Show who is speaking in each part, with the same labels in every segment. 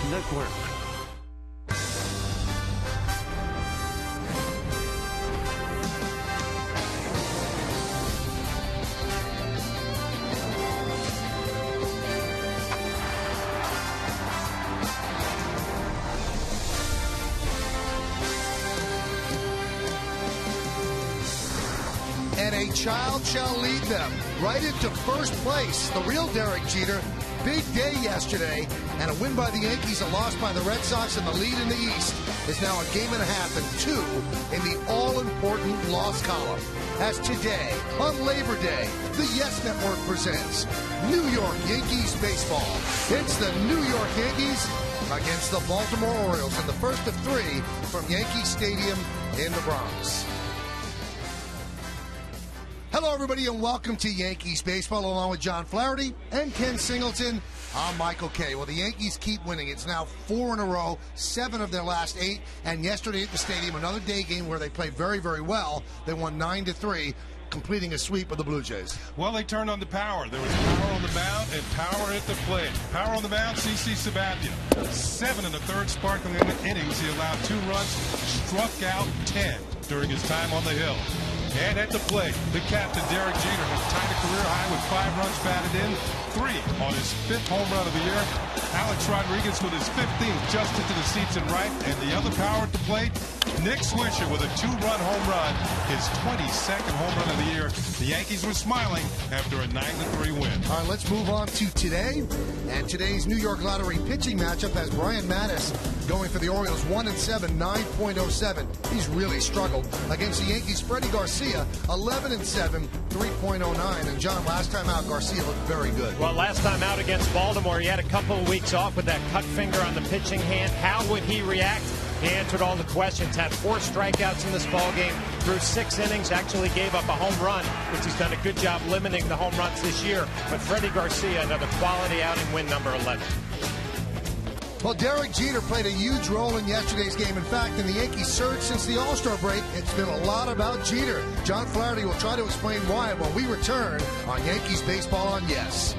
Speaker 1: Network.
Speaker 2: And a child shall lead them right into first place. The real Derek Jeter. Big day yesterday, and a win by the Yankees, a loss by the Red Sox, and the lead in the East is now a game and a half and 2 in the all-important loss column. As today, on Labor Day, the Yes Network presents New York Yankees baseball. It's the New York Yankees against the Baltimore Orioles in the first of 3 from Yankee Stadium in the Bronx. Hello, everybody, and welcome to Yankees baseball, along with John Flaherty and Ken Singleton. I'm Michael Kay. Well, the Yankees keep winning. It's now 4 in a row, 7 of their last 8. And yesterday at the stadium, another day game where they played very, very well. They won 9-3, completing a sweep of the Blue Jays.
Speaker 3: Well, they turned on the power. There was power on the mound and power at the plate. Power on the mound, CC Sabathia. 7 in the third sparkling innings. He allowed 2 runs, struck out 10 during his time on the hill. And at the plate, the captain, Derek Jeter, has tied a career high with 5 runs batted in, 3 on his 5th home run of the year. Alex Rodriguez with his 15th just into the seats in right. And the other power at the plate, Nick Swisher with a 2-run home run, his 22nd home run of the year. The Yankees were smiling after a 9-3 win.
Speaker 2: All right, let's move on to today. And today's New York Lottery pitching matchup has Brian Mattis going for the Orioles, 1-7, 9.07. He's really struggled against the Yankees. Freddie Garcia, 11-7, 3.09. And John, last time out, Garcia looked very good.
Speaker 4: Well, last time out against Baltimore, he had a couple of weeks off with that cut finger on the pitching hand. How would he react? He answered all the questions, had 4 strikeouts in this ballgame, threw 6 innings, actually gave up a home run, which he's done a good job limiting the home runs this year. But Freddie Garcia, another quality outing, win number 11.
Speaker 2: Well, Derek Jeter played a huge role in yesterday's game. In fact, in the Yankees' surge since the All-Star break, it's been a lot about Jeter. John Flaherty will try to explain why when we return on Yankees Baseball on Yes.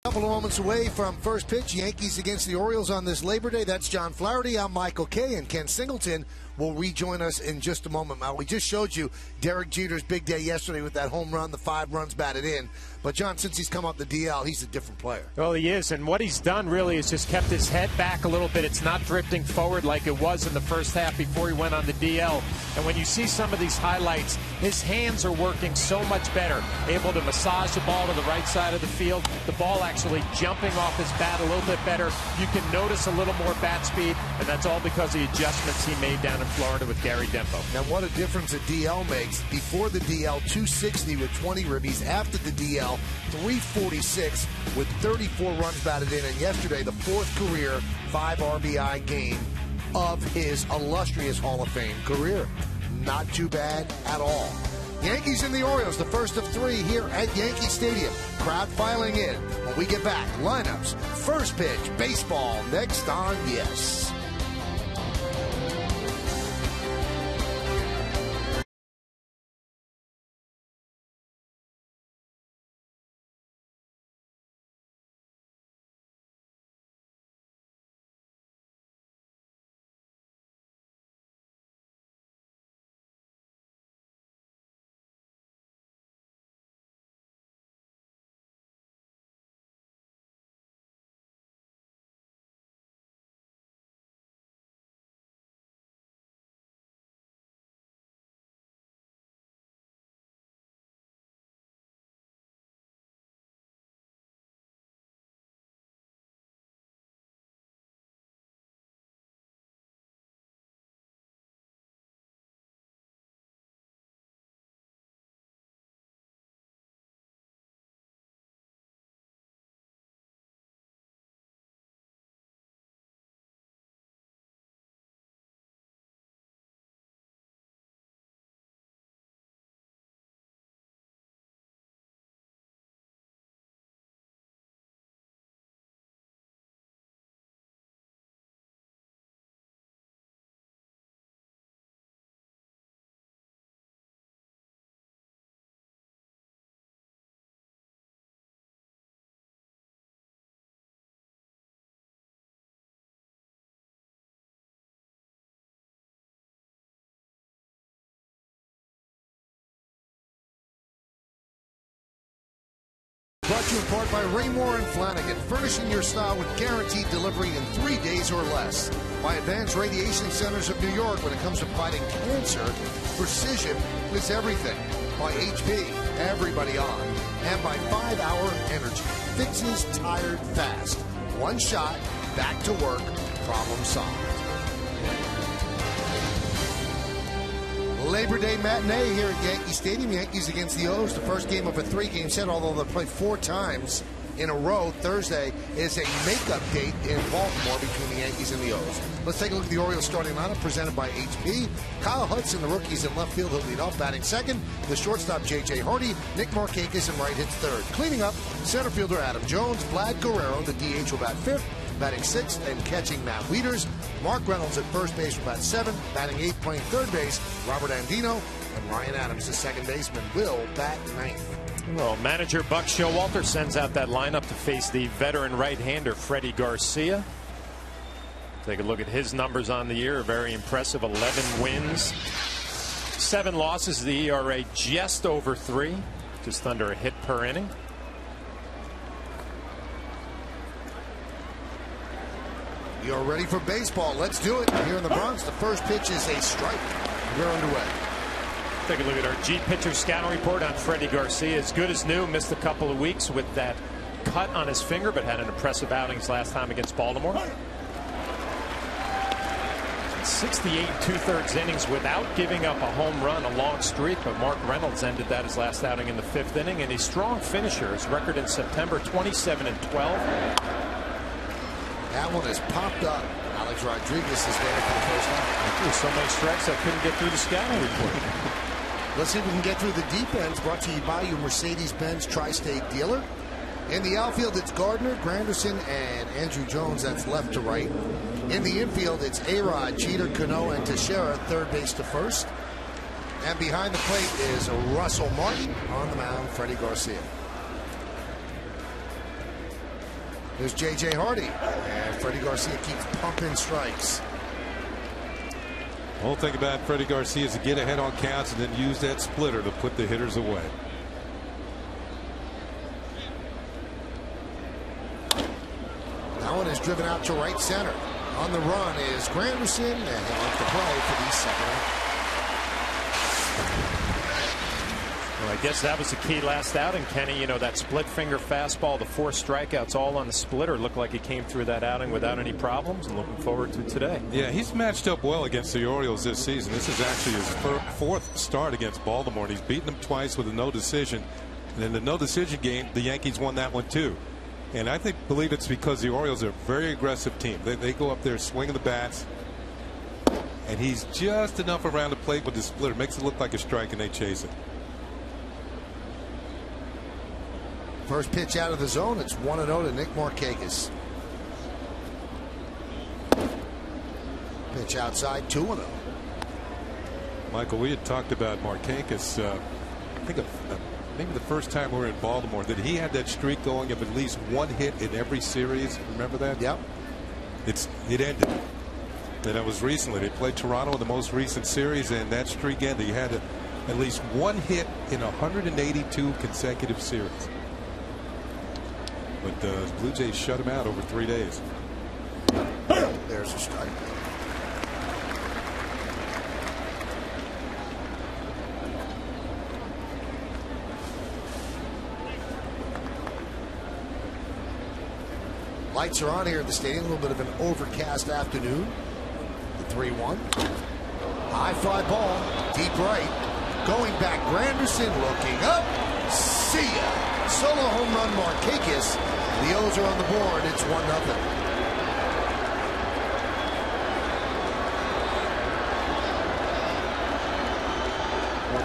Speaker 2: A couple of moments away from first pitch, Yankees against the Orioles on this Labor Day. That's John Flaherty. I'm Michael Kay, and Ken Singleton will rejoin us in just a moment. Now, we just showed you Derek Jeter's big day yesterday with that home run, the 5 runs batted in. But, John, since he's come up the DL, he's a different player.
Speaker 4: Well, he is, and what he's done really is just kept his head back a little bit. It's not drifting forward like it was in the first half before he went on the DL. And when you see some of these highlights, his hands are working so much better, able to massage the ball to the right side of the field, the ball actually jumping off his bat a little bit better. You can notice a little more bat speed, and that's all because of the adjustments he made down in Florida with Gary Dempo.
Speaker 2: Now, what a difference a DL makes. Before the DL, 260 with 20 ribbies. After the DL, 346 with 34 runs batted in. And yesterday, the 4th career 5 RBI game of his illustrious Hall of Fame career. Not too bad at all. Yankees and the Orioles, the first of 3 here at Yankee Stadium. Crowd filing in. When we get back, lineups, first pitch, baseball, next on Yes. Brought to you in part by Raymore and Flanagan, furnishing your style with guaranteed delivery in 3 days or less. By Advanced Radiation Centers of New York, when it comes to fighting cancer, precision is everything. By HP, everybody on. And by 5-Hour Energy, fixes tired fast. One shot, back to work, problem solved. Labor Day matinee here at Yankee Stadium. Yankees against the O's. The first game of a 3-game set, although they'll play 4 times in a row. Thursday is a makeup date in Baltimore between the Yankees and the O's. Let's take a look at the Orioles starting lineup presented by HP. Kyle Hudson, the rookies in left field, he'll lead off, batting second. The shortstop, J.J. Hardy. Nick Markakis in right hits third. Cleaning up, center fielder Adam Jones. Vlad Guerrero, the DH, will bat fifth. Batting sixth and catching Matt Wieters. Mark Reynolds at first base will bat seventh. Batting eighth, playing third base, Robert Andino. And Ryan Adams, the second baseman, will bat ninth.
Speaker 4: Well, manager Buck Showalter sends out that lineup to face the veteran right-hander Freddie Garcia. Take a look at his numbers on the year. Very impressive. 11 wins, 7 losses. The ERA just over 3, just under a hit per inning.
Speaker 2: You're ready for baseball. Let's do it here in the Bronx. The first pitch is a strike. We're underway.
Speaker 4: Take a look at our G pitcher scouting report on Freddie Garcia. As good as new. Missed a couple of weeks with that cut on his finger, but had an impressive outings last time against Baltimore. 68 2/3 innings without giving up a home run, a long streak, but Mark Reynolds ended that his last outing in the 5th inning, and a strong finisher. His record in September, 27-12.
Speaker 2: That one has popped up. Alex Rodriguez is there for the first time.
Speaker 4: There's so many strikes I couldn't get through the scouting report.
Speaker 2: Let's see if we can get through the deep ends. Brought to you by your Mercedes-Benz Tri-State dealer. In the outfield, it's Gardner, Granderson, and Andrew Jones. That's left to right. In the infield, it's A-Rod, Jeter, Cano, and Teixeira, third base to first. And behind the plate is Russell Martin. On the mound, Freddie Garcia. There's J.J. Hardy, and Freddie Garcia keeps pumping strikes.
Speaker 3: The whole thing about Freddie Garcia is to get ahead on counts and then use that splitter to put the hitters away.
Speaker 2: That one is driven out to right center. On the run is Granderson, and he'll have to play for the second out.
Speaker 4: Well, I guess that was the key last outing, Kenny. You know, that split finger fastball, the 4 strikeouts all on the splitter. Looked like he came through that outing without any problems, and looking forward to today.
Speaker 3: Yeah, he's matched up well against the Orioles this season. This is actually his 4th start against Baltimore, and he's beaten them twice with a no decision. And in the no decision game, the Yankees won that one too. And I believe it's because the Orioles are a very aggressive team. They go up there swinging the bats, and he's just enough around the plate with the splitter. Makes it look like a strike, and they chase it.
Speaker 2: First pitch out of the zone. It's 1-0 to Nick Markakis. Pitch outside, 2-0.
Speaker 3: Michael, we had talked about Markakis. I think maybe the first time we were in Baltimore that he had that streak going of at least one hit in every series. Remember that?
Speaker 2: Yep.
Speaker 3: It ended. And it was recently. They played Toronto in the most recent series, and that streak ended. He had at least one hit in 182 consecutive series. But the Blue Jays shut him out over 3 days.
Speaker 2: There's a strike. Lights are on here at the stadium. A little bit of an overcast afternoon. The 3-1. High fly ball. Deep right. Going back. Granderson looking up. See ya. Solo home run Markakis. The O's are on the board. It's 1-0.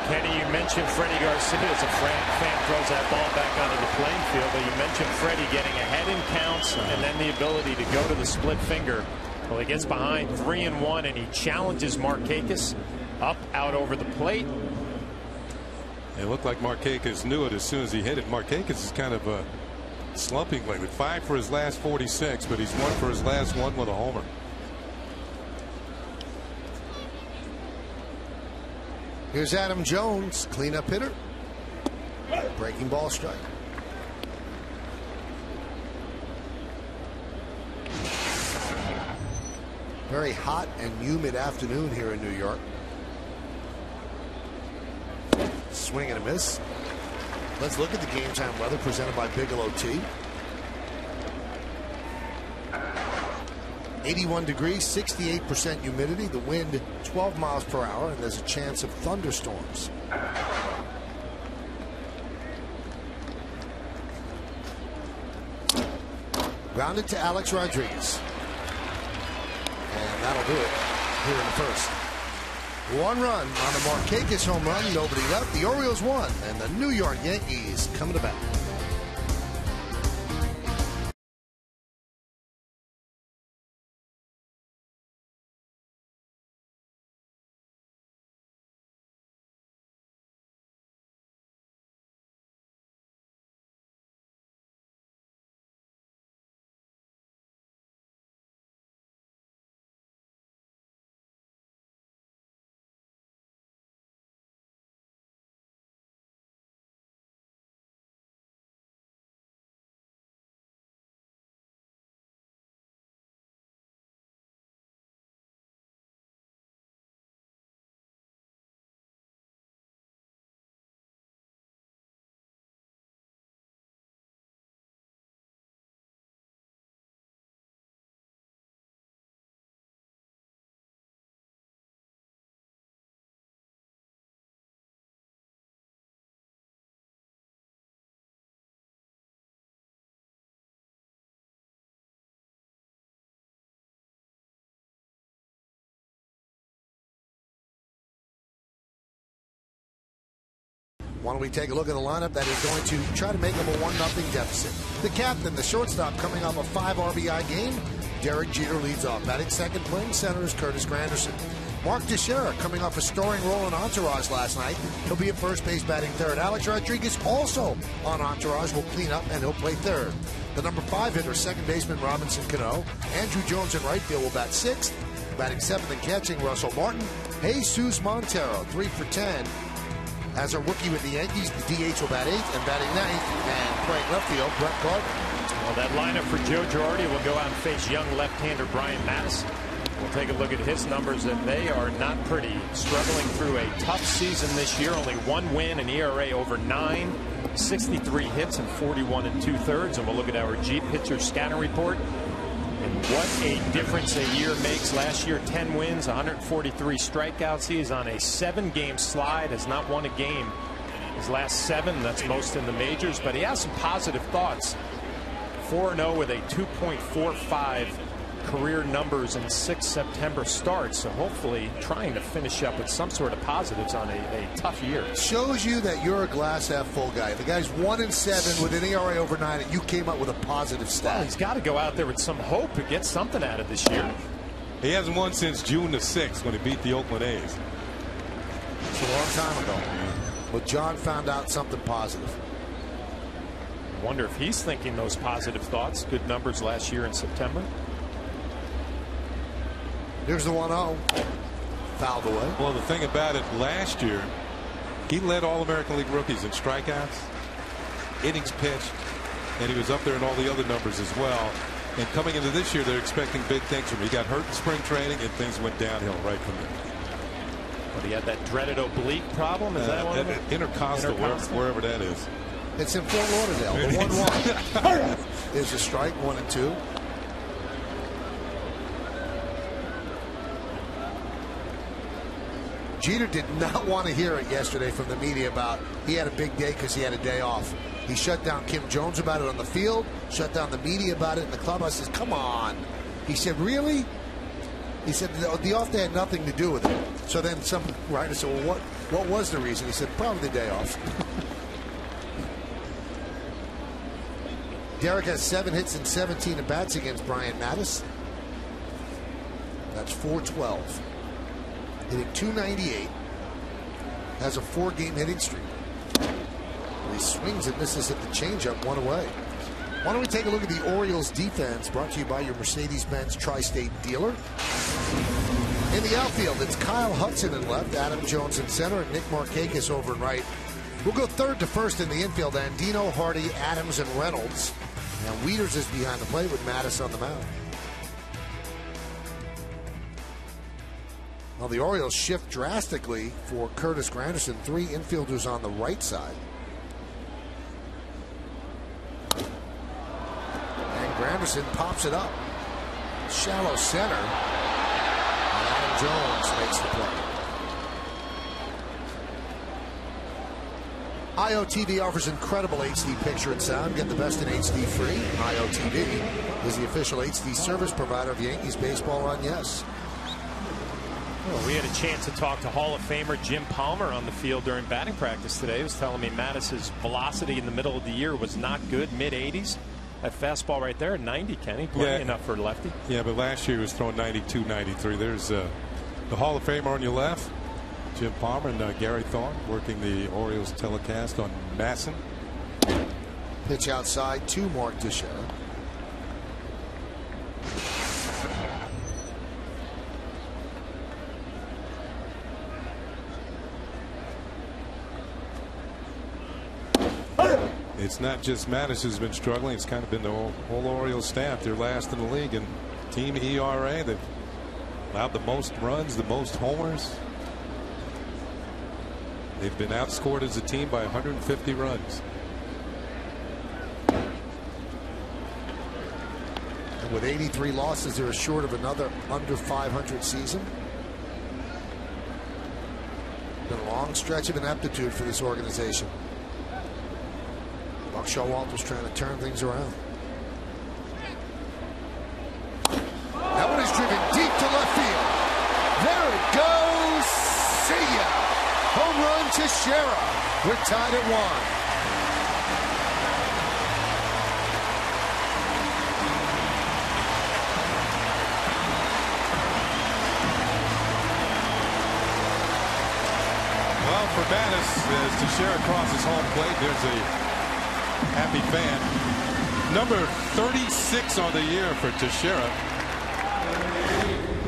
Speaker 4: Kenny, you mentioned Freddie Garcia as a fan throws that ball back onto the playing field, but you mentioned Freddie getting ahead in counts and then the ability to go to the split finger. Well, he gets behind 3-1 and he challenges Markakis up out over the plate.
Speaker 3: It looked like Markakis knew it as soon as he hit it. Markakis is kind of slumping lately. 5 for his last 46, but he's 1 for his last 1 with a homer.
Speaker 2: Here's Adam Jones, cleanup hitter. Breaking ball strike. Very hot and humid afternoon here in New York. Swing and a miss. Let's look at the game time weather presented by Bigelow Tea. 81 degrees, 68% humidity, the wind 12 miles per hour, and there's a chance of thunderstorms. Grounded to Alex Rodriguez. And that'll do it here in the first. 1 run on the Markakis home run, nobody left. The Orioles won, and the New York Yankees coming to bat. Why don't we take a look at the lineup that is going to try to make them a 1-0 deficit. The captain, the shortstop, coming off a 5 RBI game. Derek Jeter leads off. Batting second, playing center is Curtis Granderson. Mark Teixeira coming off a starring role in Entourage last night. He'll be at first base batting third. Alex Rodriguez also on Entourage will clean up and he'll play third. The number 5 hitter, second baseman Robinson Cano. Andrew Jones in right field will bat sixth. Batting seventh and catching Russell Martin. Jesus Montero, 3 for 10. As a rookie with the Yankees, the DH will bat 8th and batting 9th, and playing left field, Brett Gardner.
Speaker 4: Well, that lineup for Joe Girardi will go out and face young left-hander Brian Mattis. We'll take a look at his numbers, and they are not pretty. Struggling through a tough season this year, only 1 win, an ERA over 9, 63 hits and 41 2/3. And we'll look at our G pitcher scatter report. And what a difference a year makes. Last year, 10 wins, 143 strikeouts. He is on a 7-game slide, has not won a game his last 7. That's most in the majors, but he has some positive thoughts. 4-0 with a 2.45 career numbers in 6 September starts. So hopefully trying to finish up with some sort of positives on a tough year.
Speaker 2: Shows you that you're a glass half full guy. The guy's 1-7 with an ERA over 9, and you came up with a positive stat.
Speaker 4: Well, he's got to go out there with some hope and get something out of this year.
Speaker 3: He hasn't won since June the 6th when he beat the Oakland A's.
Speaker 2: It's a long time ago. But John found out something positive.
Speaker 4: I wonder if he's thinking those positive thoughts. Good numbers last year in September.
Speaker 2: Here's the 1-0. Fouled away.
Speaker 3: Well, the thing about it, last year, he led all American League rookies in strikeouts, innings pitched, and he was up there in all the other numbers as well. And coming into this year, they're expecting big things from him. He got hurt in spring training, and things went downhill right from there.
Speaker 4: But he had that dreaded oblique problem. Is that one of them?
Speaker 3: Intercostal, wherever that is.
Speaker 2: It's in Fort Lauderdale. The 1-1 is a strike. 1-2. Jeter did not want to hear it yesterday from the media about he had a big day because he had a day off. He shut down Kim Jones about it on the field, shut down the media about it in the clubhouse. Says, come on. He said, really? He said the off day had nothing to do with it. So then some writer said, well, what was the reason? He said, probably the day off. Derek has 7 hits and 17 at bats against Brian Mattis. That's .412. Hitting .298. Has a 4-game hitting streak. He swings and misses at the changeup, 1 away. Why don't we take a look at the Orioles defense, brought to you by your Mercedes-Benz Tri-State dealer. In the outfield, it's Kyle Hudson in left, Adam Jones in center, and Nick Markakis over in right. We'll go third to first in the infield, Andino, Hardy, Adams, and Reynolds. Now Wieters is behind the plate with Mattis on the mound. Well, the Orioles shift drastically for Curtis Granderson. 3 infielders on the right side. And Granderson pops it up. Shallow center. And Adam Jones makes the play. IOTV offers incredible HD picture and sound. Get the best in HD free. IOTV is the official HD service provider of Yankees baseball on Yes.
Speaker 4: Well, we had a chance to talk to Hall of Famer Jim Palmer on the field during batting practice today. He was telling me Mattis's velocity in the middle of the year was not good, mid-80s. That fastball right there, 90, Kenny, plenty enough for a lefty. Yeah,
Speaker 3: but last year he was throwing 92, 93. There's the Hall of Famer on your left, Jim Palmer, and Gary Thorne working the Orioles telecast on Masson.
Speaker 2: Pitch outside to Mark Teixeira.
Speaker 3: It's not just Mattis who's been struggling. It's kind of been the whole Orioles staff. They're last in the league in team ERA. They've allowed the most runs, the most homers. They've been outscored as a team by 150 runs.
Speaker 2: And with 83 losses, they're short of another under 500 season. Been a long stretch of ineptitude for this organization. Buck Showalter's trying to turn things around. That one is driven deep to left field. There it goes. See ya. Home run to Teixeira. We're tied at 1.
Speaker 3: Well, for Mattis, as Teixeira crosses home plate, there's a happy fan. Number 36 on the year for Teixeira.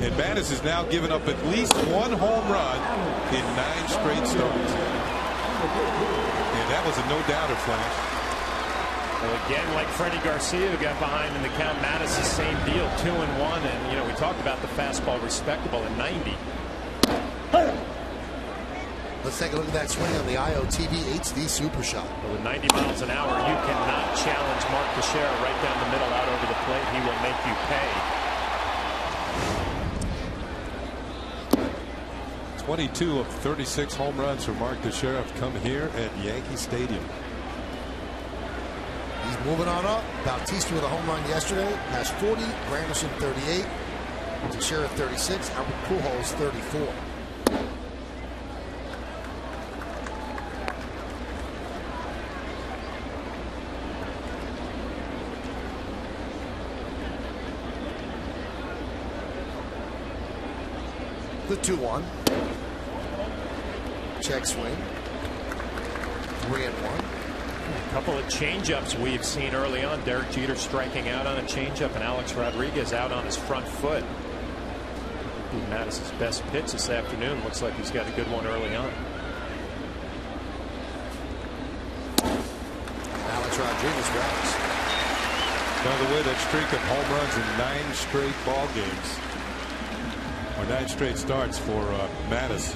Speaker 3: And Mattis has now given up at least 1 home run in 9 straight starts. And that was a no-doubter, Flash.
Speaker 4: Well, again, like Freddie Garcia, who got behind in the count, Mattis, the same deal, 2-1. And, you know, we talked about the fastball respectable at 90.
Speaker 2: Let's take a look at that swing on the IOTV HD Super Shot.
Speaker 4: Well, with 90 miles an hour, you cannot challenge Mark Teixeira right down the middle out over the plate. He will make you pay.
Speaker 3: 22 of 36 home runs for Mark Teixeira have come here at Yankee Stadium.
Speaker 2: He's moving on up. Bautista with a home run yesterday has 40. Granderson 38. Teixeira 36. Albert Pujols 34. The 2-1. Check swing. 3-1.
Speaker 4: A couple of changeups we've seen early on. Derek Jeter striking out on a changeup, and Alex Rodriguez out on his front foot. Be Mattis's best pitch this afternoon. Looks like he's got a good one early on.
Speaker 2: Alex Rodriguez drives.
Speaker 3: By the way, that streak of home runs in 9 straight ball games, or 9 straight starts for Mattis,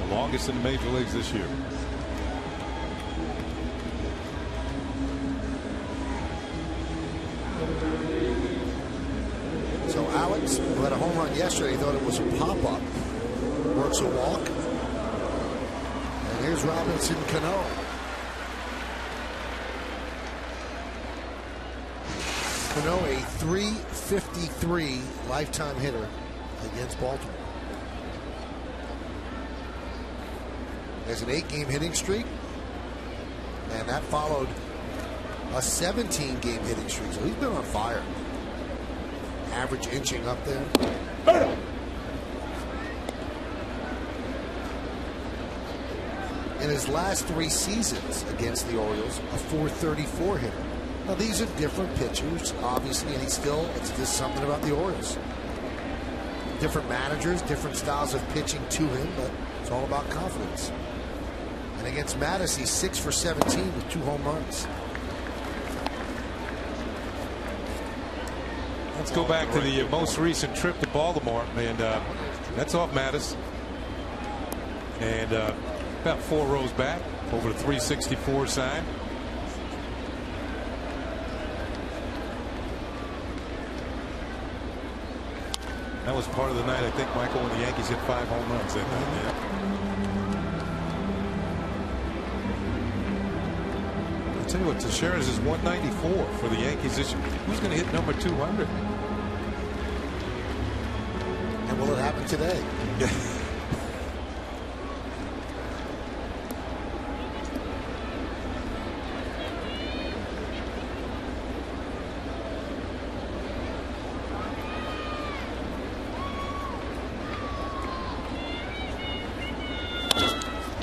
Speaker 3: the longest in the major leagues this year.
Speaker 2: So Alex, who had a home run yesterday, thought it was a pop-up. Works a walk. And here's Robinson Cano. Cano, a .353 lifetime hitter against Baltimore. There's an 8-game hitting streak, and that followed a 17-game hitting streak. So he's been on fire. Average inching up there. In his last 3 seasons against the Orioles, a .434 hitter. Now these are different pitchers, obviously, and it's just something about the Orioles. Different managers, different styles of pitching to him, but it's all about confidence. And against Mattis, he's 6 for 17 with 2 home runs.
Speaker 3: Let's go back to the most recent trip to Baltimore, and that's off Mattis. And about 4 rows back, over the 364 sign. That was part of the night, I think, Michael, when the Yankees hit 5 home runs that night. Yeah. I'll tell you what, Teixeira's is 194 for the Yankees this year. Who's going to hit number 200?
Speaker 2: And will it happen today?
Speaker 3: Yeah.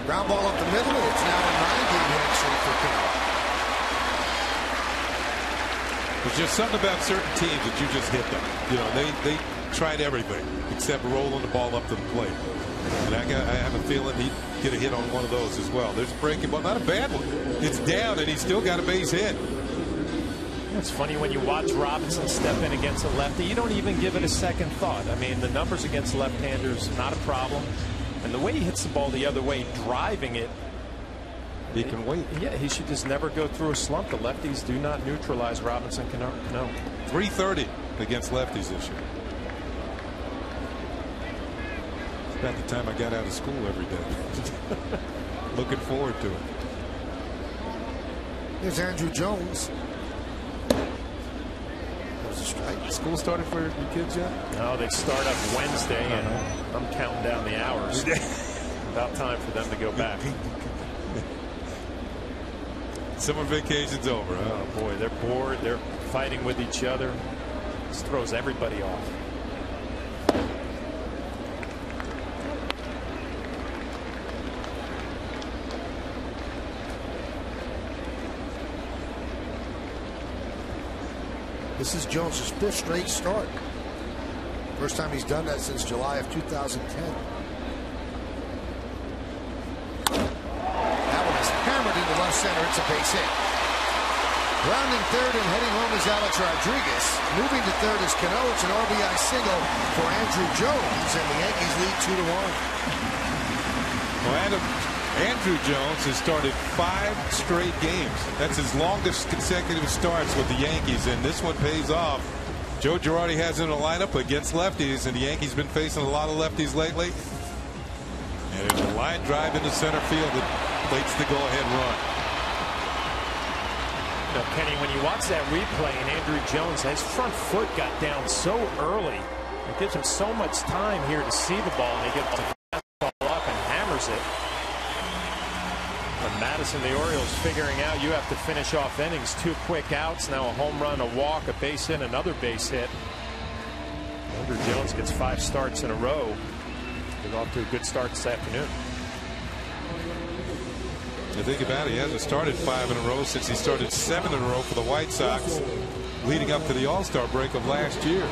Speaker 2: Ground ball up the middle, and it's now a 9-game hitting streak for Cano.
Speaker 3: There's just something about certain teams that you just hit them. You know, they tried everything except rolling the ball up to the plate. And I have a feeling he'd get a hit on one of those as well. There's a breaking ball, not a bad one. It's down, and he's still got a base hit.
Speaker 4: It's funny when you watch Robinson step in against a lefty, you don't even give it a second thought. I mean, the numbers against left-handers, not a problem. And the way he hits the ball the other way, driving it,
Speaker 3: he can wait.
Speaker 4: Yeah, he should just never go through a slump. The lefties do not neutralize Robinson Cano. No.
Speaker 3: 330 against lefties this year. It's about the time I got out of school every day. Looking forward to it.
Speaker 2: Here's Andrew Jones. That was a strike.
Speaker 3: School started for your kids yet?
Speaker 4: No, they start up Wednesday, and I'm counting down the hours. About time for them to go back.
Speaker 3: Summer vacation's over, huh?
Speaker 4: Oh boy, they're bored. They're fighting with each other. This throws everybody off.
Speaker 2: This is Jones' 5th straight start. First time he's done that since July of 2010. That one is hammered into left center. It's a base hit. Rounding third and heading home is Alex Rodriguez. Moving to third is Cano. It's an RBI single for Andrew Jones, and the Yankees lead 2-1.
Speaker 3: Well, Andrew Jones has started 5 straight games. That's his longest consecutive starts with the Yankees, and this one pays off. Joe Girardi has him in a lineup against lefties, and the Yankees been facing a lot of lefties lately. And there's a line drive into center field that plates the go-ahead run.
Speaker 4: You know, Kenny, when you watch that replay and Andrew Jones, his front foot got down so early. It gives him so much time here to see the ball, and he gets the fastball up and hammers it. But Madison, the Orioles figuring out you have to finish off innings. 2 quick outs, now a home run, a walk, a base hit, another base hit. Andrew Jones gets 5 starts in a row. He's off to a good start this afternoon.
Speaker 3: You think about it, he hasn't started 5 in a row since he started 7 in a row for the White Sox leading up to the All-Star break of last year.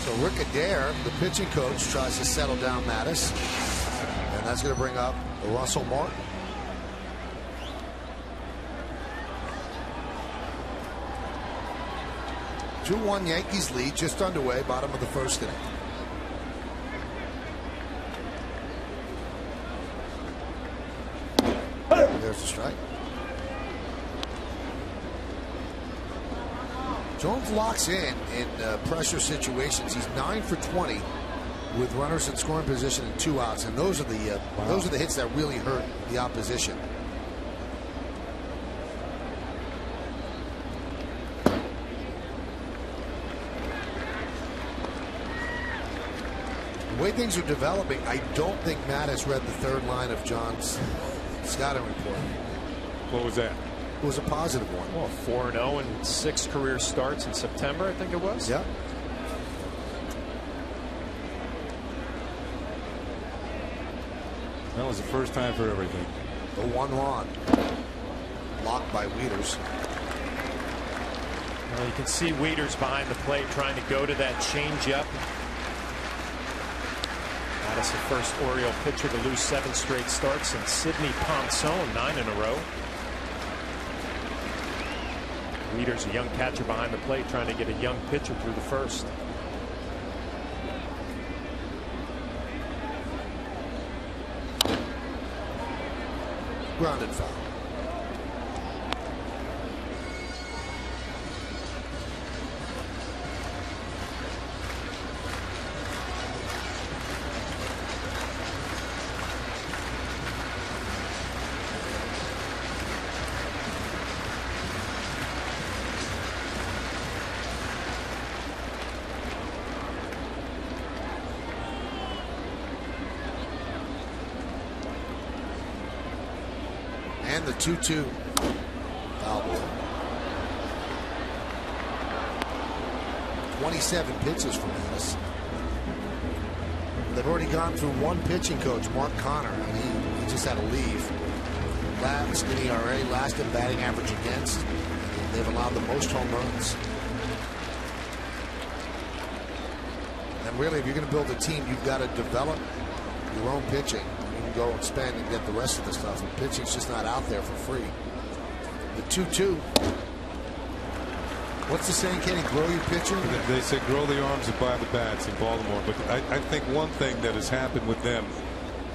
Speaker 2: So Rick Adair, the pitching coach, tries to settle down Mattis, and that's going to bring up Russell Martin. Two 2-1 Yankees lead, just underway, bottom of the first inning. There's the strike. Jones locks in pressure situations. He's 9 for 20 with runners in scoring position and 2 outs, and those are the hits that really hurt the opposition. The way things are developing, I don't think Mattis read the third line of John's scouting report.
Speaker 3: What was that?
Speaker 2: It was a positive one.
Speaker 4: Well, 4-0 and 6 career starts in September, I think it was.
Speaker 2: Yeah.
Speaker 3: That was the first time for everything.
Speaker 2: The 1-1 blocked by Wieters.
Speaker 4: Well, you can see Wieters behind the plate trying to go to that changeup. That is the first Oriole pitcher to lose 7 straight starts, and Sidney Ponson 9 in a row. Wieters, a young catcher behind the plate, trying to get a young pitcher through the first.
Speaker 2: Grounded foul. And the 2-2 foul ball. 27 pitches from Mattis. They've already gone through one pitching coach, Mark Connor, and he just had to leave. Last in ERA, last in batting average against. They've allowed the most home runs. And really, if you're going to build a team, you've got to develop your own pitching. Go and spend and get the rest of the stuff, and pitching's just not out there for free. The 2-2. What's the saying, Kenny? Grow your pitcher?
Speaker 3: They say grow the arms and buy the bats in Baltimore. But I think one thing that has happened with them,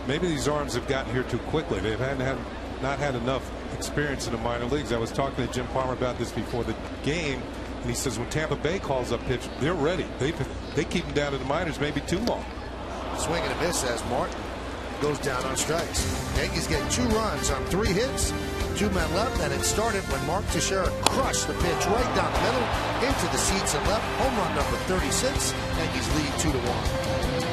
Speaker 3: maybe these arms have gotten here too quickly. They've not had enough experience in the minor leagues. I was talking to Jim Palmer about this before the game, and he says when Tampa Bay calls up pitch, they're ready. They keep them down in the minors maybe too long.
Speaker 2: Swing and a miss as Martin goes down on strikes. Yankees get 2 runs on 3 hits, 2 men left, and it started when Mark Teixeira crushed the pitch right down the middle into the seats and left. Home run number 36. Yankees lead 2-1.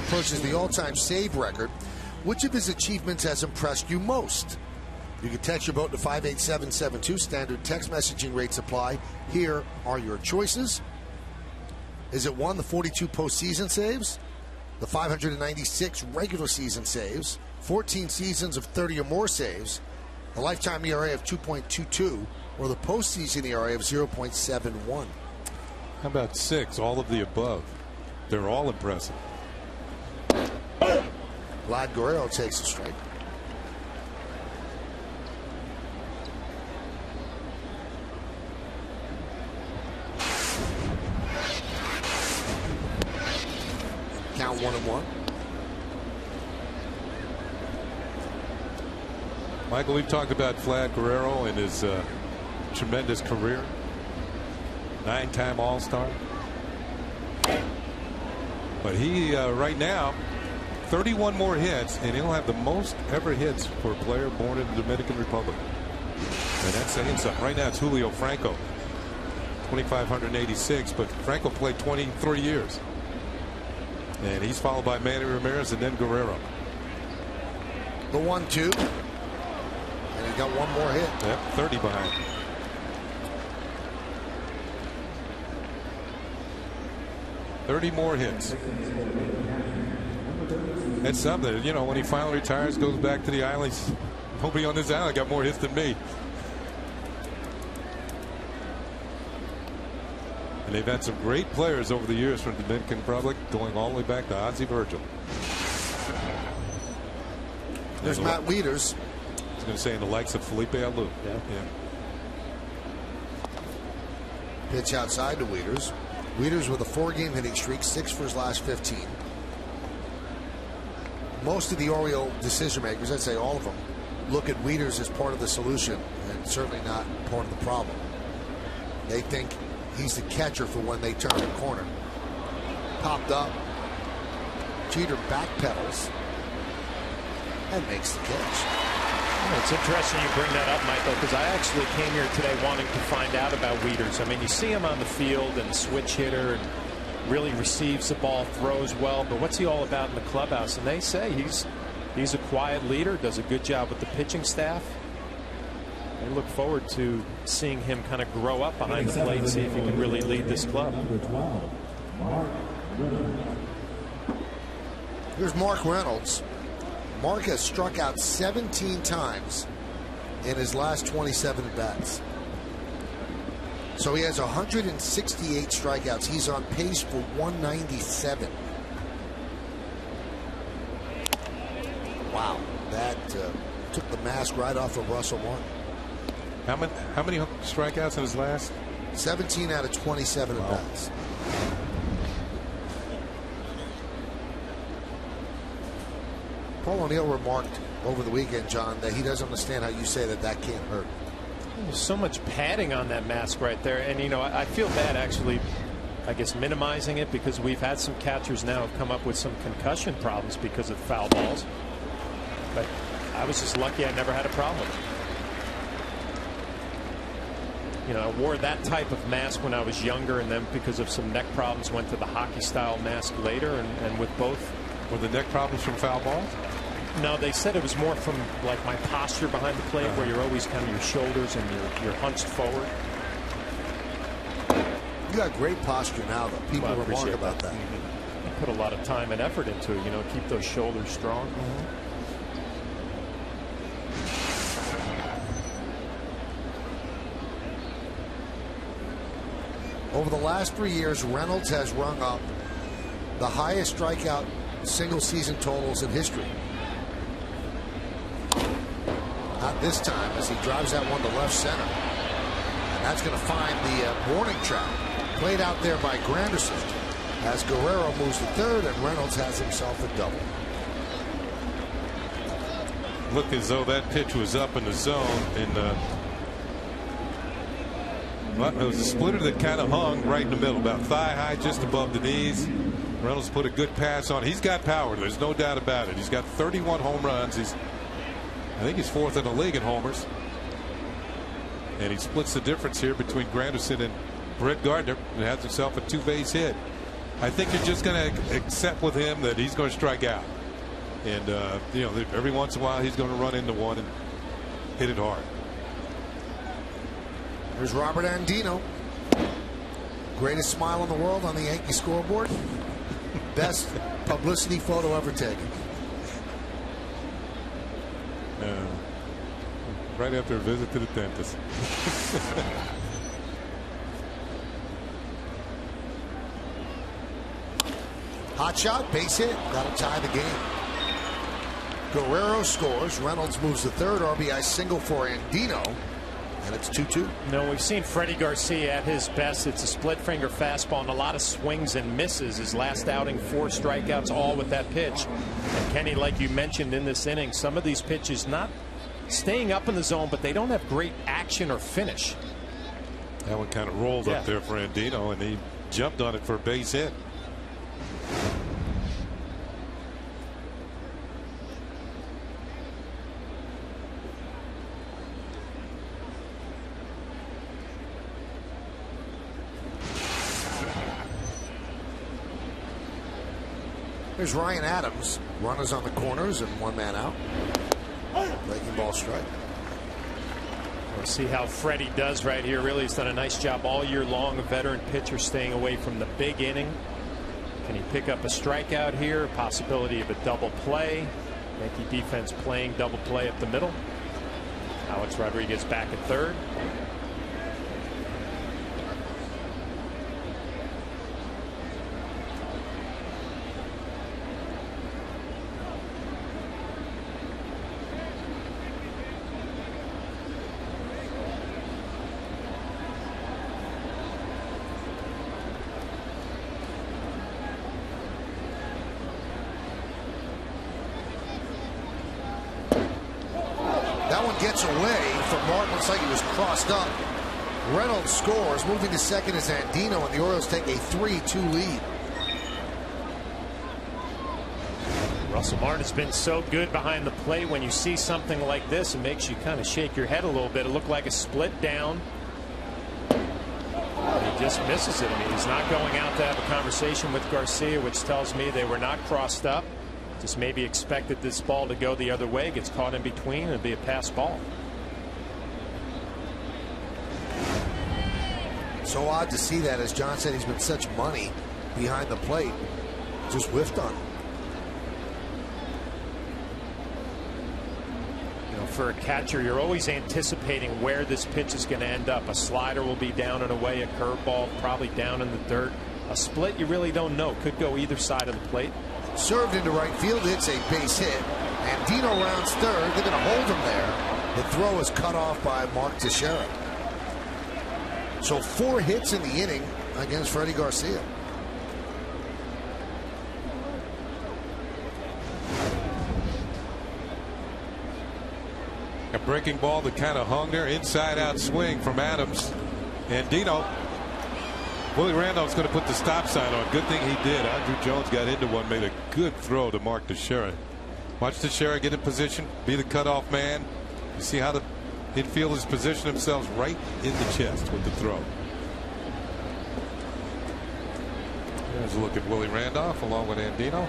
Speaker 2: approaches the all-time save record. Which of his achievements has impressed you most? You can text your vote to 58772. Standard text messaging rates apply. Here are your choices. Is it 1, the 42 postseason saves, the 596 regular season saves, 14 seasons of 30 or more saves, a lifetime ERA of 2.22, or the postseason ERA of 0.71?
Speaker 1: How about 6? All of the above. They're all impressive.
Speaker 2: Vlad Guerrero takes a strike. Count 1-1.
Speaker 1: Michael, we've talked about Vlad Guerrero and his tremendous career. 9-time All-Star. But he, right now, 31 more hits, and he'll have the most ever hits for a player born in the Dominican Republic. And that's saying something. Right now, it's Julio Franco, 2,586, but Franco played 23 years. And he's followed by Manny Ramirez and then Guerrero.
Speaker 2: The 1-2. And he got one more hit.
Speaker 1: Yep, 30 behind. $30 more hits. That's something. You know, when he finally retires, goes back to the islands, nobody on this island got more hits than me. And they've had some great players over the years from the Dominican Republic, going all the way back to Ozzie Virgil.
Speaker 2: There's Matt Wieters.
Speaker 1: I was going to say, in the likes of Felipe Alou.
Speaker 2: Yeah. Pitch outside to Wieters. Wieters with a 4-game hitting streak, 6 for his last 15. Most of the Oriole decision makers, I'd say all of them, look at Wieters as part of the solution and certainly not part of the problem. They think he's the catcher for when they turn the corner. Popped up. Jeter backpedals and makes the catch.
Speaker 4: It's interesting you bring that up, Michael, because I actually came here today wanting to find out about Wieters. I mean, you see him on the field and switch hitter and really receives the ball, throws well, but what's he all about in the clubhouse? And they say he's a quiet leader, does a good job with the pitching staff. They look forward to seeing him kind of grow up behind the plate and see if he can really lead this club.
Speaker 2: Here's Mark Reynolds. Mark has struck out 17 times in his last 27 at-bats. So he has 168 strikeouts. He's on pace for 197. Wow, that took the mask right off of Russell Martin.
Speaker 1: How many strikeouts in his last?
Speaker 2: 17 out of 27 at-bats. Paul O'Neill remarked over the weekend, John, that he doesn't understand how you say that can't hurt.
Speaker 4: There's so much padding on that mask right there, and you know, I feel bad actually, I guess, minimizing it, because we've had some catchers now have come up with some concussion problems because of foul balls. But I was just lucky I never had a problem with it. You know, I wore that type of mask when I was younger, and then because of some neck problems went to the hockey style mask later, and with both.
Speaker 1: Were the neck problems from foul balls?
Speaker 4: No, they said it was more from like my posture behind the plate, where you're always kind of your shoulders and you're hunched forward.
Speaker 2: You got great posture now, though. People remark about that.
Speaker 4: You put a lot of time and effort into it, you know, keep those shoulders strong.
Speaker 2: Over the last 3 years, Reynolds has rung up the highest strikeout single season totals in history. Not this time, as he drives that one to left center. And that's going to find the warning track. Played out there by Granderson as Guerrero moves to third, and Reynolds has himself a double.
Speaker 1: Look as though that pitch was up in the zone, and it was a splitter that kind of hung right in the middle, about thigh high, just above the knees. Reynolds put a good pass on. He's got power. There's no doubt about it. He's got 31 home runs. I think he's 4th in the league in homers. And he splits the difference here between Granderson and Brett Gardner, and has himself a 2-base hit. I think you're just going to accept with him that he's going to strike out. And, you know, every once in a while he's going to run into one and hit it hard.
Speaker 2: There's Robert Andino. Greatest smile in the world on the Yankee scoreboard. Best publicity photo ever taken.
Speaker 1: Right after a visit to the dentist.
Speaker 2: Hot shot, base hit. That'll tie the game. Guerrero scores. Reynolds moves the third RBI single for Andino. And it's 2-2.
Speaker 4: No, we've seen Freddie Garcia at his best. It's a split finger fastball and a lot of swings and misses. His last outing, 4 strikeouts, all with that pitch. And Kenny, like you mentioned in this inning, some of these pitches not staying up in the zone, but they don't have great action or finish.
Speaker 1: That one kind of rolled up there for Andino, and he jumped on it for a base hit.
Speaker 2: There's Ryan Adams. Runners on the corners and 1 man out. Breaking ball strike.
Speaker 4: We'll see how Freddie does right here. Really has done a nice job all year long. A veteran pitcher staying away from the big inning. Can he pick up a strikeout here? Possibility of a double play. Yankee defense playing double play up the middle. Alex Rodriguez back at third.
Speaker 2: Gets away from Martin. Looks like he was crossed up. Reynolds scores. Moving to second is Andino, and the Orioles take a 3-2 lead.
Speaker 4: Russell Martin has been so good behind the plate. When you see something like this, it makes you kind of shake your head a little bit. It looked like a split down. He just misses it. I mean, he's not going out to have a conversation with Garcia, which tells me they were not crossed up. Just maybe expected this ball to go the other way. Gets caught in between, and it'd be a pass ball.
Speaker 2: So odd to see that. As John said, he's been such money behind the plate. Just whiffed on.
Speaker 4: You know, for a catcher, you're always anticipating where this pitch is going to end up. A slider will be down and away. A curveball probably down in the dirt. A split, you really don't know. Could go either side of the plate.
Speaker 2: Served into right field. It's a base hit. Andino rounds third. They're going to hold him there. The throw is cut off by Mark Teixeira. So 4 hits in the inning against Freddie Garcia.
Speaker 1: A breaking ball that kind of hung there. Inside out swing from Adams. Andino. Willie Randolph's going to put the stop sign on. Good thing he did. Andrew Jones got into one, made a good throw to Mark Teixeira. Watch Teixeira get in position, be the cutoff man. You see how the infielders position themselves right in the chest with the throw. There's a look at Willie Randolph along with Andino.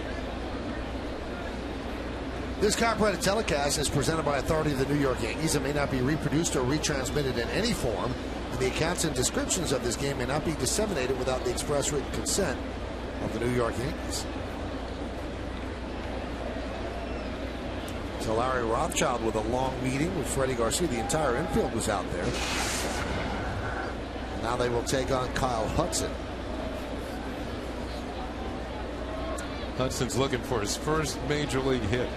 Speaker 2: This copyrighted telecast is presented by authority of the New York Yankees. It may not be reproduced or retransmitted in any form. The accounts and descriptions of this game may not be disseminated without the express written consent of the New York Yankees. So Larry Rothschild with a long meeting with Freddie Garcia. The entire infield was out there. Now they will take on Kyle Hudson.
Speaker 1: Hudson's looking for his first major league hit.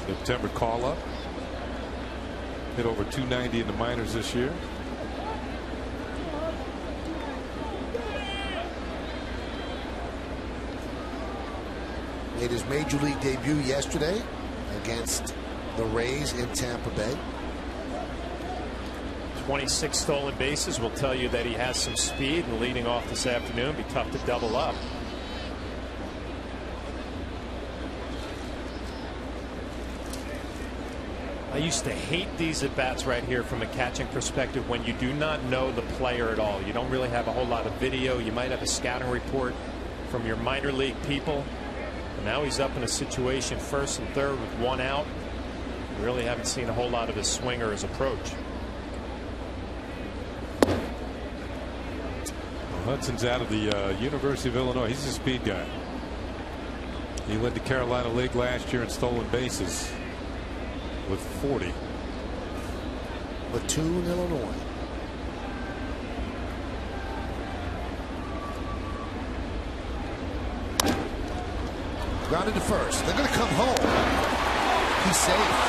Speaker 1: September call up. Hit over 290 in the minors this year.
Speaker 2: Made his major league debut yesterday against the Rays in Tampa Bay.
Speaker 4: 26 stolen bases will tell you that he has some speed, and leading off this afternoon, be tough to double up. I used to hate these at bats right here from a catching perspective when you do not know the player at all. You don't really have a whole lot of video. You might have a scouting report from your minor league people. And now he's up in a situation first and third with one out. You really haven't seen a whole lot of his swing or his approach.
Speaker 1: Well, Hudson's out of the University of Illinois. He's a speed guy. He led the Carolina League last year in stolen bases with 40.
Speaker 2: Mattoon, Illinois. Grounded to first. They're going to come home. He's safe.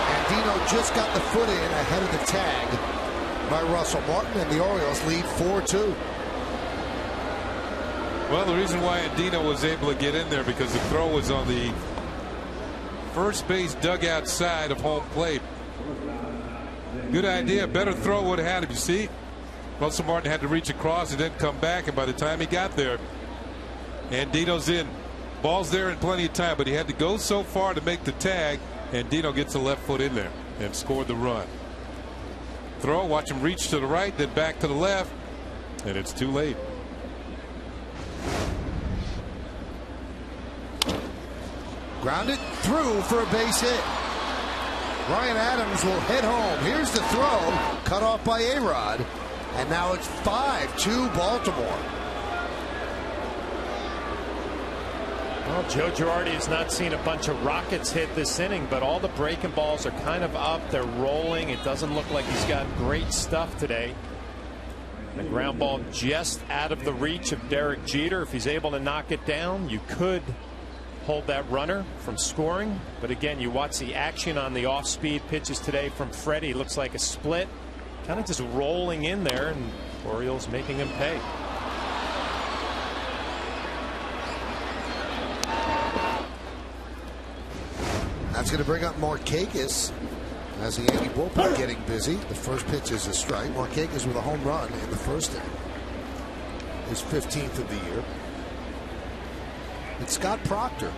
Speaker 2: And Dino just got the foot in ahead of the tag by Russell Martin, and the Orioles lead 4-2.
Speaker 1: Well, the reason why Dino was able to get in there because the throw was on the first base dugout side of home plate. Good idea. Better throw would have had him. You see, Russell Martin had to reach across and then come back, and by the time he got there, Andino's in. Ball's there in plenty of time, but he had to go so far to make the tag, and Dino gets the left foot in there and scored the run. Throw, watch him reach to the right, then back to the left, and it's too late.
Speaker 2: Grounded through for a base hit. Ryan Adams will head home. Here's the throw, cut off by A-Rod, and now it's 5-2 Baltimore.
Speaker 4: Well, Joe Girardi has not seen a bunch of rockets hit this inning, but all the breaking balls are kind of up. They're rolling. It doesn't look like he's got great stuff today. The ground ball just out of the reach of Derek Jeter. If he's able to knock it down, you could hold that runner from scoring. But again, you watch the action on the off-speed pitches today from Freddie. Looks like a split, kind of just rolling in there, and Orioles making him pay.
Speaker 2: That's going to bring up Markakis as the Yankee bullpen getting busy. The first pitch is a strike. Markakis with a home run in the first inning. His 15th of the year. It's Scott Proctor.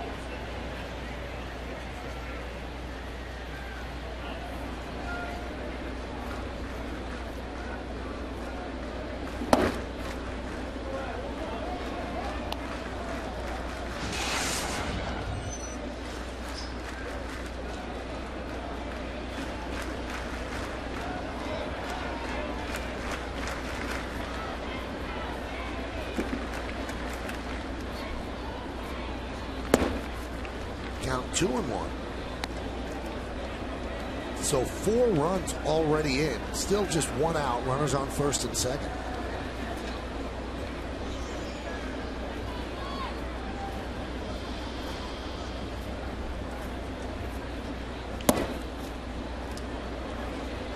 Speaker 2: Count 2-1. So 4 runs already in. Still just 1 out. Runners on first and second.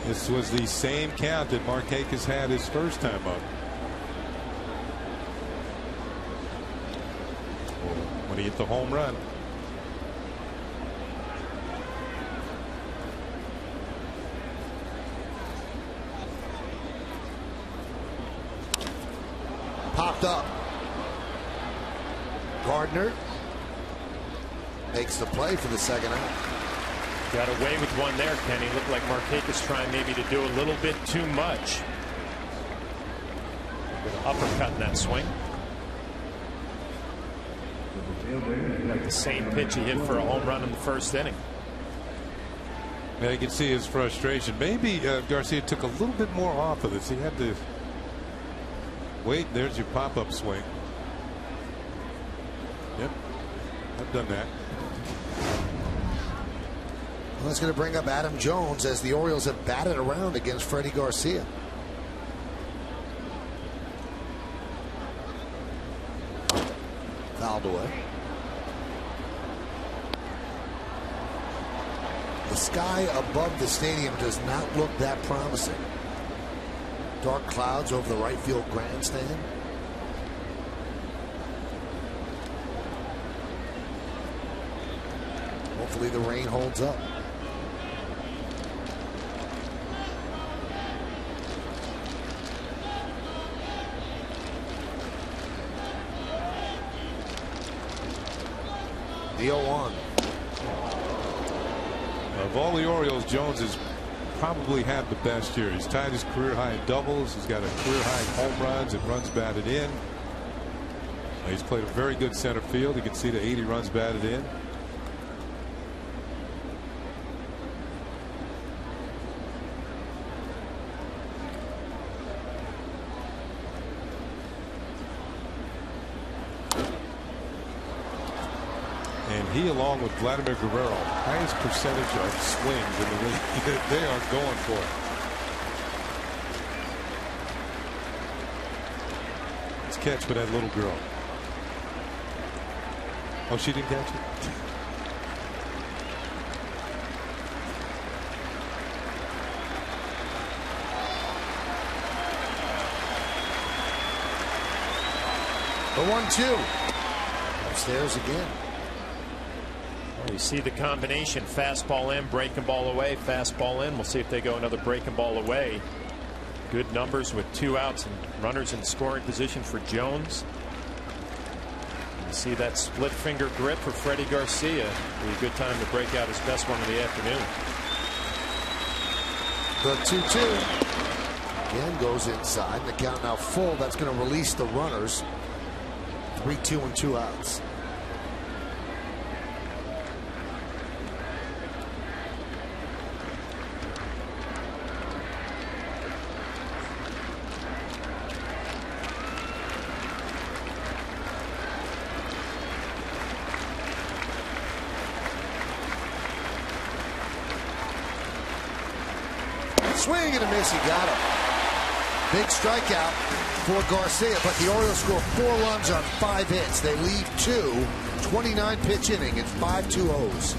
Speaker 1: This was the same count that Markakis had his first time up. When he hit the home run.
Speaker 2: Popped up. Gardner makes the play for the second out.
Speaker 4: Got away with one there, Kenny. Looked like Markakis trying maybe to do a little bit too much. With an uppercut in that swing. Like the same pitch he hit for a home run in the first inning.
Speaker 1: Yeah, you can see his frustration. Maybe Garcia took a little bit more off of this. He had to wait. There's your pop-up swing. Yep, I've done that.
Speaker 2: Well, that's going to bring up Adam Jones as the Orioles have batted around against Freddie Garcia. Fouled away. The sky above the stadium does not look that promising. Dark clouds over the right field grandstand. Hopefully the rain holds up. The 0-1.
Speaker 1: Of all the Orioles, Jones has probably had the best year. He's tied his career high in doubles. He's got a career high in home runs and runs batted in. He's played a very good center field. You can see the 80 runs batted in. And he, along with Vladimir Guerrero, highest percentage of swings in the league. They are going for it. Let's catch for that little girl. Oh, she didn't catch it?
Speaker 2: The 1-2. Upstairs again.
Speaker 4: Well, you see the combination: fastball in, breaking ball away, fastball in. We'll see if they go another breaking ball away. Good numbers with 2 outs and runners in scoring position for Jones. You see that split finger grip for Freddie Garcia. Be a good time to break out his best one of the afternoon.
Speaker 2: The 2-2 again goes inside. The count now full. That's going to release the runners. 3-2 and 2 outs. Swing and a miss. He got him. Big strikeout for Garcia, but the Orioles score 4 runs on 5 hits. They leave 2. 29 pitch inning. It's 5-2-0s.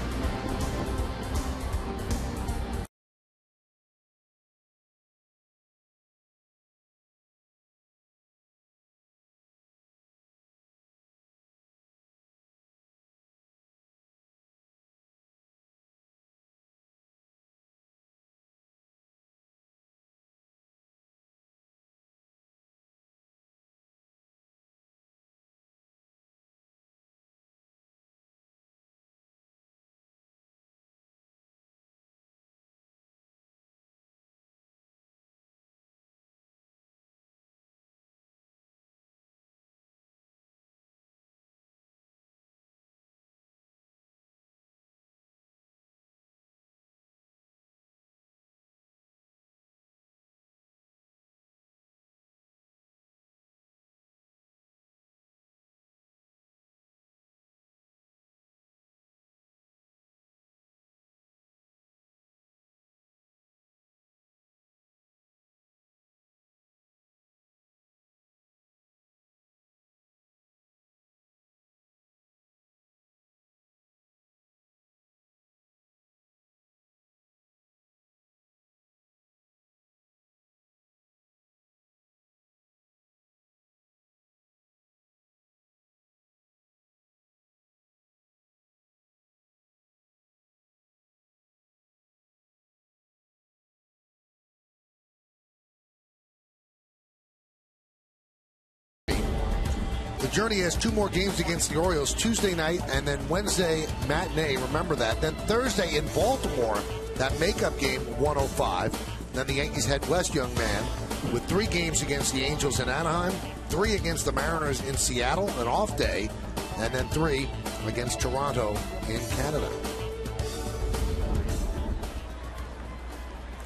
Speaker 2: The Journey has 2 more games against the Orioles, Tuesday night and then Wednesday matinee. Remember that. Then Thursday in Baltimore, that makeup game, 105. Then the Yankees head west, young man, with 3 games against the Angels in Anaheim, 3 against the Mariners in Seattle, an off day, and then 3 against Toronto in Canada.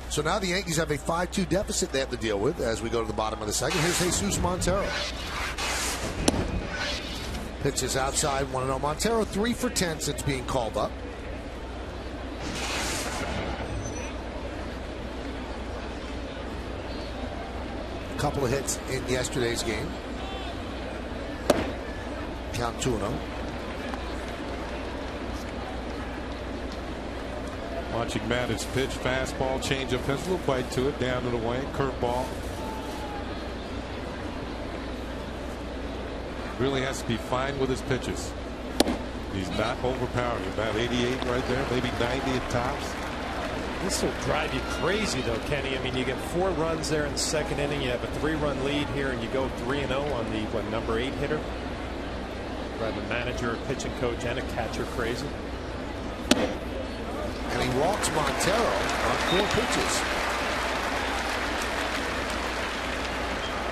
Speaker 2: So now the Yankees have a 5-2 deficit they have to deal with as we go to the bottom of the second. Here's Jesus Montero. Pitches outside, 1-0. Montero 3 for 10 since being called up. A couple of hits in yesterday's game. Count 2-0.
Speaker 1: Watching Maddux pitch, fastball, changeup, has a little bite to it, down to the wing, curveball. Really has to be fine with his pitches. He's not overpowering. About 88 right there, maybe 90 at tops.
Speaker 4: This will drive you crazy, though, Kenny. I mean, you get 4 runs there in the second inning. You have a 3-run lead here, and you go 3-0 on the number 8 hitter. Drive a manager, a pitching coach, and a catcher crazy.
Speaker 2: And he walks Montero on 4 pitches.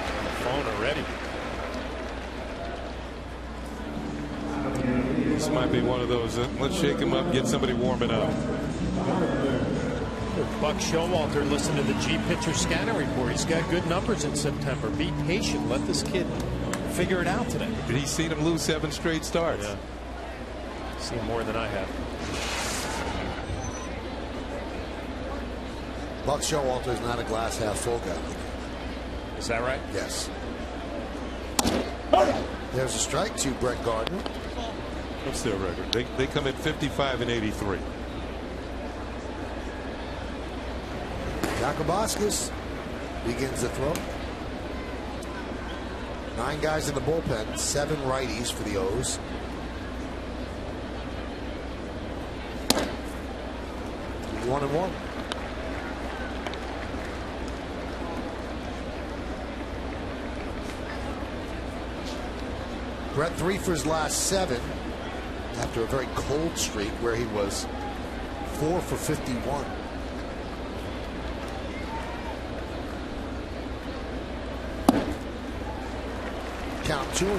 Speaker 4: On the phone already.
Speaker 1: This might be one of those. Let's shake him up, get somebody warming up.
Speaker 4: Buck Showalter, listen to the G pitcher scanner report. He's got good numbers in September. Be patient. Let this kid figure it out today.
Speaker 1: Did he see him lose 7 straight starts?
Speaker 4: Yeah. Seen more than I have.
Speaker 2: Buck Showalter is not a glass half full guy.
Speaker 4: Is that right?
Speaker 2: Yes. There's a strike to Brett Gardner.
Speaker 1: What's their record? They come in 55 and 83.
Speaker 2: Jacobowskis begins the throw. 9 guys in the bullpen, 7 righties for the O's. One and one. Brett 3 for his last 7 after a very cold streak where he was 4 for 51. Count 2-1.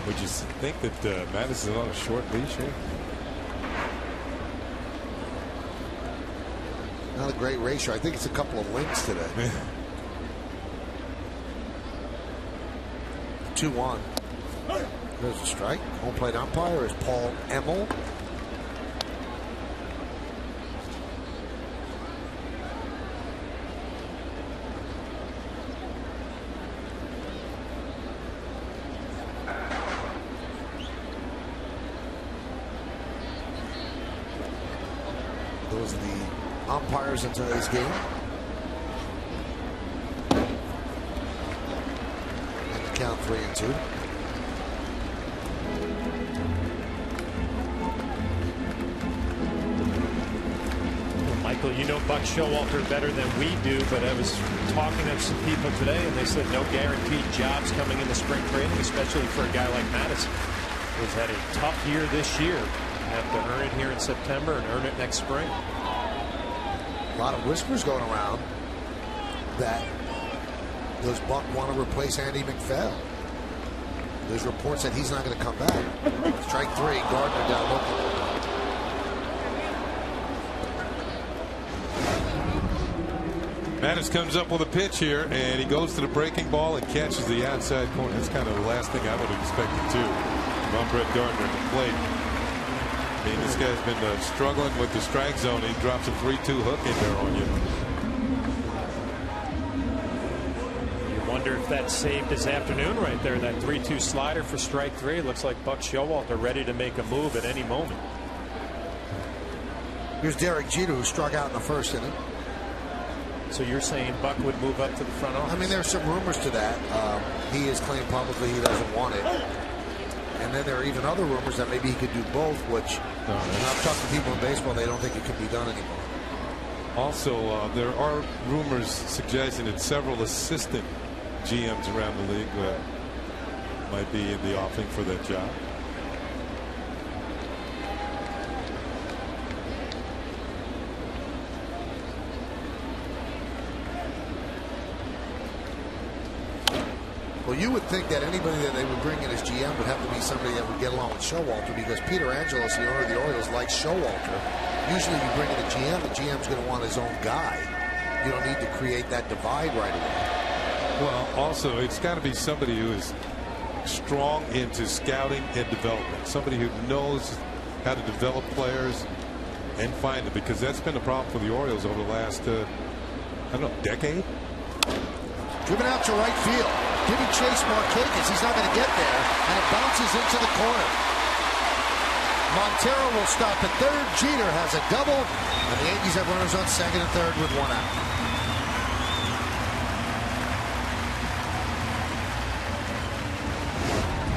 Speaker 1: Would you think that Madison's on a short leash here?
Speaker 2: Not a great ratio. I think it's a couple of links today. 2-1. There's a strike. Home plate umpire is Paul Emmel. Those are the umpires in today's game. And the count 3-2.
Speaker 4: Michael, you know Buck Showalter better than we do, but I was talking to some people today, and they said no guaranteed jobs coming into spring training, especially for a guy like Madison, who's had a tough year this year. Have to earn it here in September and earn it next spring.
Speaker 2: A lot of whispers going around that does Buck want to replace Andy McPhail? There's reports that he's not going to come back. Strike 3, Gardner down looking.
Speaker 1: Madison comes up with a pitch here, and he goes to the breaking ball and catches the outside corner. That's kind of the last thing I would have expected too from Brett Gardner at the plate. I mean, this guy's been struggling with the strike zone. He drops a 3-2 hook in there on you.
Speaker 4: You wonder if that saved his afternoon right there. That 3-2 slider for strike 3. It looks like Buck Showalter ready to make a move at any moment.
Speaker 2: Here's Derek Jeter, who struck out in the first inning.
Speaker 4: So you're saying Buck would move up to the front office?
Speaker 2: I mean, there's some rumors to that. He has claimed publicly he doesn't want it. And then there are even other rumors that maybe he could do both, which I've talked to people in baseball, they don't think it could be done anymore.
Speaker 1: Also, there are rumors suggesting that several assistant GMs around the league might be in the offing for that job.
Speaker 2: Well, you would think that anybody that they would bring in as GM would have to be somebody that would get along with Showalter, because Peter Angelos, the owner of the Orioles, likes Showalter. Usually you bring in a GM, the GM's going to want his own guy. You don't need to create that divide right away.
Speaker 1: Well, also, it's got to be somebody who is strong into scouting and development. Somebody who knows how to develop players and find them, because that's been the problem for the Orioles over the last, I don't know, decade?
Speaker 2: Driven out to right field. Giving chase Markakis. He's not going to get there, and it bounces into the corner. Montero will stop at third. Jeter has a double, and the Yankees have runners on second and third with 1 out.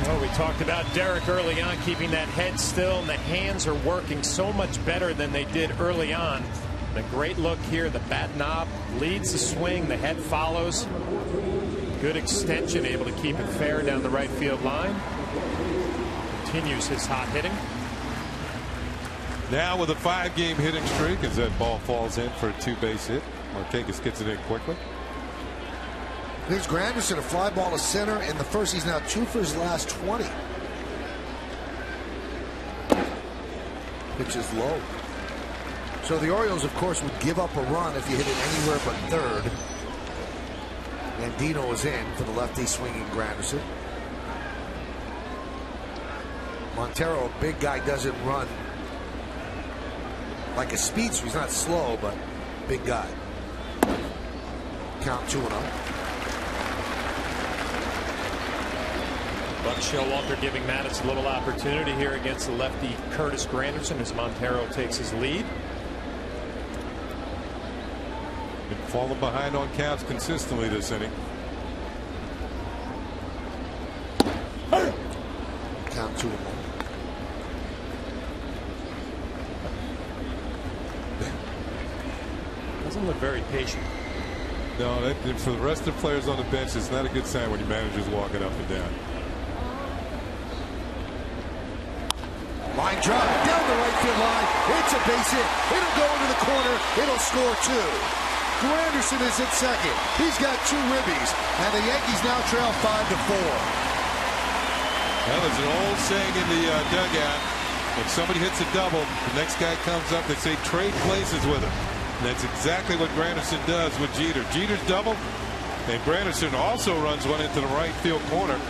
Speaker 4: Well, we talked about Derek early on, keeping that head still, and the hands are working so much better than they did early on. And a great look here. The bat knob leads the swing. The head follows. Good extension, able to keep it fair down the right field line. Continues his hot hitting.
Speaker 1: Now with a 5-game hitting streak, as that ball falls in for a 2-base hit. Marquez gets it in quickly.
Speaker 2: Here's Granderson, a fly ball to center in the first. He's now 2 for his last 20. Pitch is low. So the Orioles, of course, would give up a run if you hit it anywhere but third. Andino is in for the lefty swinging Granderson. Montero, a big guy, doesn't run like a speedster. He's not slow, but big guy. Count 2-0.
Speaker 4: Buck Showalter giving Mattis a little opportunity here against the lefty Curtis Granderson as Montero takes his lead.
Speaker 1: Been falling behind on counts consistently this inning.
Speaker 2: Count 2-1.
Speaker 4: Doesn't look very patient.
Speaker 1: No, for the rest of the players on the bench, it's not a good sign when your manager's walking up and down.
Speaker 2: Line drive down the right field line. It's a base hit. It'll go into the corner. It'll score 2. Granderson is at second. He's got 2 ribbies, and the Yankees now trail 5-4.
Speaker 1: Well, there's an old saying in the dugout: when somebody hits a double, the next guy comes up. They say trade places with him. And that's exactly what Granderson does with Jeter. Jeter's double, and Granderson also runs one into the right field corner.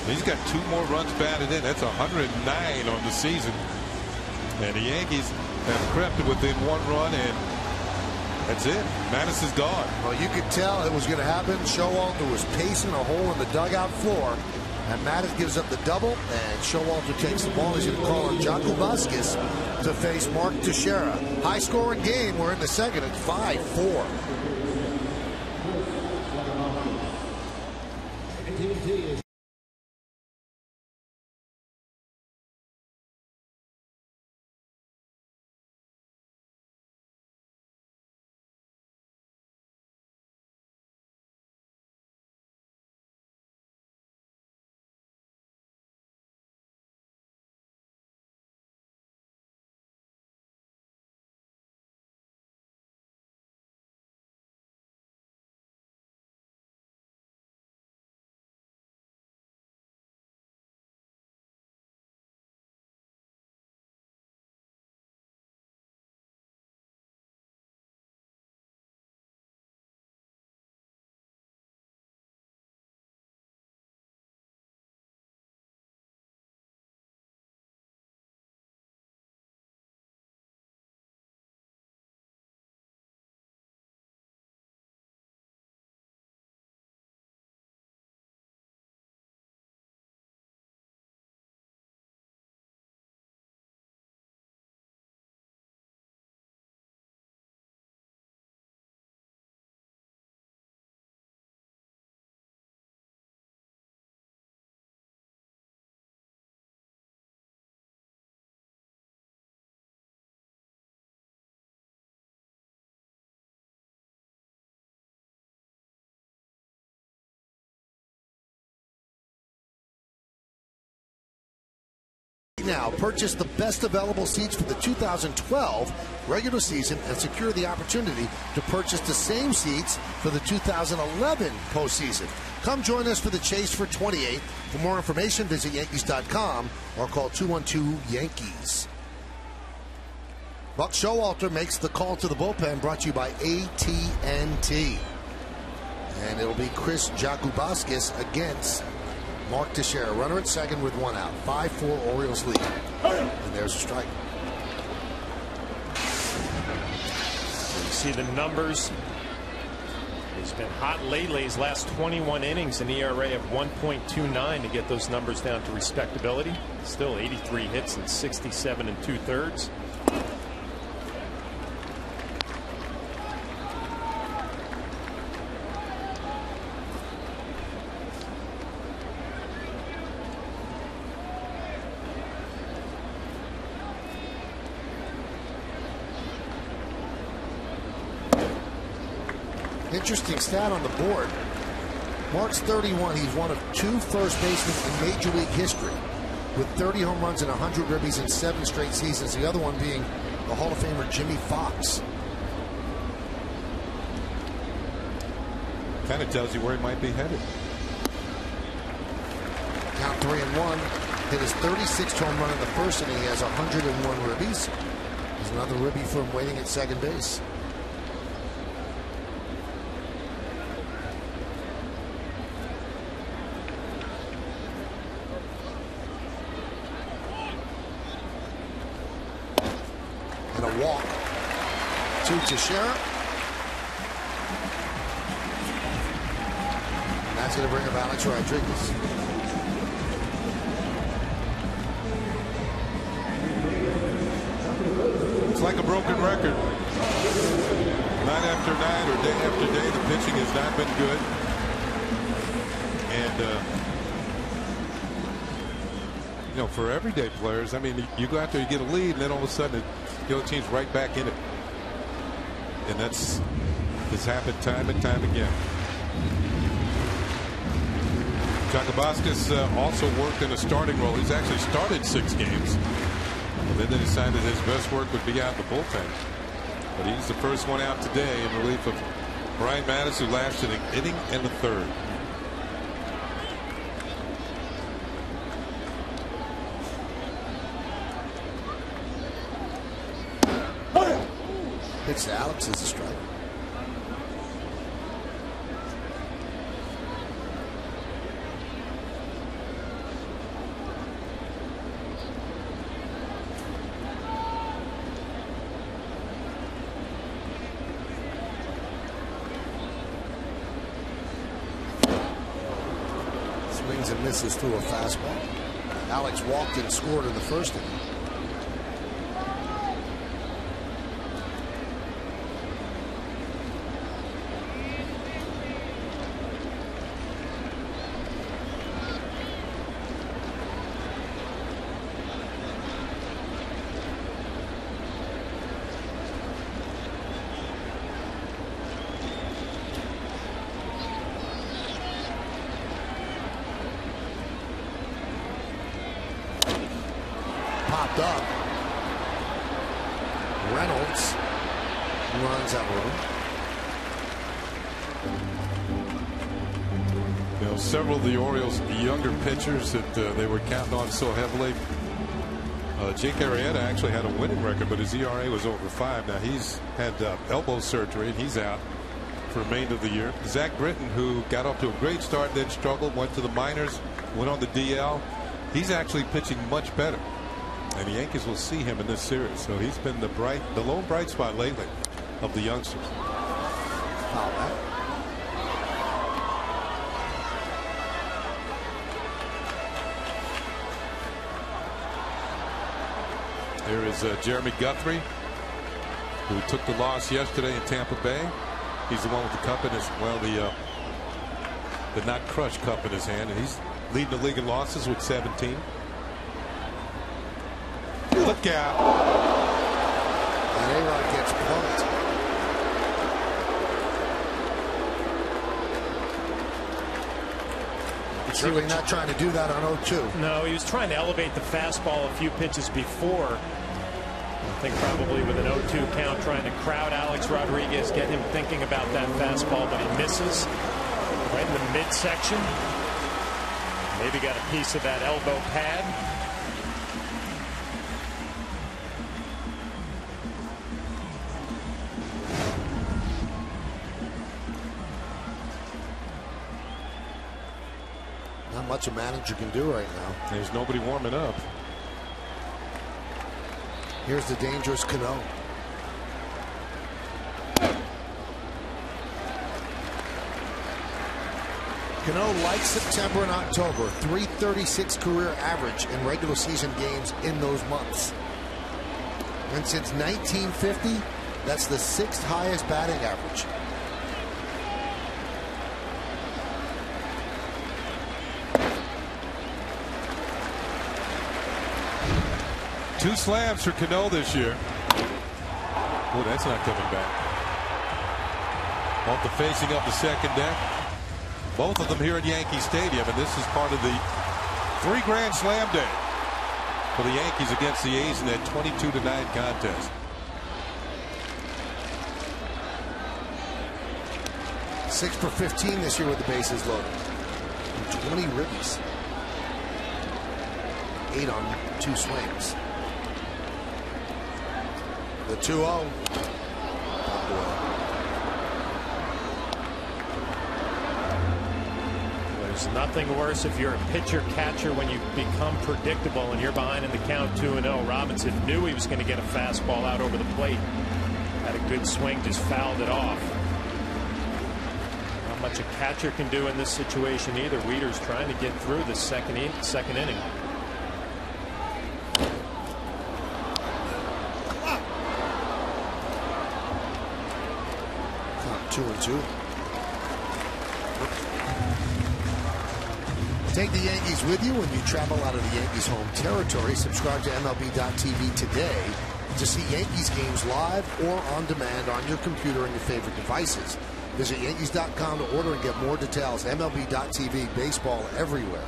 Speaker 1: He's got 2 more runs batted in. That's 109 on the season. And the Yankees have crept within 1 run, and that's it. Mattis is gone.
Speaker 2: Well, you could tell it was going to happen. Showalter was pacing a hole in the dugout floor, and Mattis gives up the double, and Showalter takes the ball. He's going to call on Jaco Vasquez to face Mark Teixeira. High-scoring game. We're in the second at 5-4. Now purchase the best available seats for the 2012 regular season and secure the opportunity to purchase the same seats for the 2011 postseason. Come join us for the chase for 28. For more information, visit Yankees.com or call 212-YANKEES. Buck Showalter makes the call to the bullpen, brought to you by AT&T. And it'll be Chris Jacobowskis against Mark Teixeira. Runner at second with 1 out. 5-4 Orioles lead. And there's a strike.
Speaker 4: So you see the numbers. He's been hot lately. His last 21 innings, an ERA of 1.29 to get those numbers down to respectability. Still 83 hits and 67 2/3.
Speaker 2: Interesting stat on the board. Mark's 31. He's one of 2 first basemen in Major League history with 30 home runs and 100 ribbies in 7 straight seasons. The other one being the Hall of Famer Jimmy Fox.
Speaker 1: Kind of tells you where he might be headed.
Speaker 2: Count 3-1. Hit his 36th home run in the first inning. He has 101 ribbies. There's another ribby for him waiting at second base. And a walk to Teixeira. And that's going to bring up Alex Rodriguez.
Speaker 1: It's like a broken record. Night after night or day after day, the pitching has not been good. And, you know, for everyday players, I mean, you go out there, you get a lead, and then all of a sudden, the other team's right back in it. And it's happened time and time again. Chakabaskas also worked in a starting role. He's actually started 6 games. And then they decided his best work would be out in the bullpen. But he's the first one out today in relief of Brian Mattis, who lasted an inning and a third.
Speaker 2: Pitch to Alex is a strike. Swings and misses through a fastball. Alex walked and scored in the first inning. Popped up. Reynolds runs out room.
Speaker 1: You know, several of the Orioles' younger pitchers that they were counting on so heavily. Jake Arrieta actually had a winning record, but his ERA was over 5. Now he's had elbow surgery and he's out for the remainder of the year. Zach Britton, who got off to a great start, then struggled, went to the minors, went on the DL. He's actually pitching much better. And the Yankees will see him in this series. So he's been the lone bright spot lately of the youngsters.
Speaker 2: Foul back.
Speaker 1: Here is Jeremy Guthrie, who took the loss yesterday in Tampa Bay. He's the one with the cup in his, well, the not crushed cup in his hand, and he's leading the league in losses with 17. Look out.
Speaker 2: And A-Rod gets plunked. Certainly not trying to do that on 0-2.
Speaker 4: No, he was trying to elevate the fastball a few pitches before. I think probably with an 0-2 count, trying to crowd Alex Rodriguez, get him thinking about that fastball, but he misses right in the midsection. Maybe got a piece of that elbow pad.
Speaker 2: Not much a manager can do right now.
Speaker 1: There's nobody warming up.
Speaker 2: Here's the dangerous Cano. Cano, like September and October, .336 career average in regular season games in those months. And since 1950, that's the 6th highest batting average.
Speaker 1: Two slams for Cano this year. Oh, that's not coming back. off the facing of the second deck. Both of them here at Yankee Stadium, and this is part of the 3 Grand Slam day for the Yankees against the A's in that 22-9 contest.
Speaker 2: 6 for 15 this year with the bases loaded. And 20 ribbies. 8 on 2 swings. The 2-0.
Speaker 4: There's nothing worse if you're a pitcher catcher when you become predictable and you're behind in the count 2-0. Robinson knew he was going to get a fastball out over the plate. Had a good swing, just fouled it off. Not much a catcher can do in this situation either. Weeder's trying to get through the second inning.
Speaker 2: 2-2. Take the Yankees with you when you travel out of the Yankees home territory. Subscribe to MLB.tv today to see Yankees games live or on demand on your computer and your favorite devices. Visit Yankees.com to order and get more details. MLB.tv, baseball everywhere.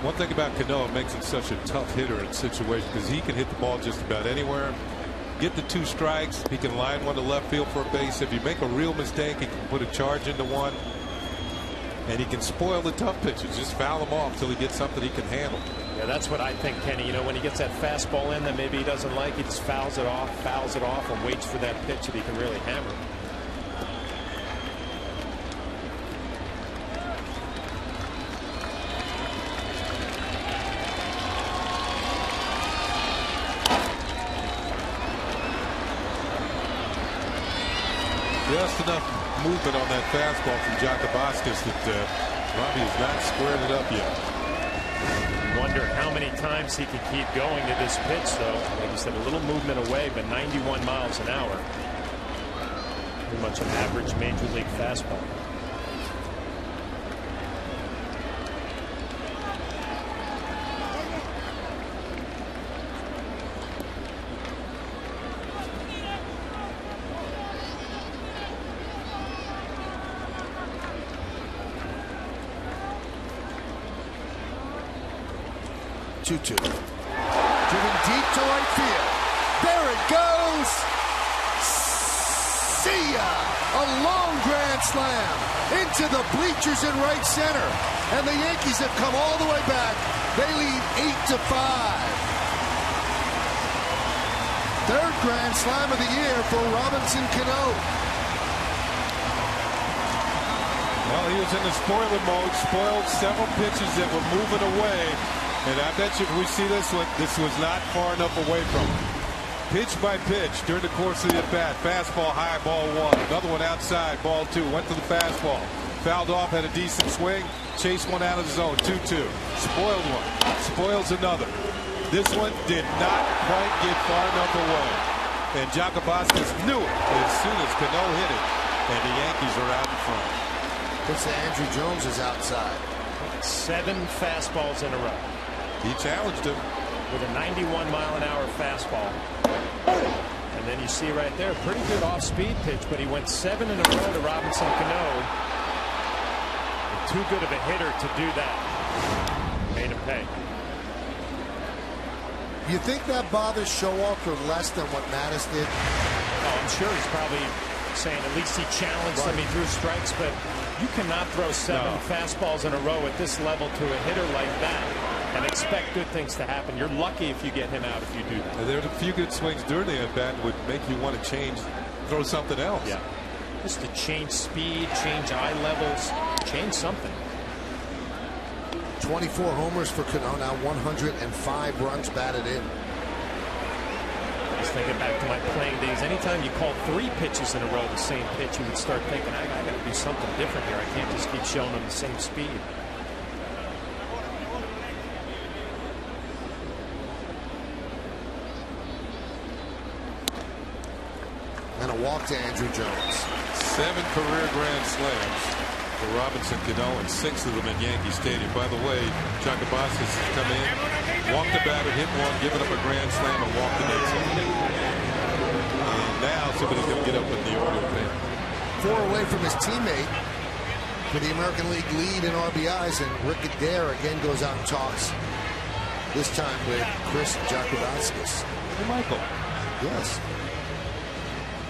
Speaker 1: One thing about Cano, it makes him such a tough hitter in situations because he can hit the ball just about anywhere. Get the 2 strikes. He can line one to left field for a base. If you make a real mistake, he can put a charge into one. And he can spoil the tough pitches. Just foul him off till he gets something he can handle.
Speaker 4: Yeah, that's what I think, Kenny. You know, when he gets that fastball in that maybe he doesn't like, he just fouls it off, and waits for that pitch that he can really hammer.
Speaker 1: Just enough movement on that fastball from Jacobascus that Robbie has not squared it up yet.
Speaker 4: Wonder how many times he can keep going to this pitch, though. Like you said, a little movement away, but 91 miles an hour. Pretty much an average major league fastball.
Speaker 2: Driven deep to right field. There it goes. See ya! A long grand slam into the bleachers in right center. And the Yankees have come all the way back. They lead 8-5. Third grand slam of the year for Robinson Cano.
Speaker 1: Well, he was in the spoiler mode, spoiled several pitches that were moving away. And I bet you if we see this one, this was not far enough away from him. Pitch by pitch during the course of the at-bat. Fastball high, ball 1. Another one outside, ball 2. Went to the fastball. Fouled off, had a decent swing. Chased one out of the zone, 2-2. Spoiled one. Spoils another. This one did not quite get far enough away. And Jacobascus knew it as soon as Cano hit it. And the Yankees are out in front.
Speaker 2: Looks like Andrew Jones is outside.
Speaker 4: 7 fastballs in a row.
Speaker 1: He challenged him
Speaker 4: with a 91-mile-an-hour fastball. And then you see right there, pretty good off-speed pitch, but he went 7 in a row to Robinson Cano. Too good of a hitter to do that. Made him pay.
Speaker 2: You think that bothers Showalter less than what Mattis did?
Speaker 4: Oh, I'm sure he's probably saying at least he challenged him, he threw strikes, but you cannot throw 7 fastballs in a row at this level to a hitter like that and expect good things to happen. You're lucky if you get him out if you do that.
Speaker 1: There's a few good swings during the at-bat would make you want to change, throw something else.
Speaker 4: Yeah. Just to change speed, change eye levels, change something.
Speaker 2: 24 homers for Cano, now 105 runs batted in.
Speaker 4: Just thinking back to my playing days, anytime you call 3 pitches in a row the same pitch, you would start thinking, I got to do something different here. I can't just keep showing them the same speed.
Speaker 2: And a walk to Andrew Jones.
Speaker 1: 7 career grand slams for Robinson Cano, and 6 of them at Yankee Stadium. By the way, Chacabasas has come in, walked the batter, hit one, given up a grand slam, and walked the next one. And now somebody's going to get up with the Orioles fan.
Speaker 2: 4 away from his teammate for the American League lead in RBIs, and Rick Adair again goes out and talks. This time with Chris Jacobowskis.
Speaker 1: Hey, Michael.
Speaker 2: Yes.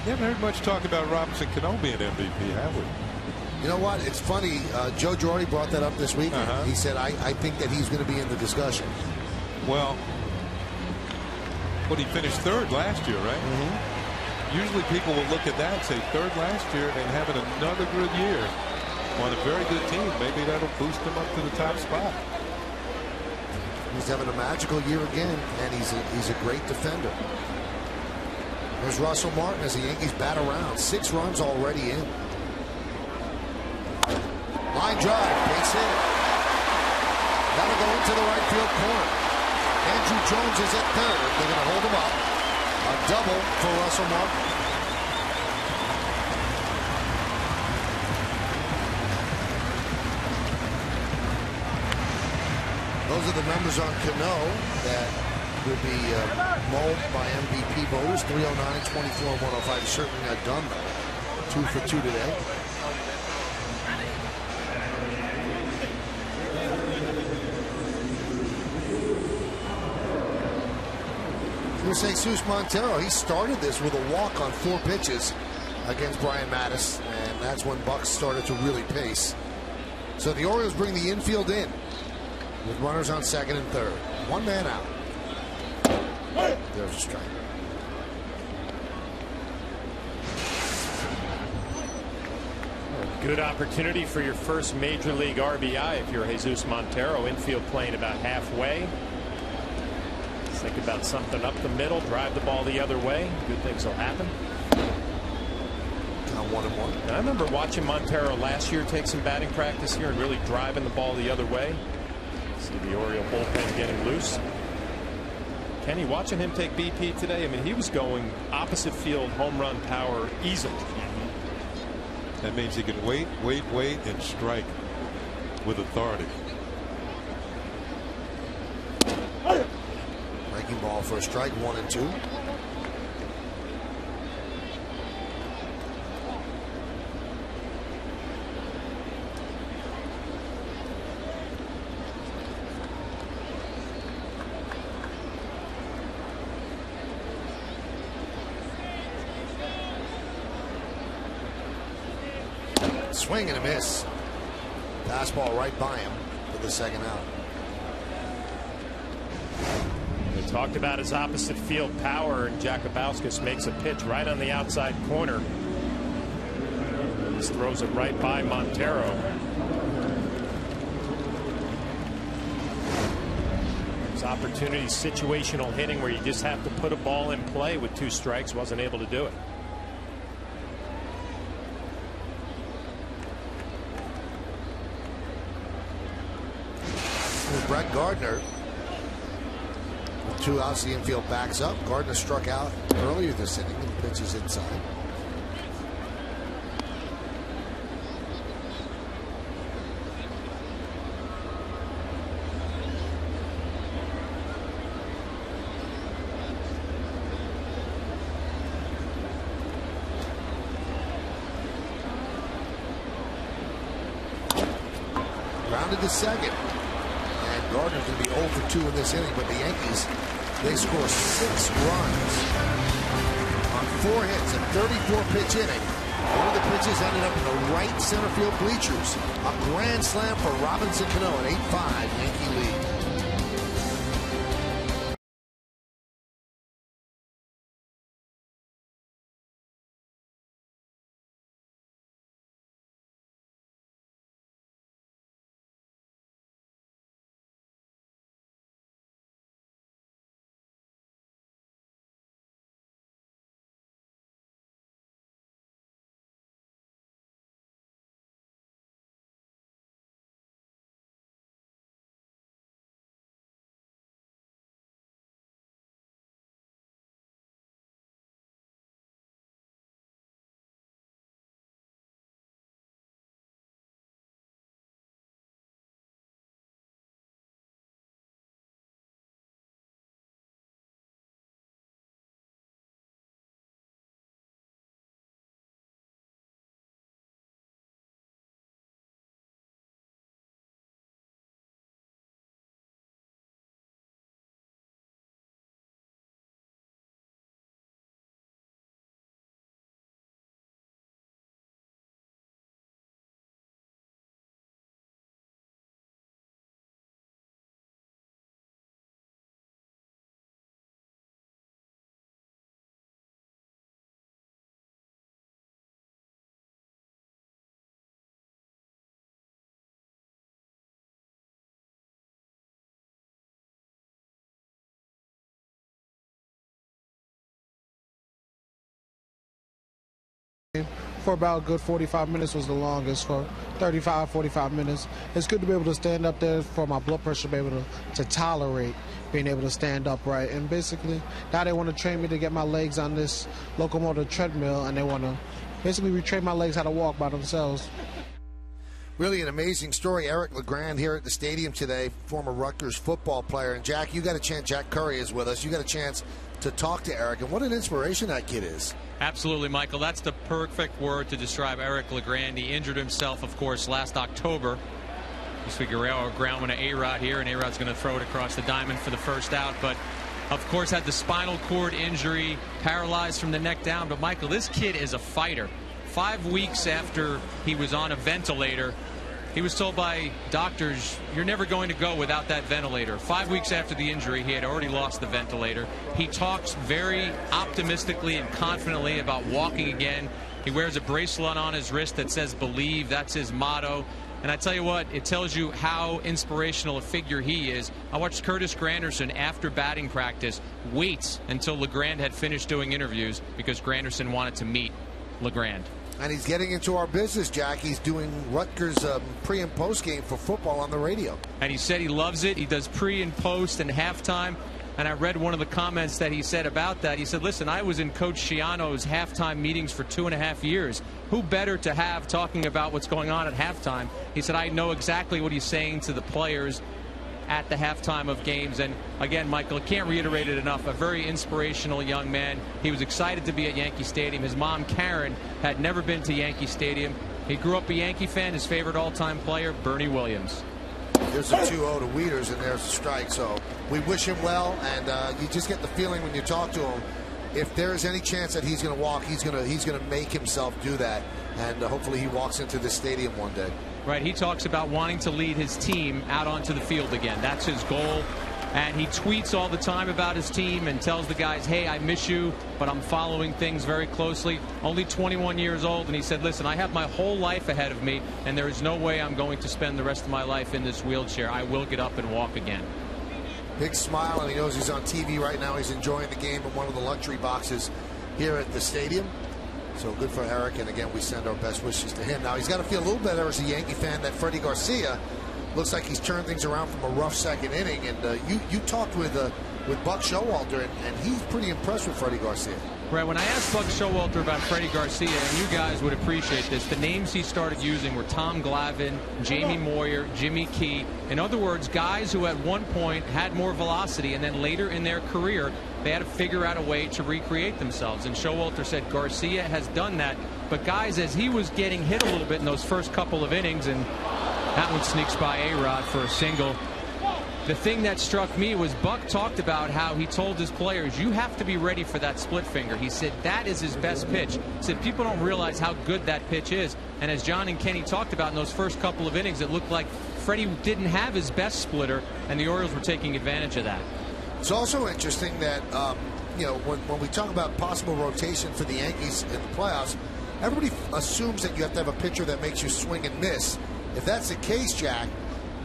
Speaker 1: You haven't heard much talk about Robinson Cano being MVP, have we?
Speaker 2: You know what? It's funny. Joe Girardi brought that up this week. He said, I think that he's going to be in the discussion.
Speaker 1: Well, he finished 3rd last year, right? Usually people will look at that and say 3rd last year and having another good year on a very good team. Maybe that'll boost him up to the top spot.
Speaker 2: He's having a magical year again, and he's a great defender. There's Russell Martin as the Yankees bat around. 6 runs already in. Line drive, base hit. That'll go into the right field corner. Andrew Jones is at 3rd. They're going to hold him up. A double for Russell Martin. Those are the numbers on Cano that will be mulled by MVP voters. 309, 24, 105. Certainly not done though. 2 for 2 today. Jesus Montero, he started this with a walk on 4 pitches against Brian Mattis, and that's when Bucks started to really pace. So the Orioles bring the infield in with runners on 2nd and 3rd. 1 man out. There's a strike.
Speaker 4: Good opportunity for your first major league RBI if you're Jesus Montero. Infield playing about halfway. Think about something up the middle, drive the ball the other way. Good things will happen.
Speaker 2: Now 1-1.
Speaker 4: I remember watching Montero last year take some batting practice here and really driving the ball the other way. See the Oriole bullpen getting loose. Kenny, watching him take BP today, I mean, he was going opposite field home run power easily.
Speaker 1: That means he can wait, and strike with authority.
Speaker 2: Breaking ball for a strike, 1 and 2. Swing and a miss. Fastball right by him for the 2nd out.
Speaker 4: We talked about his opposite field power, and Jacobowskis makes a pitch right on the outside corner. Just throws it right by Montero. There's opportunity, situational hitting where you just have to put a ball in play with 2 strikes. Wasn't able to do it.
Speaker 2: Brett Gardner with 2 outs, the infield backs up. Gardner struck out earlier this inning and pitches inside. Grounded to 2nd. Gardner's going to be 0 for 2 in this inning, but the Yankees, they score 6 runs on 4 hits, a 34-pitch inning. One of the pitches ended up in the right center field bleachers. A grand slam for Robinson Cano, an 8-5 Yankee lead.
Speaker 5: for about a good 45 minutes was the longest, for 35, 45 minutes. It's good to be able to stand up there for my blood pressure, be able to tolerate being able to stand upright. And basically, now they want to train me to get my legs on this locomotive treadmill, and they want to basically retrain my legs how to walk by themselves.
Speaker 2: Really an amazing story. Eric LeGrand here at the stadium today, former Rutgers football player. And Jack, you got a chance. Jack Curry is with us. You got a chance to talk to Eric, and what an inspiration that kid is.
Speaker 6: Absolutely, Michael. That's the perfect word to describe Eric LeGrand. He injured himself, of course, last October. This week, ground went to A-Rod here, and A-Rod's going to throw it across the diamond for the first out. But, of course, had the spinal cord injury, paralyzed from the neck down. But, Michael, this kid is a fighter. 5 weeks after he was on a ventilator, he was told by doctors, you're never going to go without that ventilator. 5 weeks after the injury, he had already lost the ventilator. He talks very optimistically and confidently about walking again. He wears a bracelet on his wrist that says believe. That's his motto. And I tell you what, it tells you how inspirational a figure he is. I watched Curtis Granderson after batting practice wait until LeGrand had finished doing interviews because Granderson wanted to meet LeGrand.
Speaker 2: And he's getting into our business, Jack. He's doing Rutgers pre- and post-game for football on the radio.
Speaker 6: And he said he loves it. He does pre and post and halftime. And I read one of the comments that he said about that. He said, listen, I was in Coach Schiano's halftime meetings for 2.5 years. Who better to have talking about what's going on at halftime? He said, I know exactly what he's saying to the players at the halftime of games. And again, Michael, I can't reiterate it enough. A very inspirational young man. He was excited to be at Yankee Stadium. His mom, Karen, had never been to Yankee Stadium. He grew up a Yankee fan. His favorite all-time player, Bernie Williams.
Speaker 2: There's a 2-0 to Wieters, and there's a strike. So we wish him well, and you just get the feeling when you talk to him, if there is any chance that he's going to walk, he's going to make himself do that, and hopefully he walks into this stadium one day.
Speaker 6: Right, he talks about wanting to lead his team out onto the field again. That's his goal. And he tweets all the time about his team and tells the guys, hey, I miss you, but I'm following things very closely. Only 21 years old, and he said, listen, I have my whole life ahead of me, and there is no way I'm going to spend the rest of my life in this wheelchair. I will get up and walk again.
Speaker 2: Big smile, and he knows he's on TV right now. He's enjoying the game in one of the luxury boxes here at the stadium. So good for Eric, and again, we send our best wishes to him. Now, he's got to feel a little better as a Yankee fan that Freddie Garcia looks like he's turned things around from a rough second inning. And you talked with Buck Showalter, and he's pretty impressed with Freddie Garcia.
Speaker 6: Right, when I asked Buck Showalter about Freddie Garcia, and you guys would appreciate this, the names he started using were Tom Glavine, Jamie Moyer, Jimmy Key. In other words, guys who at one point had more velocity, and then later in their career, they had to figure out a way to recreate themselves. And Showalter said Garcia has done that. But guys, as he was getting hit a little bit in those first couple of innings, and that one sneaks by A-Rod for a single. The thing that struck me was Buck talked about how he told his players, you have to be ready for that split finger. He said that is his best pitch. He said people don't realize how good that pitch is. And as John and Kenny talked about in those first couple of innings, it looked like Freddie didn't have his best splitter, and the Orioles were taking advantage of that.
Speaker 2: It's also interesting that, you know, when we talk about possible rotation for the Yankees in the playoffs, everybody assumes that you have to have a pitcher that makes you swing and miss. If that's the case, Jack,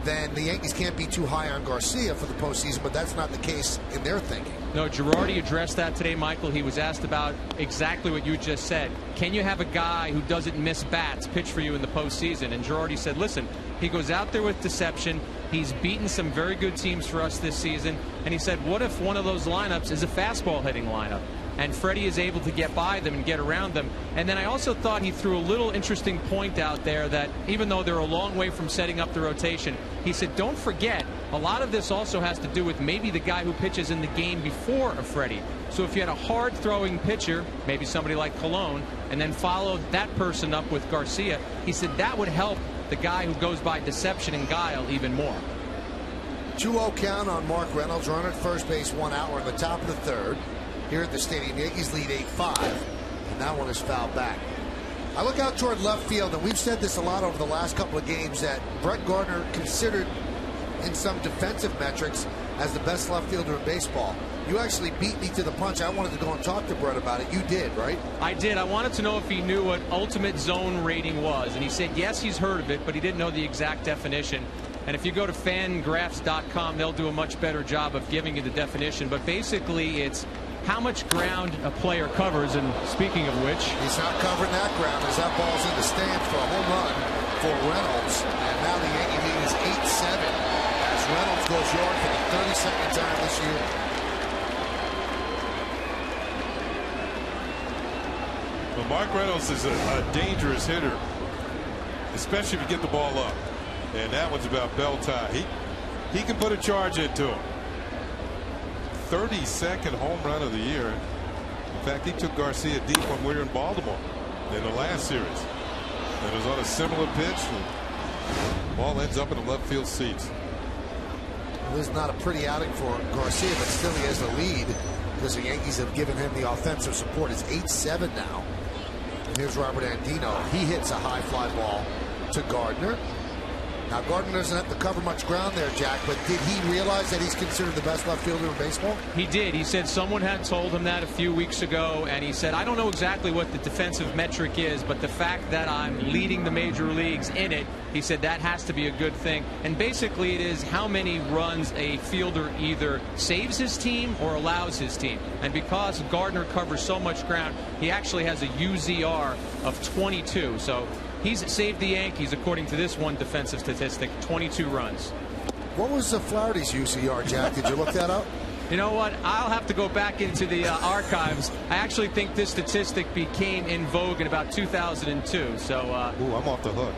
Speaker 2: then the Yankees can't be too high on Garcia for the postseason, but that's not the case in their thinking.
Speaker 6: No, Girardi addressed that today, Michael. He was asked about exactly what you just said. Can you have a guy who doesn't miss bats pitch for you in the postseason? And Girardi said, listen, he goes out there with deception. He's beaten some very good teams for us this season. And he said, what if one of those lineups is a fastball hitting lineup? And Freddie is able to get by them and get around them. And then I also thought he threw a little interesting point out there that even though they're a long way from setting up the rotation, he said, don't forget, a lot of this also has to do with maybe the guy who pitches in the game before a Freddie. So if you had a hard-throwing pitcher, maybe somebody like Colon, and then followed that person up with Garcia, he said that would help the guy who goes by deception and guile even more.
Speaker 2: 2-0 count on Mark Reynolds. Runner at first base, 1 out. We're in the top of the third. Here at the stadium, Yankees lead 8-5, and that one is fouled back. I look out toward left field, and we've said this a lot over the last couple of games, that Brett Gardner considered in some defensive metrics as the best left fielder in baseball. You actually beat me to the punch. I wanted to go and talk to Brett about it. You did, right?
Speaker 6: I did. I wanted to know if he knew what ultimate zone rating was, and he said yes, he's heard of it, but he didn't know the exact definition. And if you go to fangraphs.com, they'll do a much better job of giving you the definition. But basically, it's how much ground a player covers. And speaking of which,
Speaker 2: he's not covering that ground as that ball's in the stands for a home run for Reynolds. And now the Yankee lead is 8-7 as Reynolds goes yard for the 32nd time this year.
Speaker 1: Well, Mark Reynolds is a dangerous hitter, especially if you get the ball up. And that one's about bell tie. He can put a charge into him. 32nd home run of the year. In fact, he took Garcia deep when we were in Baltimore in the last series. And it was on a similar pitch. The ball ends up in the left field seats.
Speaker 2: Well, this is not a pretty outing for Garcia, but still he has the lead because the Yankees have given him the offensive support. It's 8-7 now. And here's Robert Andino. He hits a high fly ball to Gardner. Now, Gardner doesn't have to cover much ground there, Jack, but did he realize that he's considered the best left fielder in baseball?
Speaker 6: He did. He said someone had told him that a few weeks ago, and he said, I don't know exactly what the defensive metric is, but the fact that I'm leading the major leagues in it, he said that has to be a good thing. And basically it is how many runs a fielder either saves his team or allows his team. And because Gardner covers so much ground, he actually has a UZR of 22. So he's saved the Yankees, according to this one defensive statistic, 22 runs.
Speaker 2: What was Flaherty's UZR, Jack? Did you look that up?
Speaker 6: You know what? I'll have to go back into the archives. I actually think this statistic became in vogue in about 2002. So,
Speaker 1: ooh, I'm off the hook.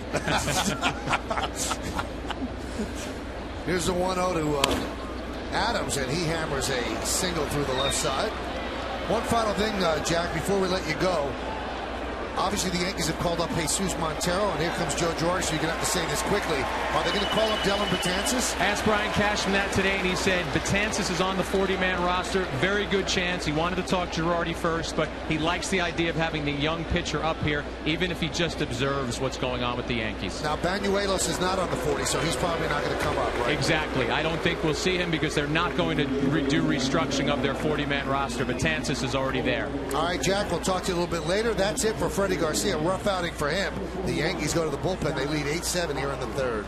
Speaker 2: Here's the 1-0 to Adams, and he hammers a single through the left side. One final thing, Jack, before we let you go. Obviously, the Yankees have called up Jesus Montero, and here comes Joe George, so you're going to have to say this quickly. Are they going to call up Dylan Betances?
Speaker 6: Asked Brian Cashman that today, and he said Betances is on the 40-man roster. Very good chance. He wanted to talk Girardi first, but he likes the idea of having the young pitcher up here, even if he just observes what's going on with the Yankees.
Speaker 2: Now, Banuelos is not on the 40, so he's probably not going to come up, right?
Speaker 6: Exactly. I don't think we'll see him because they're not going to do restructuring of their 40-man roster. Betances is already there.
Speaker 2: All right, Jack, we'll talk to you a little bit later. That's it for Freddie Garcia. Rough outing for him. The Yankees go to the bullpen. They lead 8-7 here in the third.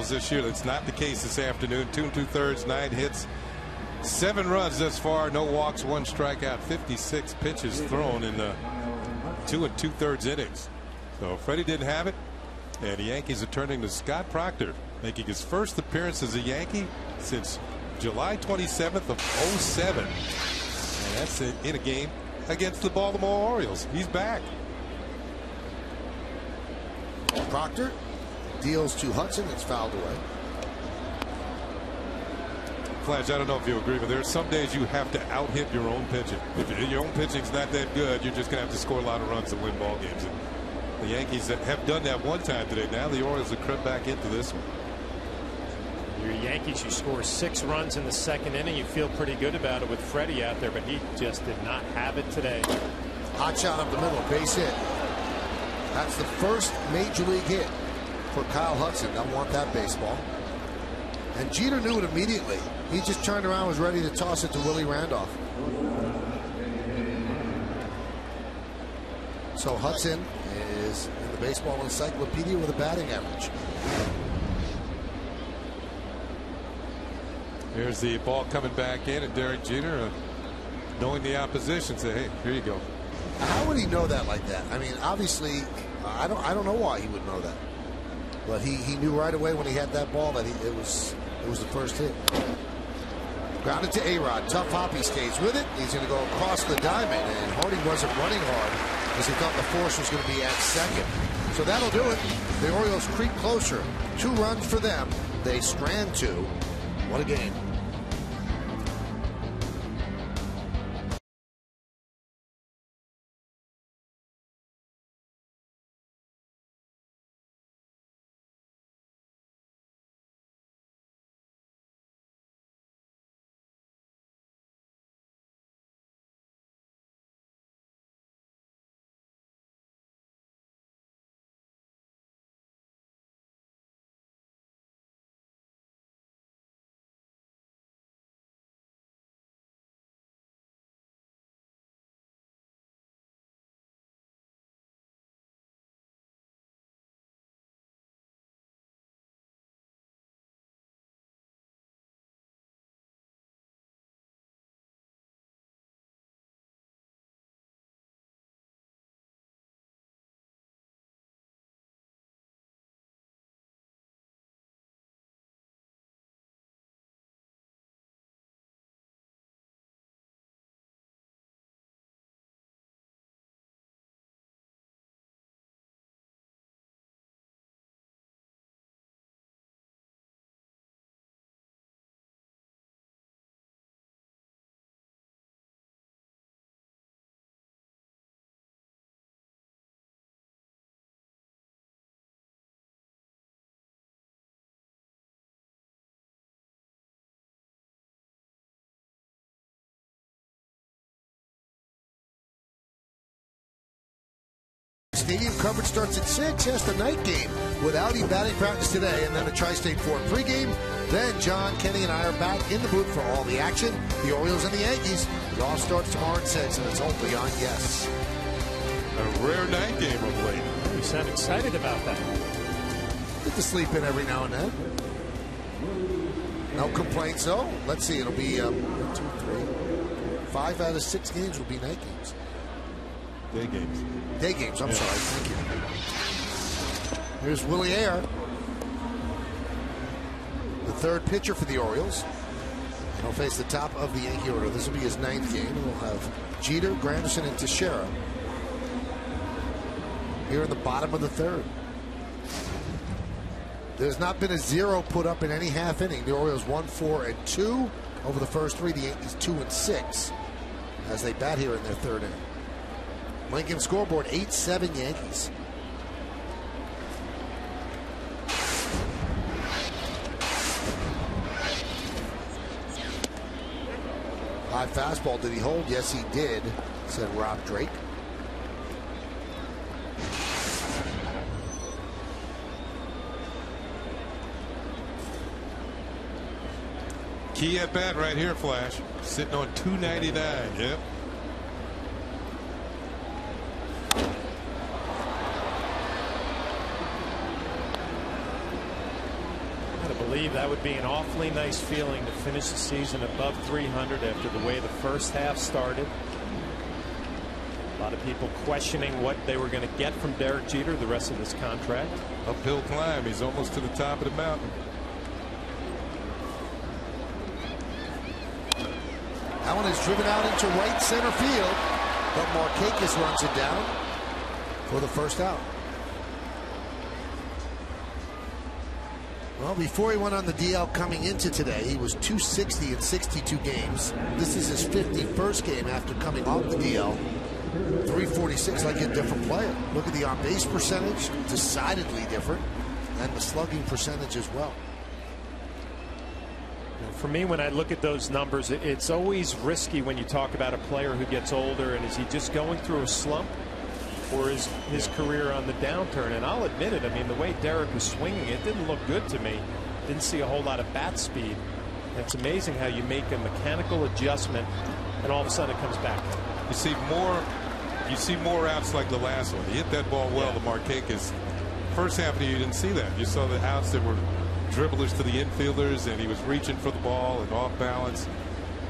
Speaker 1: This year, that's not the case this afternoon. 2 2/3, 9 hits, 7 runs thus far, no walks, 1 strikeout, 56 pitches thrown in the 2 2/3 innings. So Freddie didn't have it, and the Yankees are turning to Scott Proctor, making his first appearance as a Yankee since July 27th of 07. And that's in a game against the Baltimore Orioles. He's back.
Speaker 2: Proctor deals to Hudson. It's fouled away.
Speaker 1: Flash, I don't know if you agree, but there are some days you have to out-hit your own pitching. If your own pitching's not that good, you're just going to have to score a lot of runs to win ball games. And the Yankees have done that one time today. Now the Orioles have crept back into this one.
Speaker 4: Your Yankees, you score 6 runs in the second inning. You feel pretty good about it with Freddie out there, but he just did not have it today.
Speaker 2: Hot shot up the middle, base hit. That's the first major league hit for Kyle Hudson. They'll want that baseball. And Jeter knew it immediately. He just turned around, was ready to toss it to Willie Randolph. So Hudson is in the baseball encyclopedia with a batting average.
Speaker 1: Here's the ball coming back in, and Derek Jeter, knowing the opposition, say, "Hey, here you go."
Speaker 2: How would he know that like that? I mean, obviously, I don't know why he would know that, but he knew right away when he had that ball that it was the first hit. Grounded to A-Rod. Tough hop. He stays with it. He's going to go across the diamond, and Hardy wasn't running hard because he thought the force was going to be at second. So that'll do it. The Orioles creep closer. 2 runs for them. They strand 2. What a game. Stadium coverage starts at 6. Yes, the night game with Audi batting practice today, and then the Tri-State Ford pregame. Then John, Kenny, and I are back in the booth for all the action. The Orioles and the Yankees. It all starts tomorrow at 6, and it's only on Yes.
Speaker 1: A rare night game of late.
Speaker 4: You sound excited about that.
Speaker 2: Get to sleep in every now and then. No complaints, though. Let's see. It'll be 1, 2, 3, 5 out of 6 games will be night games.
Speaker 1: Day games.
Speaker 2: Day games, I'm sorry. Thank you. Here's Willie Ayer, the third pitcher for the Orioles. He'll face the top of the Yankee order. This will be his 9th game. We'll have Jeter, Granderson, and Teixeira here in the bottom of the 3rd. There's not been a 0 put up in any half inning. The Orioles 1, 4, and 2 over the first 3. The Yankees 2 and 6 as they bat here in their 3rd inning. Lincoln scoreboard 8-7 Yankees. High fastball. Did he hold? Yes, he did, said Rob Drake.
Speaker 1: Key at bat right here, Flash. Sitting on 299. Yep.
Speaker 4: That would be an awfully nice feeling to finish the season above 300 after the way the first half started. A lot of people questioning what they were going to get from Derek Jeter the rest of this contract.
Speaker 1: Uphill climb. He's almost to the top of the mountain.
Speaker 2: That one is driven out into right center field, but Markakis runs it down for the first out. Well, before he went on the DL coming into today, he was 260 in 62 games. This is his 51st game after coming off the DL. 346, like a different player. Look at the on-base percentage, decidedly different, and the slugging percentage as well.
Speaker 4: For me, when I look at those numbers, it's always risky when you talk about a player who gets older, and is he just going through a slump, for his career on the downturn. And I'll admit it, I mean, the way Derek was swinging, it didn't look good to me. Didn't see a whole lot of bat speed. It's amazing how you make a mechanical adjustment and all of a sudden it comes back.
Speaker 1: You see more outs like the last one. He hit that ball well to Markakis. First half of the year, you didn't see that. You saw the outs that were dribblers to the infielders, and he was reaching for the ball and off balance.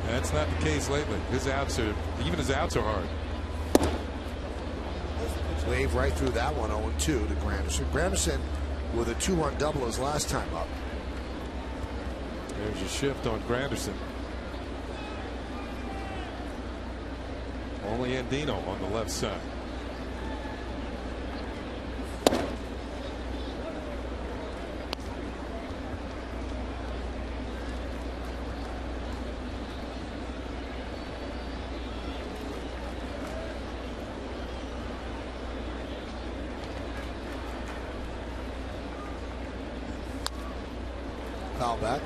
Speaker 1: And that's not the case lately. Even his outs are hard.
Speaker 2: Wave right through that one. 0-2 to Granderson. Granderson with a 2-run double his last time up.
Speaker 1: There's a shift on Granderson. Only Andino on the left side.
Speaker 2: Foul back.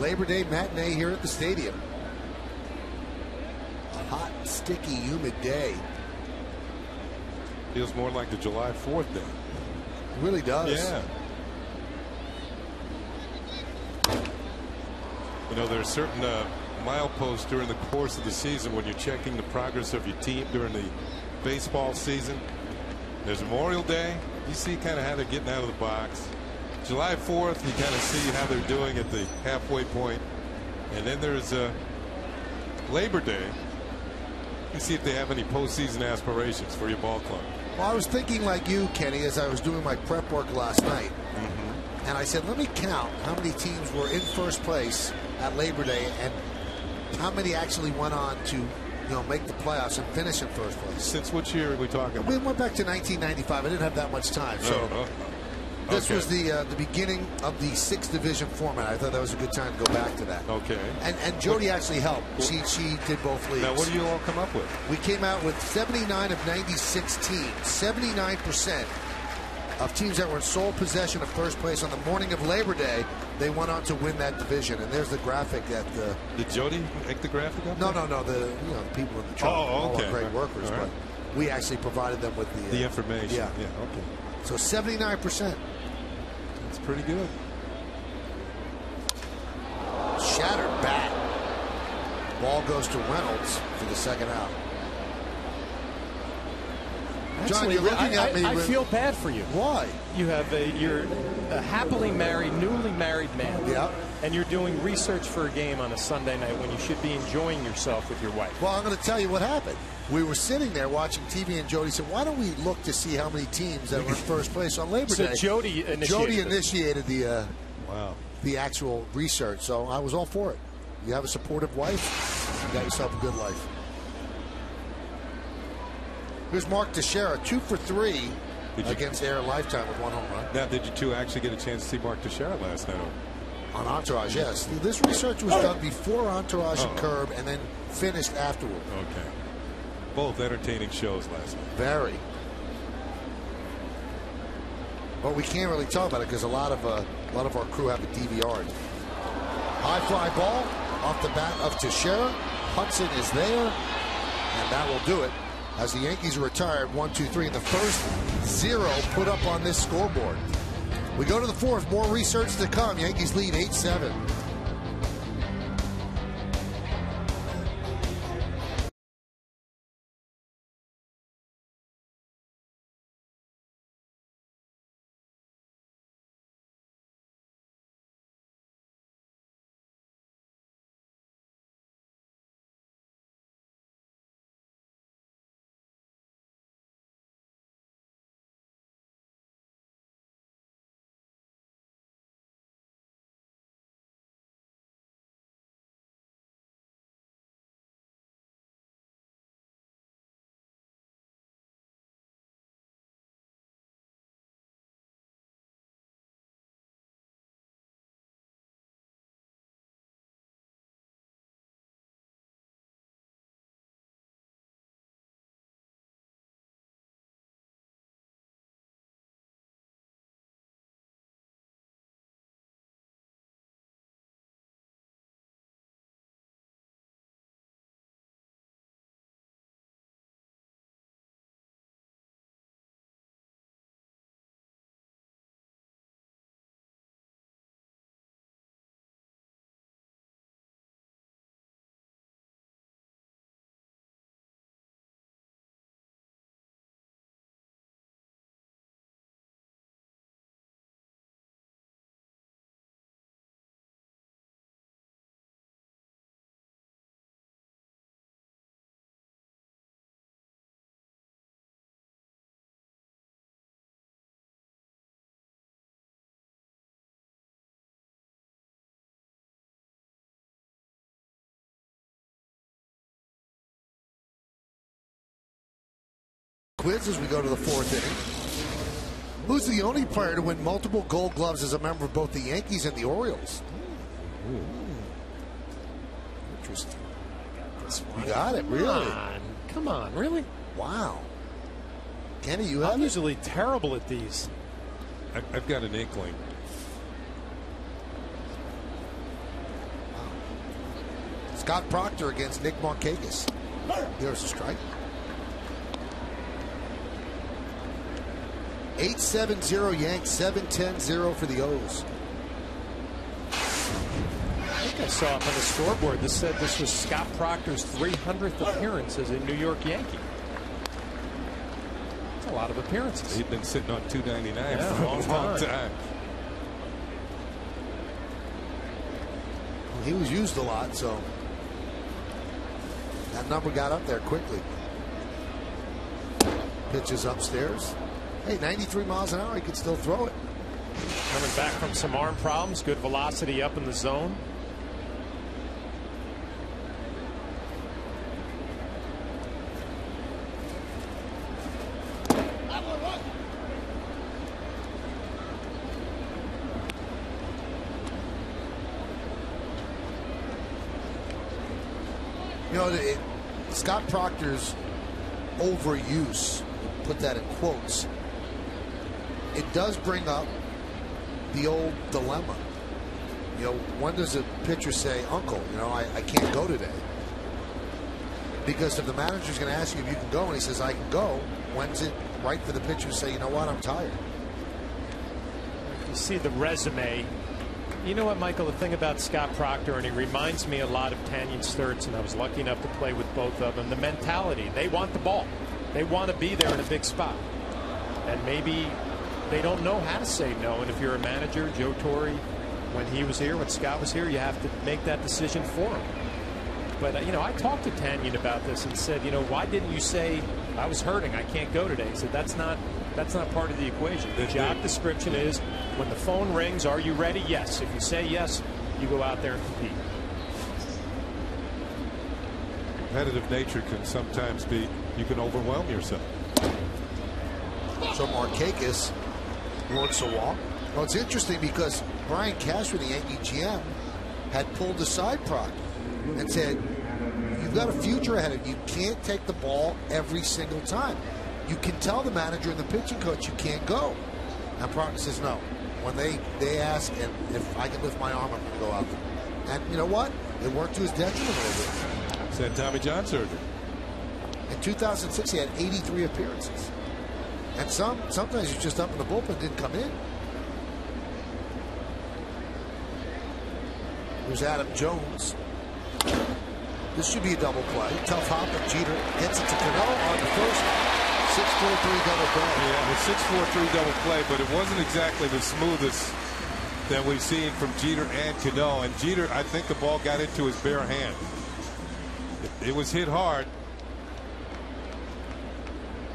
Speaker 2: Labor Day matinee here at the stadium. A hot, sticky, humid day.
Speaker 1: Feels more like the July 4th day.
Speaker 2: It really does.
Speaker 1: Yeah. You know, there are certain mileposts during the course of the season when you're checking the progress of your team during the baseball season. There's Memorial Day. You see kind of how they're getting out of the box. July 4th, you kind of see how they're doing at the halfway point. And then there's Labor Day. You see if they have any postseason aspirations for your ball club.
Speaker 2: Well, I was thinking like you, Kenny, as I was doing my prep work last night. And I said, let me count how many teams were in first place at Labor Day and how many actually went on to, make the playoffs and finish in first place.
Speaker 1: Since which year are we talking about?
Speaker 2: We went back to 1995. I didn't have that much time. So this was the beginning of the 6th division format. I thought that was a good time to go back to that.
Speaker 1: Okay.
Speaker 2: And Jody actually helped. She did both leagues.
Speaker 1: Now, what do you all come up with?
Speaker 2: We came out with 79 of 96 teams. 79% of teams that were in sole possession of first place on the morning of Labor Day, they went on to win that division. And there's the graphic that
Speaker 1: Did Jody make the graphic up?
Speaker 2: No. The people in the truck, all our great workers,
Speaker 1: right.
Speaker 2: But we actually provided them with
Speaker 1: the information.
Speaker 2: Yeah.
Speaker 1: Okay.
Speaker 2: So 79%.
Speaker 1: That's pretty good.
Speaker 2: Shattered bat. Ball goes to Reynolds for the second out. John, you're looking at me.
Speaker 4: I feel bad for you.
Speaker 2: Why?
Speaker 4: You're a happily married, newly married man.
Speaker 2: Yeah.
Speaker 4: And you're doing research for a game on a Sunday night when you should be enjoying yourself with your wife.
Speaker 2: Well, I'm going to tell you what happened. We were sitting there watching TV, and Jody said, "Why don't we look to see how many teams that were in first place on Labor Day?"
Speaker 4: So Jody
Speaker 2: initiated the actual research. So I was all for it. You have a supportive wife, you got yourself a good life. Here's Mark Teixeira, 2 for 3 against Air Lifetime with 1 home run.
Speaker 1: Now, did you two actually get a chance to see Mark Teixeira last night?
Speaker 2: On Entourage, yes. This research was done before Entourage and Curb, and then finished afterward.
Speaker 1: Okay. Both entertaining shows last night.
Speaker 2: Very. But we can't really talk about it because a lot of our crew have a DVR. High fly ball off the bat of Teixeira. Hudson is there, and that will do it. As the Yankees are retired, 1-2-3, and the first 0 put up on this scoreboard. We go to the 4th. More research to come. Yankees lead 8-7. quiz as we go to the 4th inning. Who's the only player to win multiple Gold Gloves as a member of both the Yankees and the Orioles? Interesting. You got it, really?
Speaker 4: Come on, really?
Speaker 2: Wow. Kenny, you have
Speaker 4: I'm usually terrible at these.
Speaker 1: I've got an inkling.
Speaker 2: Scott Proctor against Nick Markakis. There's a strike. 8-7-0 Yanks, 7-10-0 for the O's.
Speaker 4: I think I saw up on the scoreboard that said this was Scott Proctor's 300th appearance as a New York Yankee. That's a lot of appearances.
Speaker 1: He'd been sitting on $2.99 for a long time.
Speaker 2: He was used a lot, so that number got up there quickly. Pitches upstairs. Hey, 93 miles an hour, he could still throw it.
Speaker 4: Coming back from some arm problems, good velocity up in the zone.
Speaker 2: You know, Scott Proctor's overuse, put that in quotes, it does bring up the old dilemma. You know, when does a pitcher say, "Uncle, you know, I can't go today"? Because if the manager's going to ask you if you can go and he says, "I can go," when's it right for the pitcher to say, "You know what, I'm tired"?
Speaker 4: You see the resume. You know what, Michael, the thing about Scott Proctor, and he reminds me a lot of Tanyan Sturtz, and I was lucky enough to play with both of them, the mentality. They want the ball. They want to be there in a big spot. And maybe they don't know how to say no. And if you're a manager, Joe Torre, when he was here, when Scott was here, you have to make that decision for him. But, you know, I talked to Tanyan about this and said, you know, why didn't you say, "I was hurting, I can't go today"? He said, that's not part of the equation. The job description is, when the phone rings, are you ready? Yes. If you say yes, you go out there and compete.
Speaker 1: Competitive nature can sometimes be, you can overwhelm yourself.
Speaker 2: So Markakis works a walk. Well, it's interesting because Brian Cashman, the Yankee GM, had pulled aside Proctor and said, "You've got a future ahead of you. You can't take the ball every single time. You can tell the manager and the pitching coach you can't go." And Proctor says, "No. When they ask, and if I can lift my arm, I'm going to go out there." And you know what? It worked to his detriment a little bit.
Speaker 1: Said Tommy John surgery.
Speaker 2: In 2006, he had 83 appearances. And sometimes he's just up in the bullpen, didn't come in. There's Adam Jones. This should be a double play. Tough hop, and Jeter gets it to Cano on the first. 6-4-3 double play.
Speaker 1: Yeah, the 6-4-3 double play, but it wasn't exactly the smoothest that we've seen from Jeter and Cano. And Jeter, I think the ball got into his bare hand. It was hit hard.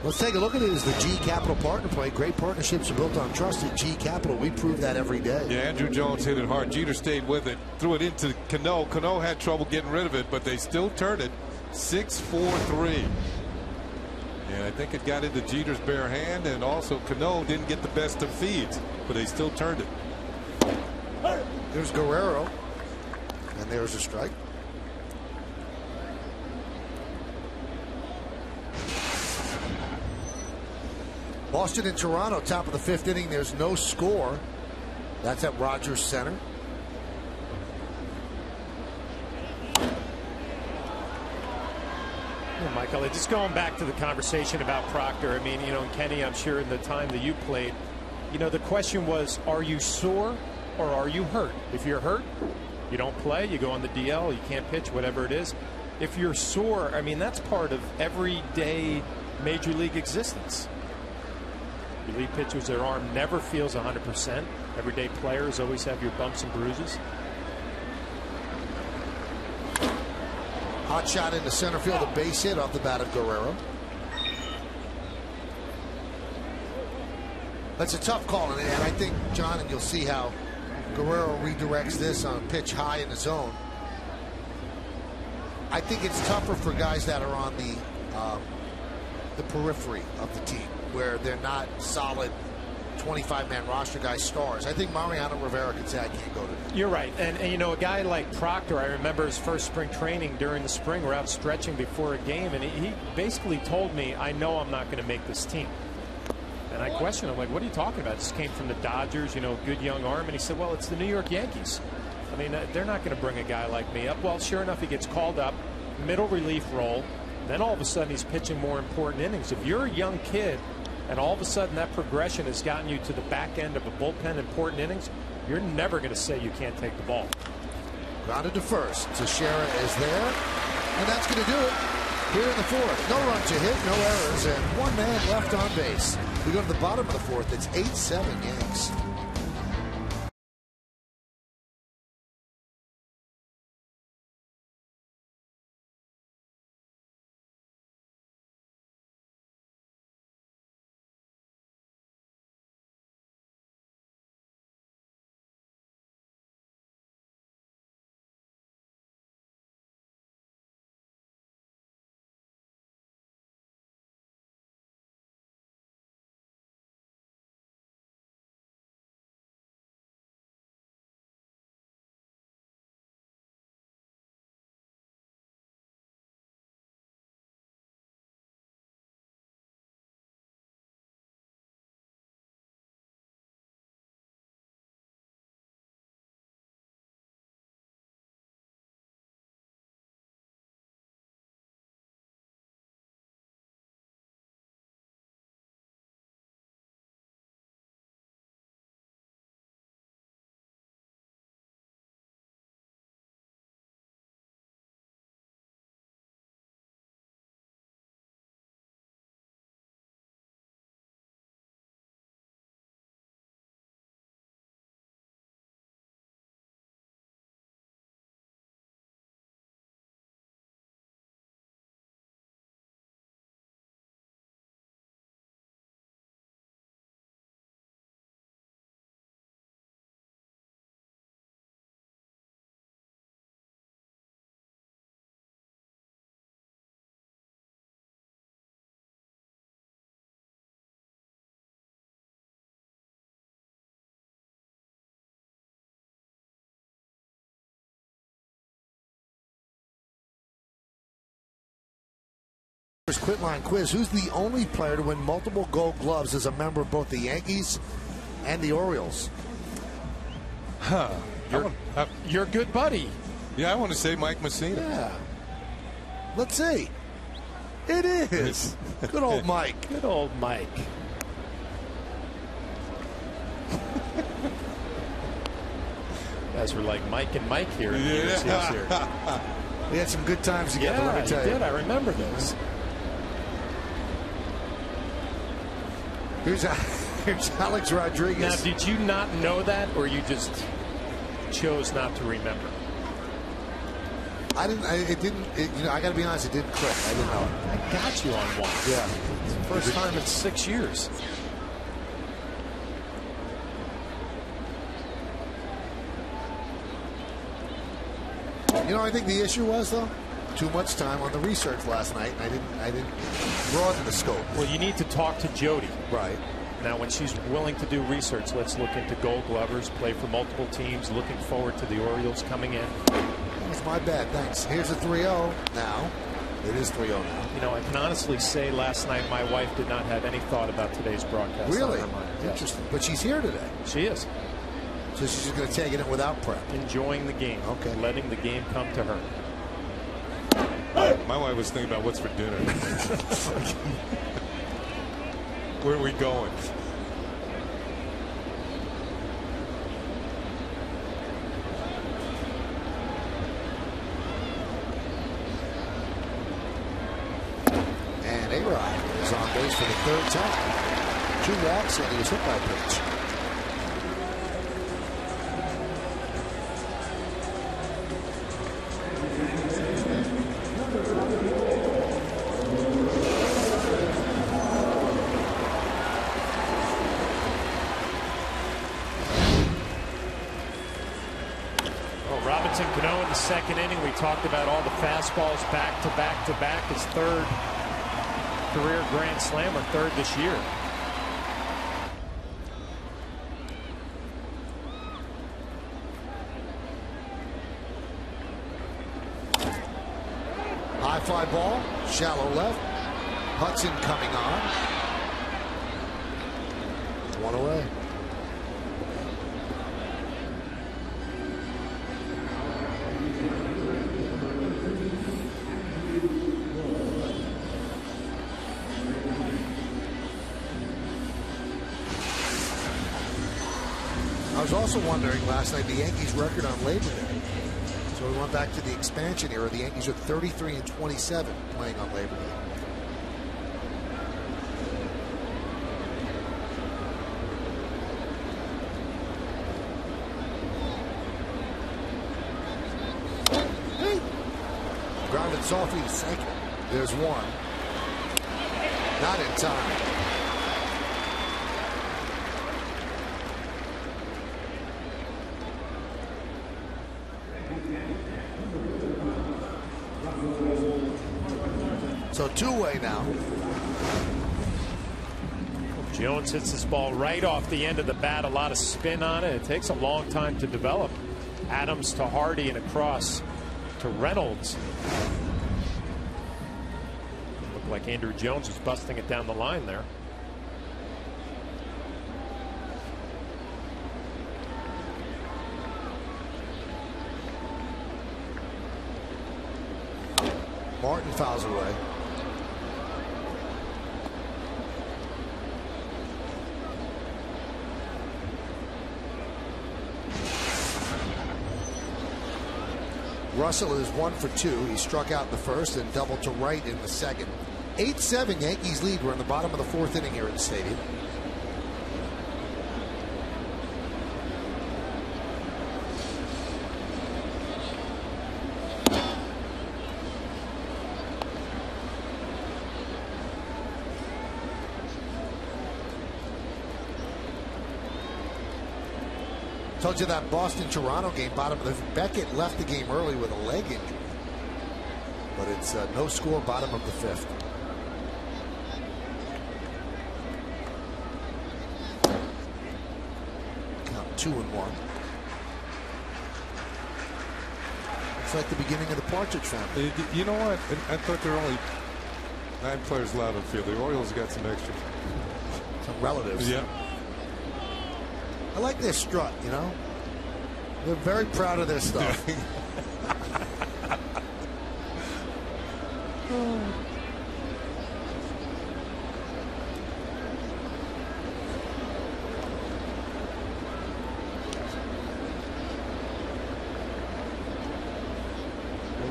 Speaker 2: Let's take a look at it as the G Capital partner play. Great partnerships are built on trust at G Capital. We prove that every day.
Speaker 1: Yeah, Andrew Jones hit it hard. Jeter stayed with it, threw it into Cano. Cano had trouble getting rid of it, but they still turned it 6-4-3. And I think it got into Jeter's bare hand, and also Cano didn't get the best of feeds, but they still turned it.
Speaker 2: There's Guerrero, and there's a strike. Boston and Toronto, top of the 5th inning. There's no score. That's at Rogers Center.
Speaker 4: Yeah, Michael, just going back to the conversation about Proctor. I mean, you know, and Kenny, I'm sure in the time that you played, you know, the question was, are you sore or are you hurt? If you're hurt, you don't play, you go on the DL, you can't pitch, whatever it is. If you're sore, I mean, that's part of everyday major league existence. Elite pitchers, their arm never feels 100%. Everyday players always have your bumps and bruises.
Speaker 2: Hot shot into center field, a base hit off the bat of Guerrero. That's a tough call, and I think, John, and you'll see how Guerrero redirects this on a pitch high in the zone. I think it's tougher for guys that are on the the periphery of the team, where they're not solid 25-man roster guy stars. I think Mariano Rivera could say, I can't go to.
Speaker 4: You're right. And you know, a guy like Proctor, I remember his first spring training during the spring. We're out stretching before a game, and he basically told me, I know I'm not going to make this team. And I questioned him, like, what are you talking about? This came from the Dodgers, you know, good young arm. And he said, well, it's the New York Yankees. I mean, they're not going to bring a guy like me up. Well, sure enough, he gets called up, middle relief role. Then all of a sudden he's pitching more important innings. If you're a young kid and all of a sudden that progression has gotten you to the back end of a bullpen important innings, you're never going to say you can't take the ball.
Speaker 2: Grounded to first. Teixeira is there, and that's going to do it here in the fourth. No run to hit, no errors, and one man left on base. We go to the bottom of the fourth. It's 8-7 Yanks. Quit line quiz. Who's the only player to win multiple Gold Gloves as a member of both the Yankees and the Orioles?
Speaker 1: Huh.
Speaker 4: Your good buddy.
Speaker 1: Yeah, I want to say Mike Messina.
Speaker 2: Yeah. Let's see. It is. Good old Mike.
Speaker 4: Good old Mike. You guys were like Mike and Mike here in the years here.
Speaker 2: We had some good times together, let me tell you.
Speaker 4: Did. I remember those.
Speaker 2: Here's Alex Rodriguez.
Speaker 4: Now, did you not know that, or you just chose not to remember?
Speaker 2: I didn't. You know, I got to be honest. It didn't click. I didn't know it.
Speaker 4: I got you on one.
Speaker 2: Yeah.
Speaker 4: It's the first time in 6 years.
Speaker 2: You know, I think the issue was, though, too much time on the research last night. I didn't broaden the scope.
Speaker 4: Well, you need to talk to Jody.
Speaker 2: Right.
Speaker 4: Now, when she's willing to do research, let's look into Gold Glovers, play for multiple teams, looking forward to the Orioles coming in.
Speaker 2: That's my bad. Thanks. Here's a 3-0 now. It is 3-0 now.
Speaker 4: You know, I can honestly say last night my wife did not have any thought about today's broadcast.
Speaker 2: Really?
Speaker 4: On her mind.
Speaker 2: Interesting. But she's here today.
Speaker 4: She is.
Speaker 2: So she's just going to take it in without prep.
Speaker 4: Enjoying the game.
Speaker 2: Okay.
Speaker 4: Letting the game come to her.
Speaker 1: My wife was thinking about what's for dinner. Where are we going?
Speaker 2: And A-Rod is on base for the third time. 2 walks, and he was hit by a pitch.
Speaker 4: Cano in the second inning. We talked about all the fastballs back to back to back. His third career grand slam, or third this year.
Speaker 2: High fly ball, shallow left. Hudson coming on. One away. I was also wondering last night the Yankees' record on Labor Day. So we went back to the expansion era. The Yankees are 33-27 playing on Labor Day. Grounded softly to second. There's one. Not in time. So two-way now.
Speaker 4: Jones hits this ball right off the end of the bat. A lot of spin on it. It takes a long time to develop. Adams to Hardy and across to Reynolds. Looked like Andrew Jones was busting it down the line there.
Speaker 2: Martin fouls away. Russell is 1 for 2. He struck out in the first and doubled to right in the second. 8-7 Yankees lead. We're in the bottom of the fourth inning here at the stadium. Told you that Boston-Toronto game, bottom of the Beckett left the game early with a leg injury. But it's no score, bottom of the fifth. Count 2-1. It's like the beginning of the Partridge Family.
Speaker 1: You know what? I thought there were only 9 players allowed on the field. The Orioles got some extras.
Speaker 2: Some relatives.
Speaker 1: Yeah.
Speaker 2: I like their strut, you know. They're very proud of their stuff.
Speaker 1: There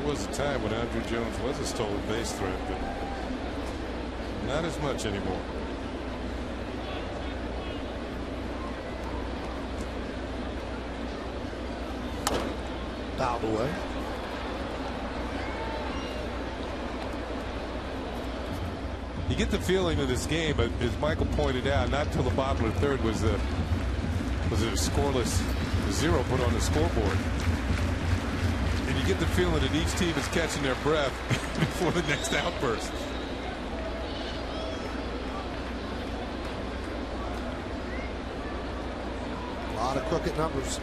Speaker 1: was a time when Andrew Jones was a stolen base threat, but not as much anymore.
Speaker 2: Fouled away.
Speaker 1: You get the feeling of this game, as Michael pointed out, not until the bottom of the third was it a scoreless 0 put on the scoreboard. And you get the feeling that each team is catching their breath before the next outburst.
Speaker 2: A lot of crooked numbers.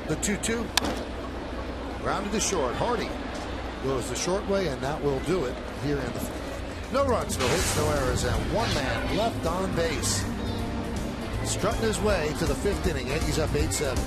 Speaker 2: The 2-2. Grounded to short. Hardy goes the short way, and that will do it here in the no runs, no hits, no errors, and one man left on base. Strutting his way to the fifth inning. Yankees up 8-7.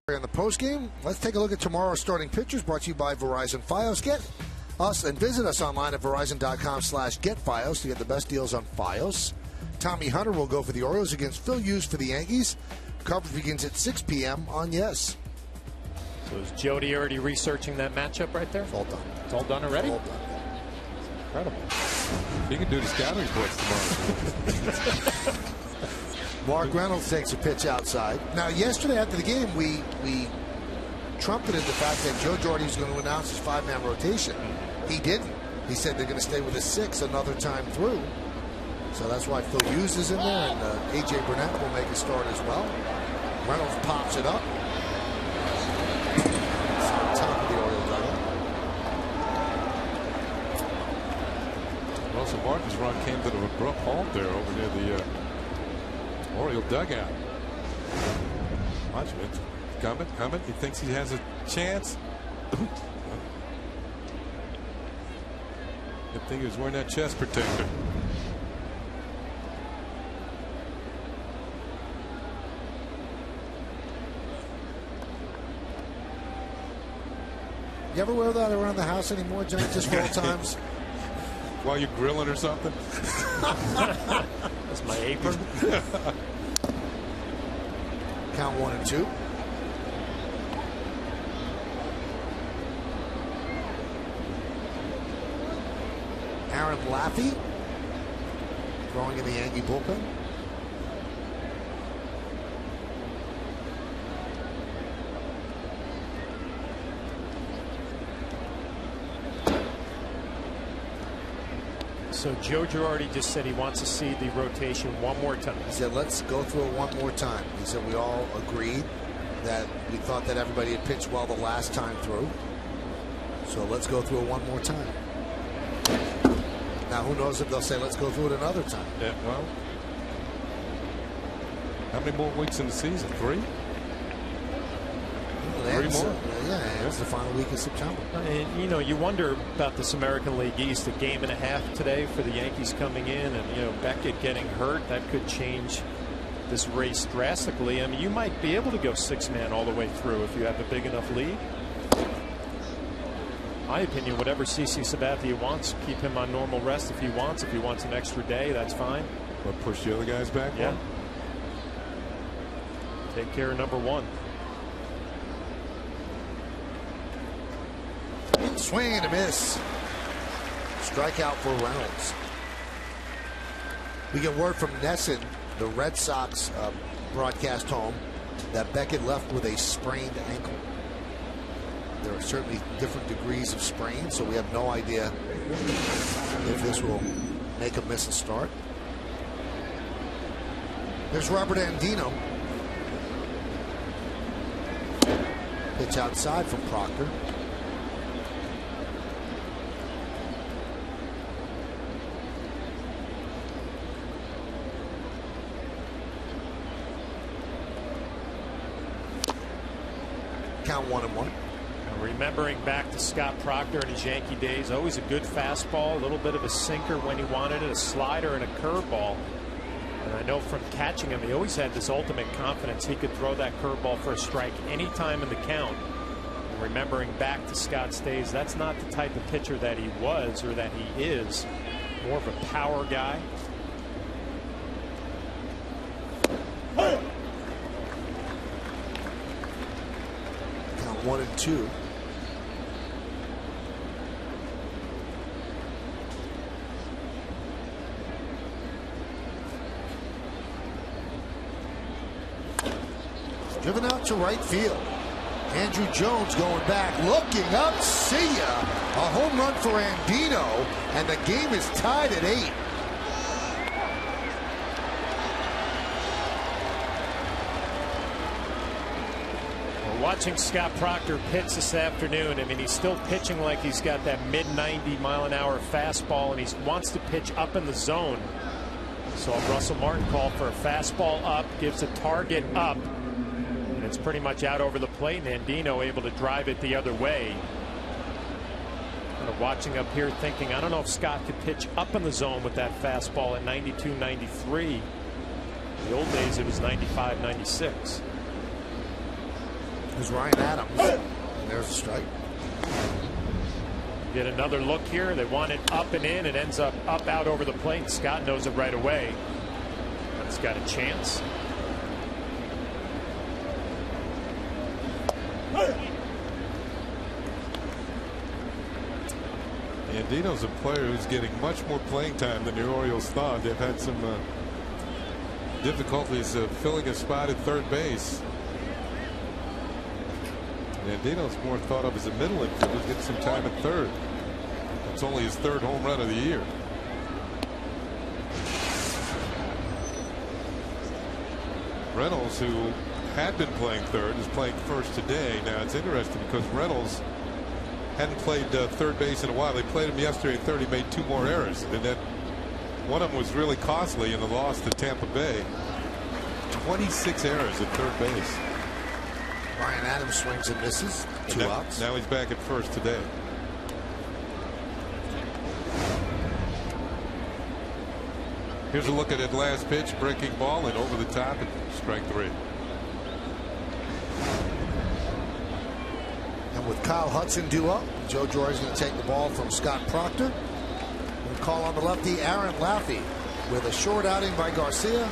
Speaker 2: On the postgame, let's take a look at tomorrow's starting pitchers, brought to you by Verizon Fios. Get us and visit us online at verizon.com/getFios to get the best deals on Fios. Tommy Hunter will go for the Orioles against Phil Hughes for the Yankees. Coverage begins at 6 p.m. on Yes.
Speaker 4: So is Jody already researching that matchup right there?
Speaker 2: It's all done.
Speaker 4: It's all done already?
Speaker 2: All done.
Speaker 4: Incredible.
Speaker 1: He can do the scouting reports tomorrow.
Speaker 2: Mark Reynolds takes a pitch outside. Now, yesterday after the game, we trumpeted the fact that Joe Girardi was going to announce his 5-man rotation. He didn't. He said they're going to stay with a 6 another time through. So that's why Phil Hughes is in there, and A.J. Burnett will make a start as well. Reynolds pops it up. It's on top of the Orioles dugout.
Speaker 1: Well, so Martin's run came to the abrupt halt there over near the Oriole dugout. Watch it. Coming. He thinks he has a chance. Good thing he was wearing that chest protector.
Speaker 2: You ever wear that around the house anymore, John? Just for old times?
Speaker 1: While you're grilling or something?
Speaker 4: That's my apron.
Speaker 2: Count 1 and 2. Aaron Laffey throwing in the Yankee bullpen.
Speaker 4: So Joe Girardi just said he wants to see the rotation one more time.
Speaker 2: He said, let's go through it one more time. He said, we all agreed that we thought that everybody had pitched well the last time through. So let's go through it one more time. Now, who knows if they'll say, let's go through it another time.
Speaker 1: Yeah, well, how many more weeks in the season? 3?
Speaker 2: Three more? Yeah, it's the final week of September.
Speaker 4: And, you know, you wonder about this American League East, a game and a half today for the Yankees coming in, and, you know, Beckett getting hurt. That could change this race drastically. I mean, you might be able to go 6-man all the way through if you have a big enough lead. My opinion, whatever CC Sabathia wants, keep him on normal rest if he wants. If he wants an extra day, that's fine.
Speaker 1: Or push the other guys back?
Speaker 4: Yeah. Take care of number 1.
Speaker 2: Swing and a miss. Strikeout for Reynolds. We get word from Nesson, the Red Sox broadcast home, that Beckett left with a sprained ankle. There are certainly different degrees of sprain, so we have no idea if this will make him miss a start. There's Robert Andino. Pitch outside from Proctor. Count 1-1.
Speaker 4: Remembering back to Scott Proctor in his Yankee days, always a good fastball, a little bit of a sinker when he wanted it, a slider and a curveball. And I know from catching him, he always had this ultimate confidence he could throw that curveball for a strike anytime in the count. And remembering back to Scott's days, that's not the type of pitcher that he was or that he is. More of a power guy.
Speaker 2: Count 1-2. Driven out to right field. Andrew Jones going back, looking up, see ya. A home run for Andino, and the game is tied at 8.
Speaker 4: We're watching Scott Proctor pitch this afternoon. I mean, he's still pitching like he's got that mid-90-mile-an-hour fastball, and he wants to pitch up in the zone. So Russell Martin called for a fastball up, gives a target up. It's pretty much out over the plate, and Andino able to drive it the other way. Kind of watching up here thinking, I don't know if Scott could pitch up in the zone with that fastball at 92, 93. In the old days, it was 95, 96.
Speaker 2: There's Ryan Adams. And there's a strike.
Speaker 4: Get another look here. They want it up and in. It ends up out over the plate. Scott knows it right away. It's got a chance.
Speaker 1: Andino's a player who's getting much more playing time than the Orioles thought. They've had some difficulties filling a spot at third base. Andino's more thought of as a middle infielder, getting some time at third. It's only his third home run of the year. Reynolds, who had been playing third, is playing first today. Now it's interesting because Reynolds hadn't played third base in a while. They played him yesterday at third. He made 2 more errors, and then one of them was really costly in the loss to Tampa Bay. 26 errors at third base.
Speaker 2: Ryan Adams swings and misses. 2 outs.
Speaker 1: Now he's back at first today. Here's a look at that last pitch, breaking ball and over the top, and strike 3.
Speaker 2: And with Kyle Hudson due up, Joe Girardi's going to take the ball from Scott Proctor. And call on the lefty Aaron Laffey with a short outing by Garcia.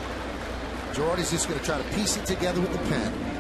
Speaker 2: Girardi's just going to try to piece it together with the pen.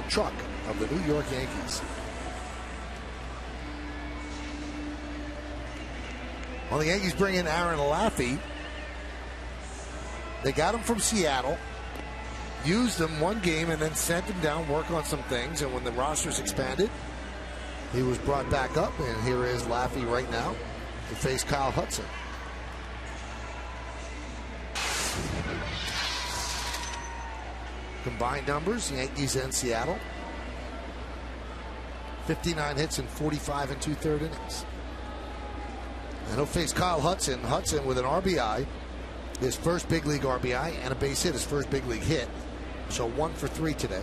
Speaker 2: Truck of the New York Yankees. Well, the Yankees bring in Aaron Laffey. They got him from Seattle, used him one game, and then sent him down, work on some things. And when the rosters expanded, he was brought back up. And here is Laffey right now to face Kyle Hudson. Combined numbers, Yankees and Seattle. 59 hits in 45 and 2/3 innings. And he'll face Kyle Hudson. Hudson with an RBI, his first big league RBI, and a base hit, his first big league hit. So 1 for 3 today.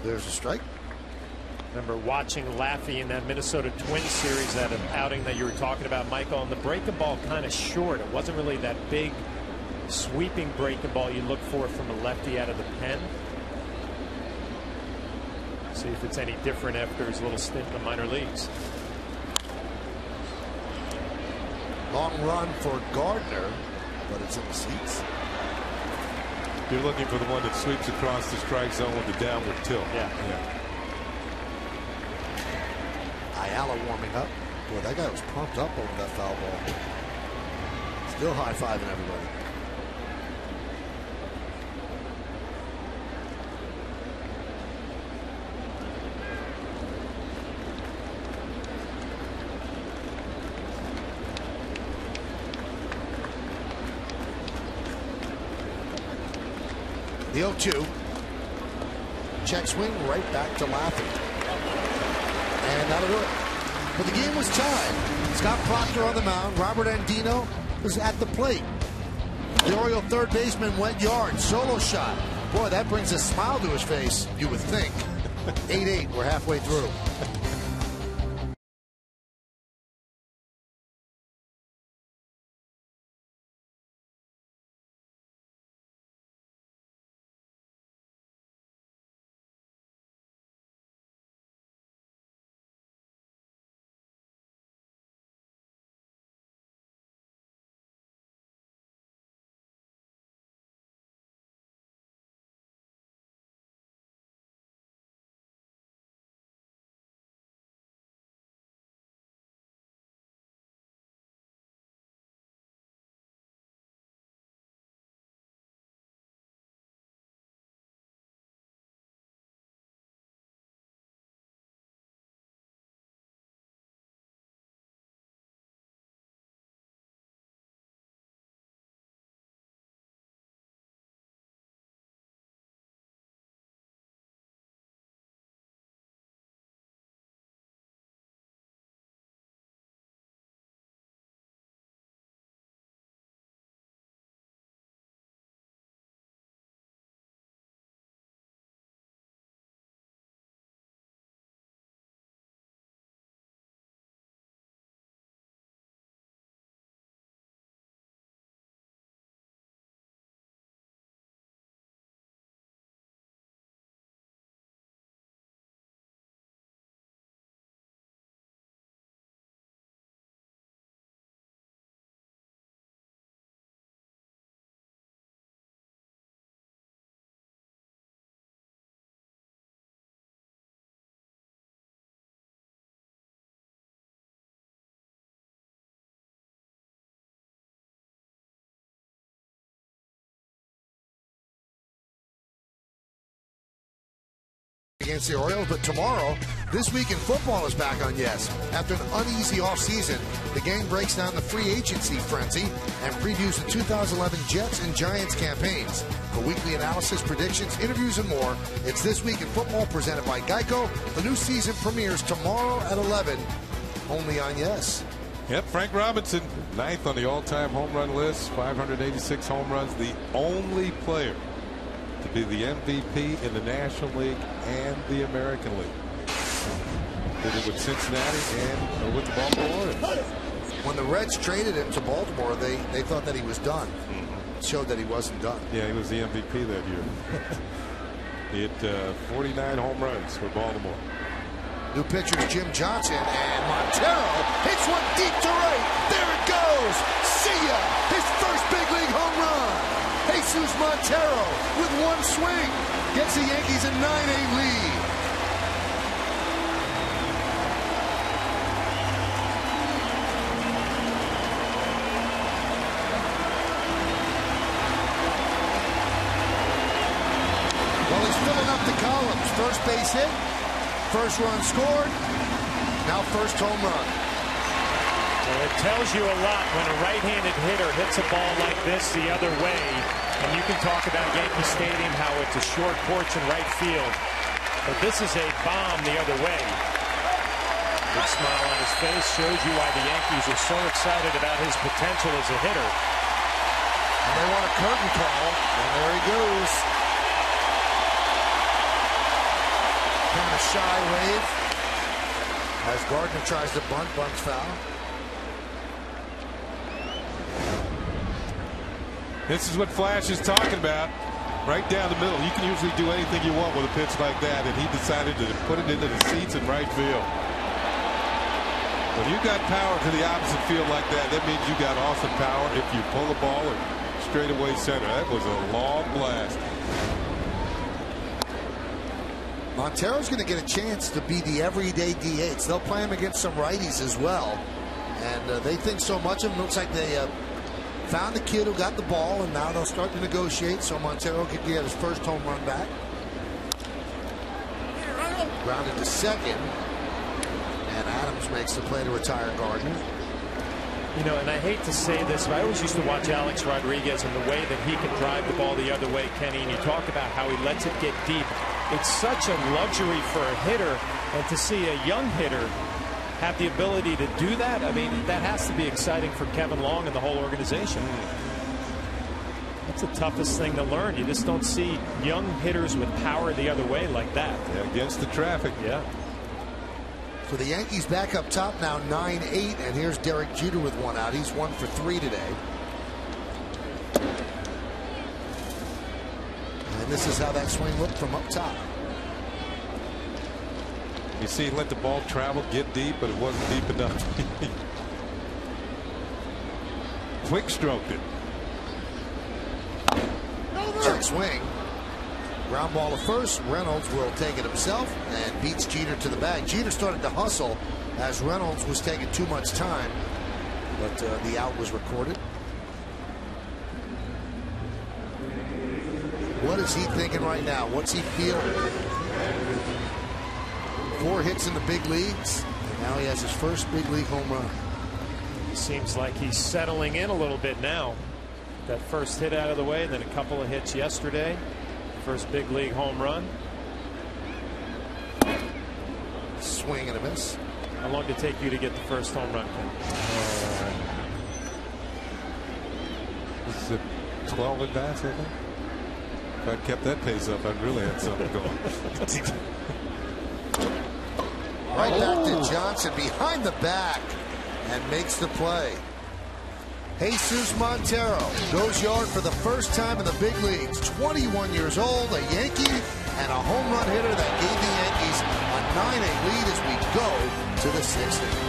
Speaker 2: There's a strike.
Speaker 4: Remember watching Laffey in that Minnesota Twins series, that outing that you were talking about, Michael, and the breaking ball kind of short. It wasn't really that big sweeping breaking ball you look for from a lefty out of the pen. See if it's any different after his little stint in the minor leagues.
Speaker 2: Long run for Gardner, but it's in the seats.
Speaker 1: You're looking for the one that sweeps across the strike zone with the downward tilt.
Speaker 4: Yeah.
Speaker 2: Ayala warming up. Boy, that guy was pumped up over that foul ball. Still high-fiving everybody. The 0-2. Check swing right back to Laffy. And that'll do it. But the game was tied. Scott Proctor on the mound. Robert Andino was at the plate. The Oriole third baseman went yard. Solo shot. Boy, that brings a smile to his face, you would think. 8-8. We're halfway through. Against the Orioles, but tomorrow, This Week in Football is back on Yes. After an uneasy offseason, the gang breaks down the free agency frenzy and previews the 2011 Jets and Giants campaigns. For weekly analysis, predictions, interviews, and more, it's This Week in Football presented by Geico. The new season premieres tomorrow at 11, only on Yes.
Speaker 1: Yep, Frank Robinson, 9th on the all-time home run list, 586 home runs, the only player to be the MVP in the National League and the American League. Did it with Cincinnati and with the Baltimore Orioles.
Speaker 2: When the Reds traded him to Baltimore, they thought that he was done. It showed that he wasn't done.
Speaker 1: Yeah, he was the MVP that year. He hit 49 home runs for Baltimore.
Speaker 2: New pitcher is Jim Johnson, and Montero hits one deep to right. There it goes. See ya! His first big league home run. Jesus Montero with one swing gets the Yankees a 9-8 lead. Well, he's filling up the columns. First base hit, first run scored, now first home run.
Speaker 4: Well, it tells you a lot when a right-handed hitter hits a ball like this the other way. And you can talk about Yankee Stadium, how it's a short porch in right field. But this is a bomb the other way. Big smile on his face shows you why the Yankees are so excited about his potential as a hitter.
Speaker 2: And they want a curtain call, and there he goes. Kind of shy wave as Gardner tries to bunt, bunts foul.
Speaker 1: This is what Flash is talking about. Right down the middle. You can usually do anything you want with a pitch like that, and he decided to put it into the seats in right field. When you got power to the opposite field like that, that means you got awesome power if you pull the ball and straight away center. That was a long blast.
Speaker 2: Montero's going to get a chance to be the everyday DH. They'll play him against some righties as well. And they think so much of him. Looks like they found the kid who got the ball, and now they'll start to negotiate so Montero can get his first home run back. Grounded to second. And Adams makes the play to retire Gardner.
Speaker 4: You know, and I hate to say this, but I always used to watch Alex Rodriguez and the way that he can drive the ball the other way, Kenny, and you talk about how he lets it get deep. It's such a luxury for a hitter, and to see a young hitter have the ability to do that, I mean, that has to be exciting for Kevin Long and the whole organization. That's the toughest thing to learn. You just don't see young hitters with power the other way like that.
Speaker 1: Yeah, against the traffic.
Speaker 4: Yeah.
Speaker 2: So the Yankees back up top now 9-8, and here's Derek Jeter with one out. He's 1 for 3 today. And this is how that swing looked from up top.
Speaker 1: You see, he let the ball travel, get deep, but it wasn't deep enough. Quick stroked it.
Speaker 2: Check swing. Ground ball to first. Reynolds will take it himself and beats Jeter to the bag. Jeter started to hustle as Reynolds was taking too much time, but the out was recorded. What is he thinking right now? What's he feeling? 4 hits in the big leagues, and now he has his first big league home run.
Speaker 4: Seems like he's settling in a little bit now. That first hit out of the way, and then a couple of hits yesterday. First big league home run.
Speaker 2: Swing and a miss.
Speaker 4: How long did it take you to get the first home run, Ken?
Speaker 1: This is a 12 at bats, I think. If I'd kept that pace up, I'd really had something going.
Speaker 2: Right back to Johnson behind the back and makes the play. Jesus Montero goes yard for the first time in the big leagues. 21 years old, a Yankee, and a home run hitter that gave the Yankees a 9-8 lead as we go to the 6th inning.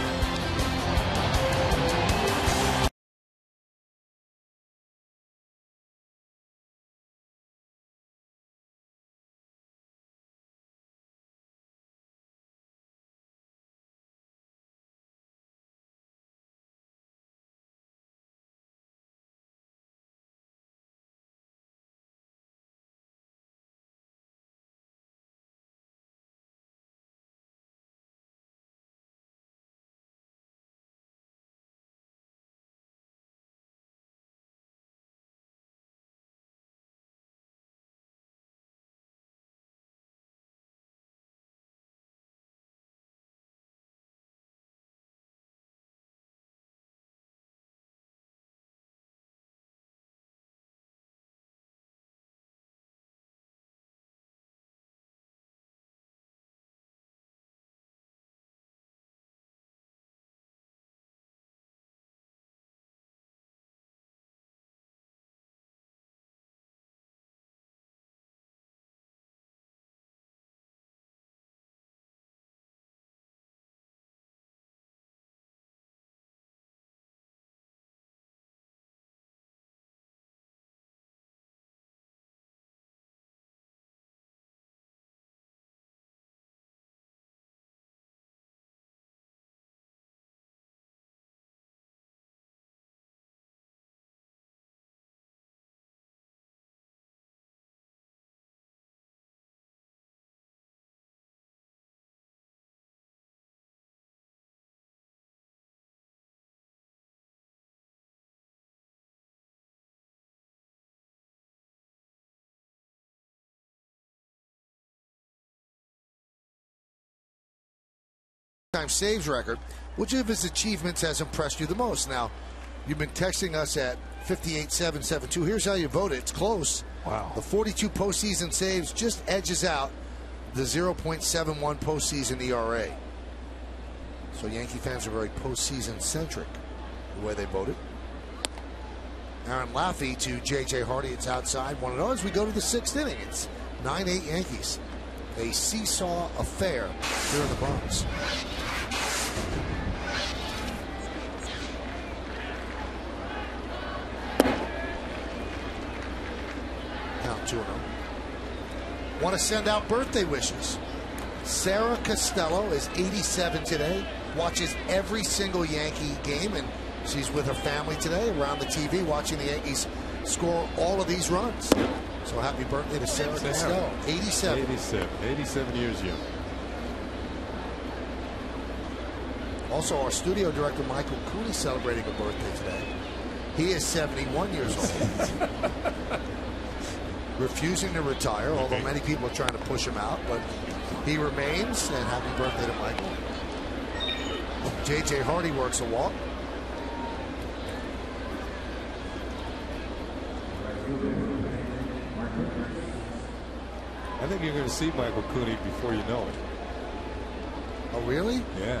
Speaker 2: Saves record. Which of his achievements has impressed you the most? Now, you've been texting us at 58772. Here's how you vote it. It's close.
Speaker 1: Wow.
Speaker 2: The 42 postseason saves just edges out the 0.71 postseason ERA. So Yankee fans are very postseason centric the way they voted. Aaron Laffey to J.J. Hardy. It's outside 1-0 as we go to the 6th inning. It's 9-8 Yankees. A seesaw affair here in the Bronx. Count 2-0. Want to send out birthday wishes. Sarah Costello is 87 today. Watches every single Yankee game, and she's with her family today around the TV watching the Yankees score all of these runs. So happy birthday to Sarah Costello. 87.
Speaker 1: 87 years young.
Speaker 2: Also, our studio director, Michael Cooney, celebrating a birthday today. He is 71 years old. Refusing to retire, although many people are trying to push him out, but he remains, and happy birthday to Michael. J.J. Hardy works a walk.
Speaker 1: I think you're going to see Michael Cooney before you know it.
Speaker 2: Oh, really?
Speaker 1: Yeah.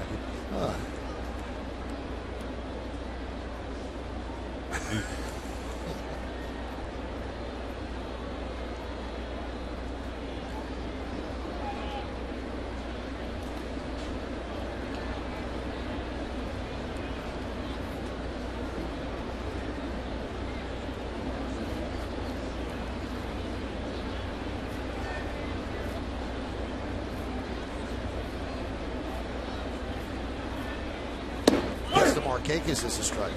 Speaker 2: Markakis is a strike.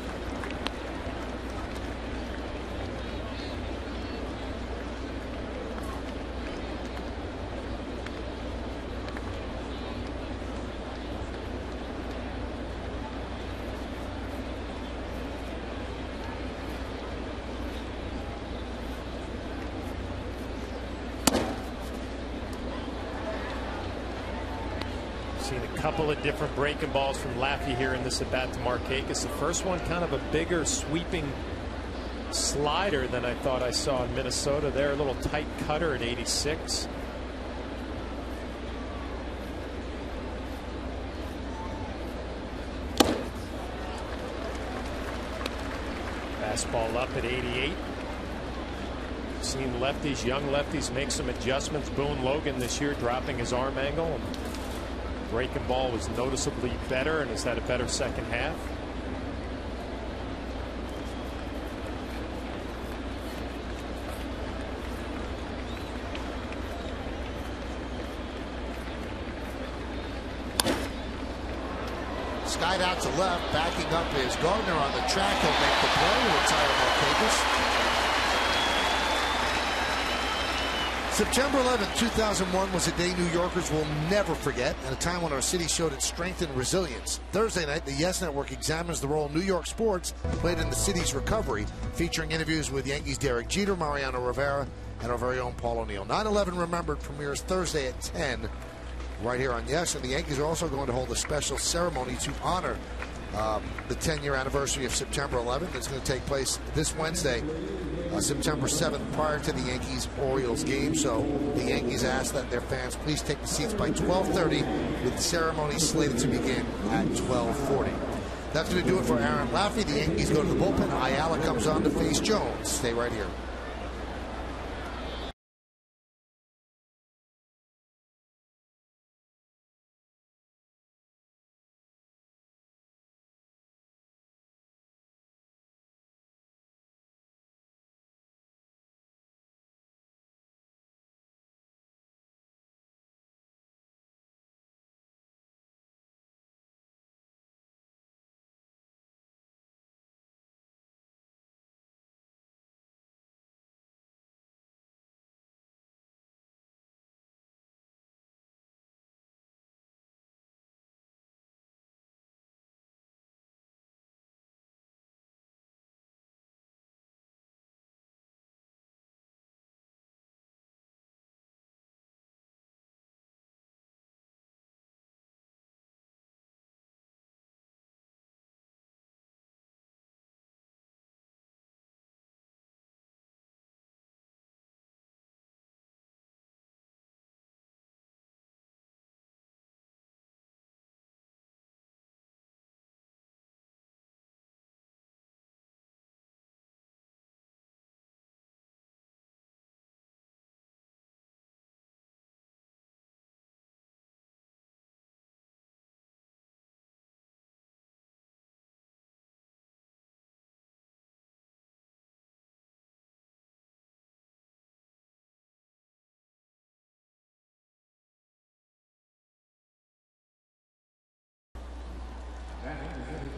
Speaker 4: Seen a couple of different breaking balls from Laffey here in this at bat to Markakis. The first one kind of a bigger sweeping slider than I thought I saw in Minnesota there. A little tight cutter at 86. Fastball up at 88. Seen lefties, young lefties make some adjustments. Boone Logan this year dropping his arm angle. Breaking ball was noticeably better and has had a better second half.
Speaker 2: Skied out to left, backing up is Gardner on the track. He'll make the play, retire Markakis. September 11, 2001 was a day New Yorkers will never forget, and a time when our city showed its strength and resilience. Thursday night, the Yes Network examines the role New York sports played in the city's recovery, featuring interviews with Yankees Derek Jeter, Mariano Rivera, and our very own Paul O'Neill. 9/11 Remembered premieres Thursday at 10 right here on Yes, and the Yankees are also going to hold a special ceremony to honor the 10-year anniversary of September 11th. It's going to take place this Wednesday, September 7th, prior to the Yankees-Orioles game. So the Yankees ask that their fans please take the seats by 12:30, with the ceremony slated to begin at 12:40. That's going to do it for Aaron Laffey. The Yankees go to the bullpen. Ayala comes on to face Jones. Stay right here.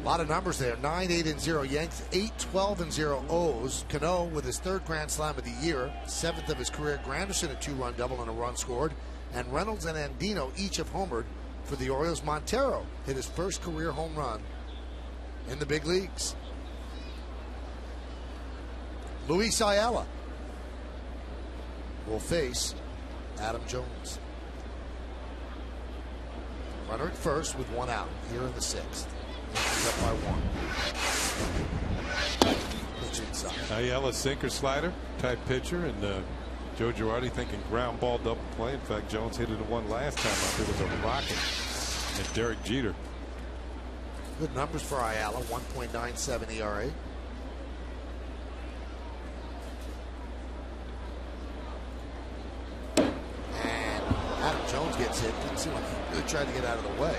Speaker 2: A lot of numbers there. 9-8-0 Yanks, 8-12-0 O's. Cano with his third Grand Slam of the year, seventh of his career. Granderson a two-run double and a run scored. And Reynolds and Andino each have homered for the Orioles. Montero hit his first career home run in the big leagues. Luis Ayala will face Adam Jones. Runner at first with one out here in the sixth. Yankees up by one. Pitch inside.
Speaker 1: Ayala sinker slider type pitcher, and Joe Girardi thinking ground ball double play. In fact, Jones hit it in one last time up. It was a rocket. And Derek Jeter.
Speaker 2: Good numbers for Ayala, 1.97 ERA. And Adam Jones gets hit. Didn't seem like he really tried to get out of the way.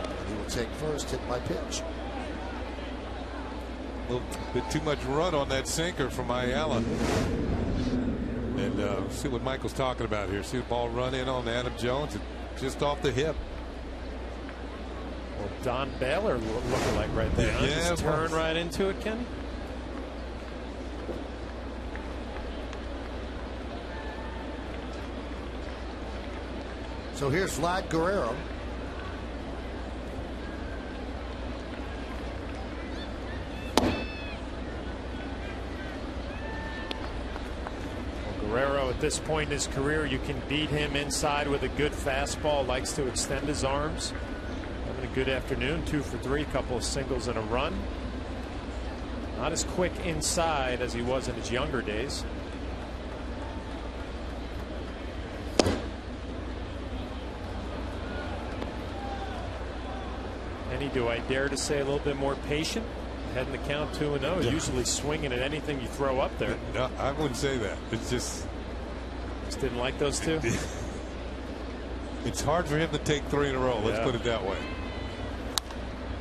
Speaker 2: And he will take first, hit by pitch.
Speaker 1: A little bit too much run on that sinker from Ayala. And see what Michael's talking about here. See the ball run in on Adam Jones, just off the hip.
Speaker 4: Well, Don Baylor looking like right there.
Speaker 1: Yeah,
Speaker 4: just turn right into it, Kenny.
Speaker 2: So here's Vlad Guerrero.
Speaker 4: Guerrero, at this point in his career, you can beat him inside with a good fastball. Likes to extend his arms. Having a good afternoon. 2 for 3, couple of singles and a run. Not as quick inside as he was in his younger days. Kenny, do I dare to say a little bit more patient? Heading the count 2-0, usually swinging at anything you throw up there.
Speaker 1: No, I wouldn't say that. It's just
Speaker 4: didn't like those two.
Speaker 1: It's hard for him to take 3 in a row. Let's put it that way.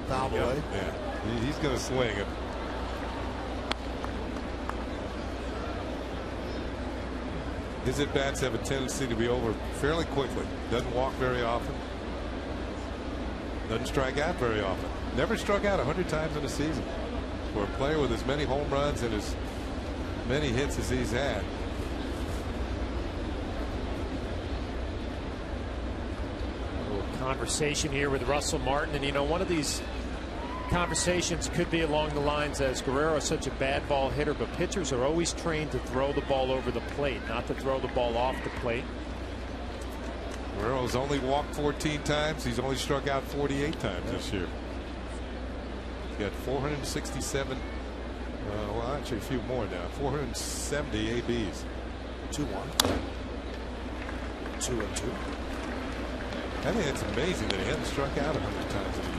Speaker 2: Foul away.
Speaker 1: Yeah, he's going to swing it. His at bats have a tendency to be over fairly quickly. Doesn't walk very often. Doesn't strike out very often. Never struck out 100 times in a season. For a player with as many home runs and as many hits as he's had.
Speaker 4: A little conversation here with Russell Martin, and you know, one of these conversations could be along the lines as Guerrero is such a bad ball hitter, but pitchers are always trained to throw the ball over the plate, not to throw the ball off the plate.
Speaker 1: Guerrero's only walked 14 times. He's only struck out 48 times this year. He's got 467. Well, actually, a few more now. 470 ABs.
Speaker 2: 2-1. 2-2.
Speaker 1: I think it's amazing that he hasn't struck out 100 times in a year.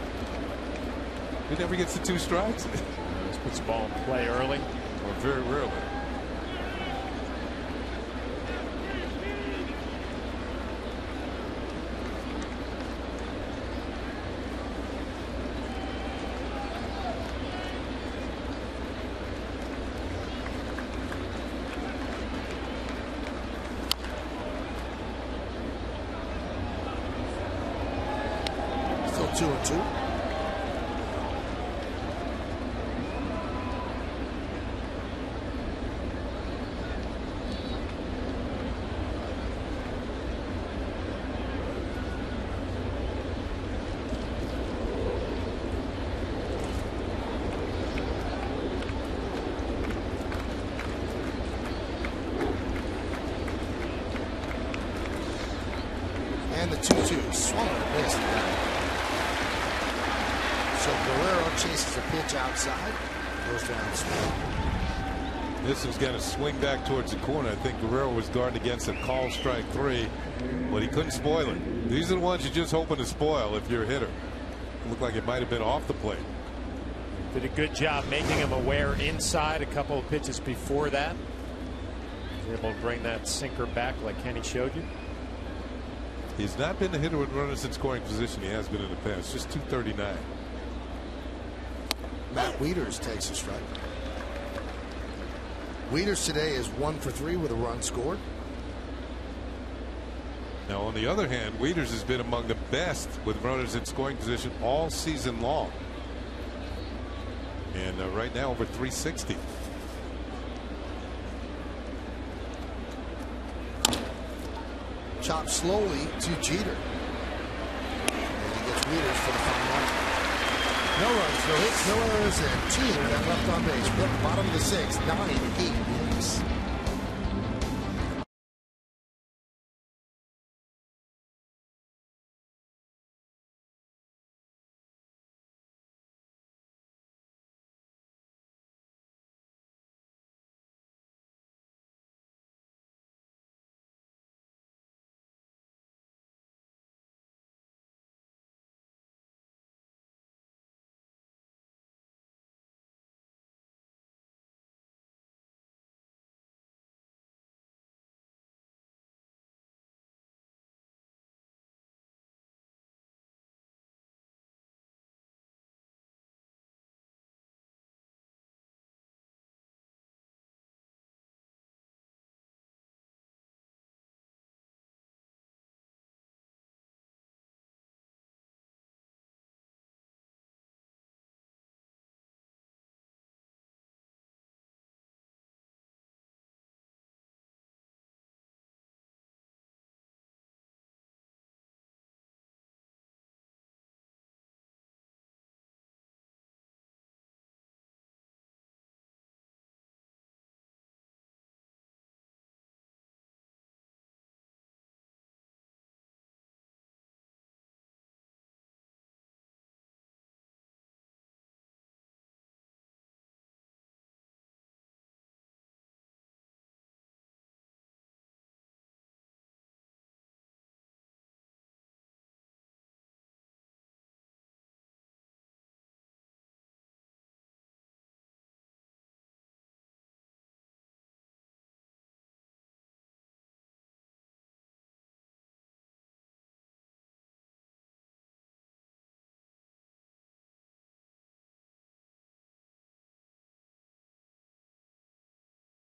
Speaker 1: He never gets the 2 strikes.
Speaker 4: Just puts the ball in play early.
Speaker 1: Or very rarely.
Speaker 2: Still 2-2. And the 2-2 swung and missed. So Guerrero chases a pitch outside, goes down swing.
Speaker 1: This is going to swing back towards the corner. I think Guerrero was guarding against a call strike 3, but he couldn't spoil it. These are the ones you're just hoping to spoil if you're a hitter. It looked like it might have been off the plate.
Speaker 4: Did a good job making him aware inside a couple of pitches before that. Was able to bring that sinker back like Kenny showed you.
Speaker 1: He's not been the hitter with runners in scoring position. He has been in the past. Just 239.
Speaker 2: Matt Wieters takes a strike. Wieters today is 1 for 3 with a run scored.
Speaker 1: Now, on the other hand, Wieters has been among the best with runners in scoring position all season long. And right now over 360.
Speaker 2: Chopped slowly to Jeter. leaders for the final. No runs, no hits, no errors, and 2 that left on base. We're at the bottom of the 6th, 9-8 innings.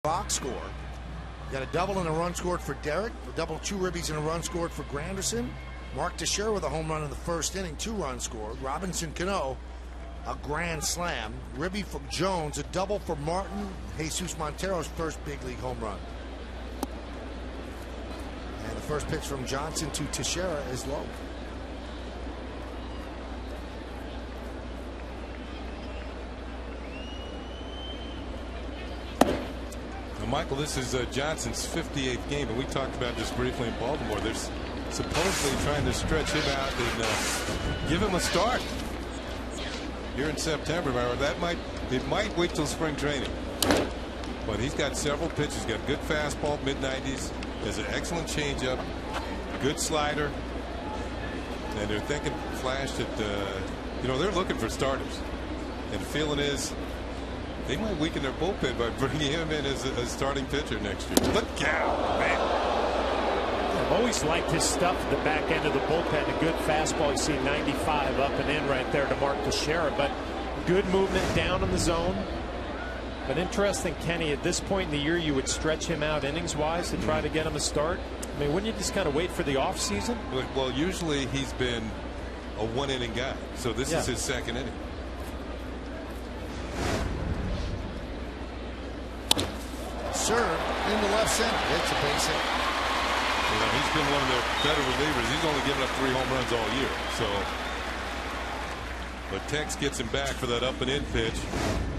Speaker 2: Box score. Got a double and a run scored for Derek. A double, 2 ribbies and a run scored for Granderson. Mark Teixeira with a home run in the first inning, 2 runs scored. Robinson Cano, a grand slam. Ribby for Jones, a double for Martin. Jesus Montero's first big league home run. And the first pitch from Johnson to Teixeira is low.
Speaker 1: Michael, this is Johnson's 58th game, and we talked about this briefly in Baltimore. They're supposedly trying to stretch him out and give him a start here in September. It might wait till spring training, but he's got several pitches. He's got a good fastball, mid-90s. Has an excellent changeup, good slider, and they're thinking Flash that they're looking for starters, and the feeling is they might weaken their bullpen by bringing him in as a starting pitcher next year. Look out, man.
Speaker 4: I've always liked his stuff at the back end of the bullpen. A good fastball. You see 95 up and in right there to Mark Teixeira, but good movement down in the zone. But interesting, Kenny, at this point in the year, you would stretch him out innings-wise to try to get him a start? I mean, wouldn't you just kind of wait for the offseason?
Speaker 1: Well, usually he's been a 1-inning guy, so this is his second inning.
Speaker 2: Serve in the left center. It's a base hit.
Speaker 1: He's been one of their better relievers. He's only given up 3 home runs all year. But Tex gets him back for that up and in pitch,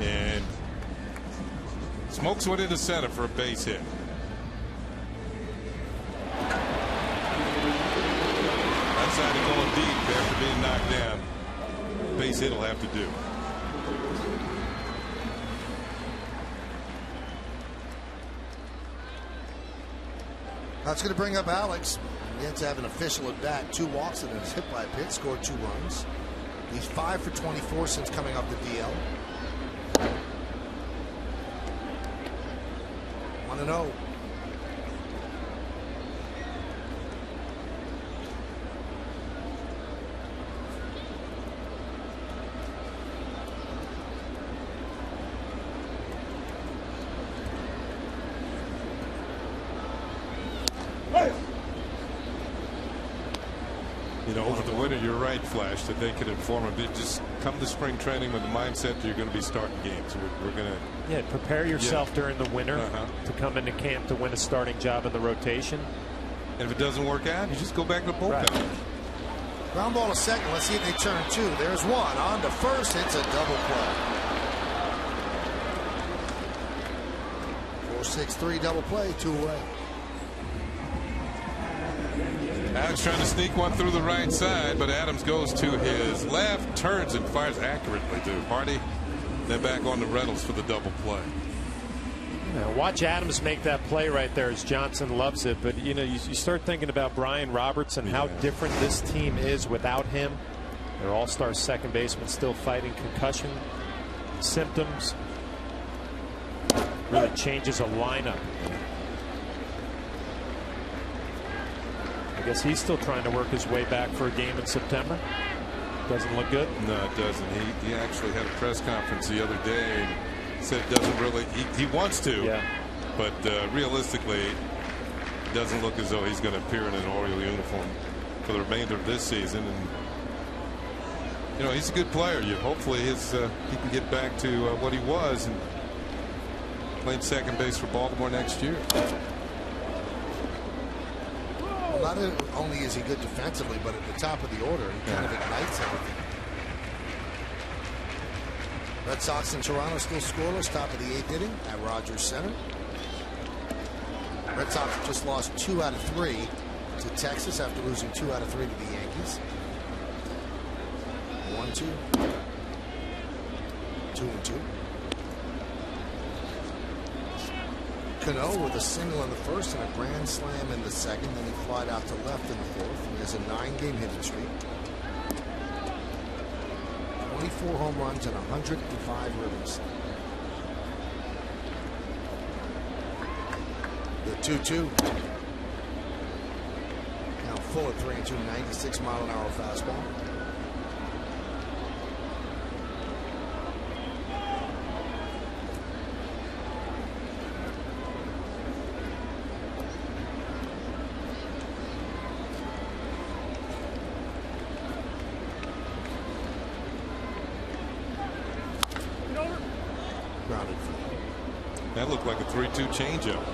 Speaker 1: and Smokes went into center for a base hit. Outside of going deep after being knocked down. Base hit will have to do.
Speaker 2: That's going to bring up Alex. He had to have an official at bat. 2 walks and is hit by a pitch. Scored 2 runs. He's 5 for 24 since coming off the DL. 1-0.
Speaker 1: Over the winter, you're right, Flash, that they could inform him. Just come to spring training with the mindset that you're going to be starting games. We're going to
Speaker 4: prepare yourself during the winter to come into camp to win a starting job in the rotation.
Speaker 1: And if it doesn't work out, you just go back to the bullpen.
Speaker 2: Right. Ground ball to second. Let's see if they turn two. There's one. On to first. It's a double play. 4-6-3 double play. 2 away.
Speaker 1: Alex trying to sneak one through the right side, but Adams goes to his left, turns and fires accurately to Hardy. Then back on to Reynolds for the double play.
Speaker 4: Watch Adams make that play right there as Johnson loves it. But, you know, you start thinking about Brian Roberts and how different this team is without him. Their all-star second baseman still fighting concussion symptoms. Really changes a lineup. I guess he's still trying to work his way back for a game in September. Doesn't look good.
Speaker 1: No, it doesn't. He actually had a press conference the other day and said it doesn't really. He wants to, but realistically, it doesn't look as though he's going to appear in an Oriole uniform for the remainder of this season. And you know, he's a good player. Hopefully, he can get back to what he was and playing second base for Baltimore next year.
Speaker 2: Not only is he good defensively, but at the top of the order, he kind of ignites everything. Red Sox and Toronto still scoreless, top of the 8th inning at Rogers Center. Red Sox just lost 2 out of 3 to Texas after losing 2 out of 3 to the Yankees. 1-2. 2-2. Cano with a single in the first and a grand slam in the second. Then he flied out to left in the fourth. He has a 9-game hitting streak. 24 home runs and 105 ribbies. The 2-2. Now full at 3-2, 96-mile-an-hour fastball.
Speaker 1: That looked like a 3-2 changeup.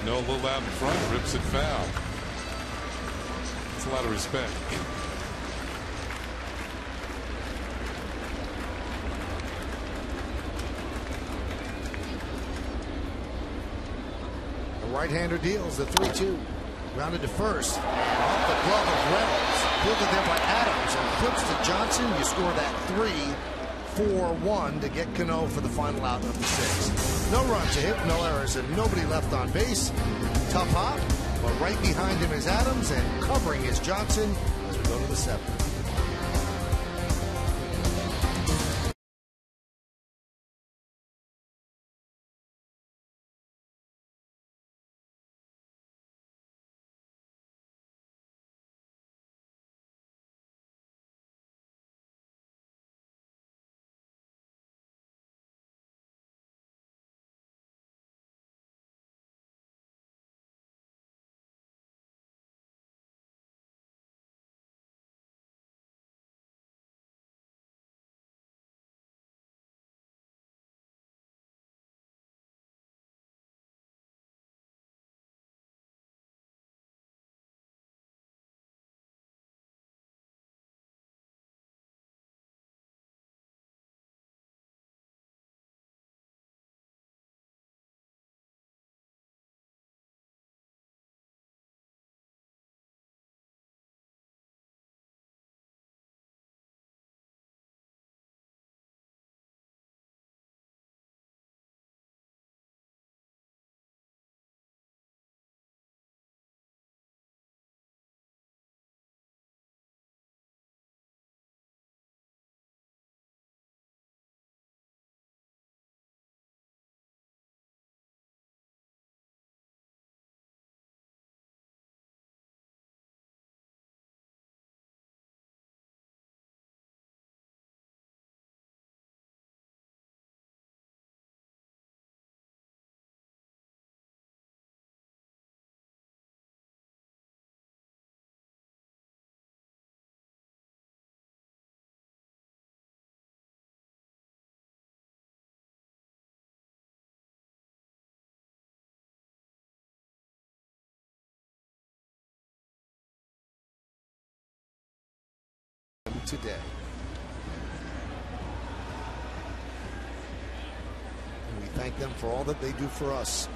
Speaker 1: No, a little out in front, rips it foul. That's a lot of respect.
Speaker 2: The right-hander deals the 3-2. Grounded to first. Off the glove of Reynolds. Fielded there by Adams and flips to Johnson. You score that 3-4-1 to get Cano for the final out of the 6th. No runs to hit, no errors, and nobody left on base. Tough hop, but right behind him is Adams, and covering is Johnson as we go to the 7th. today. And we thank them for all that they do for us.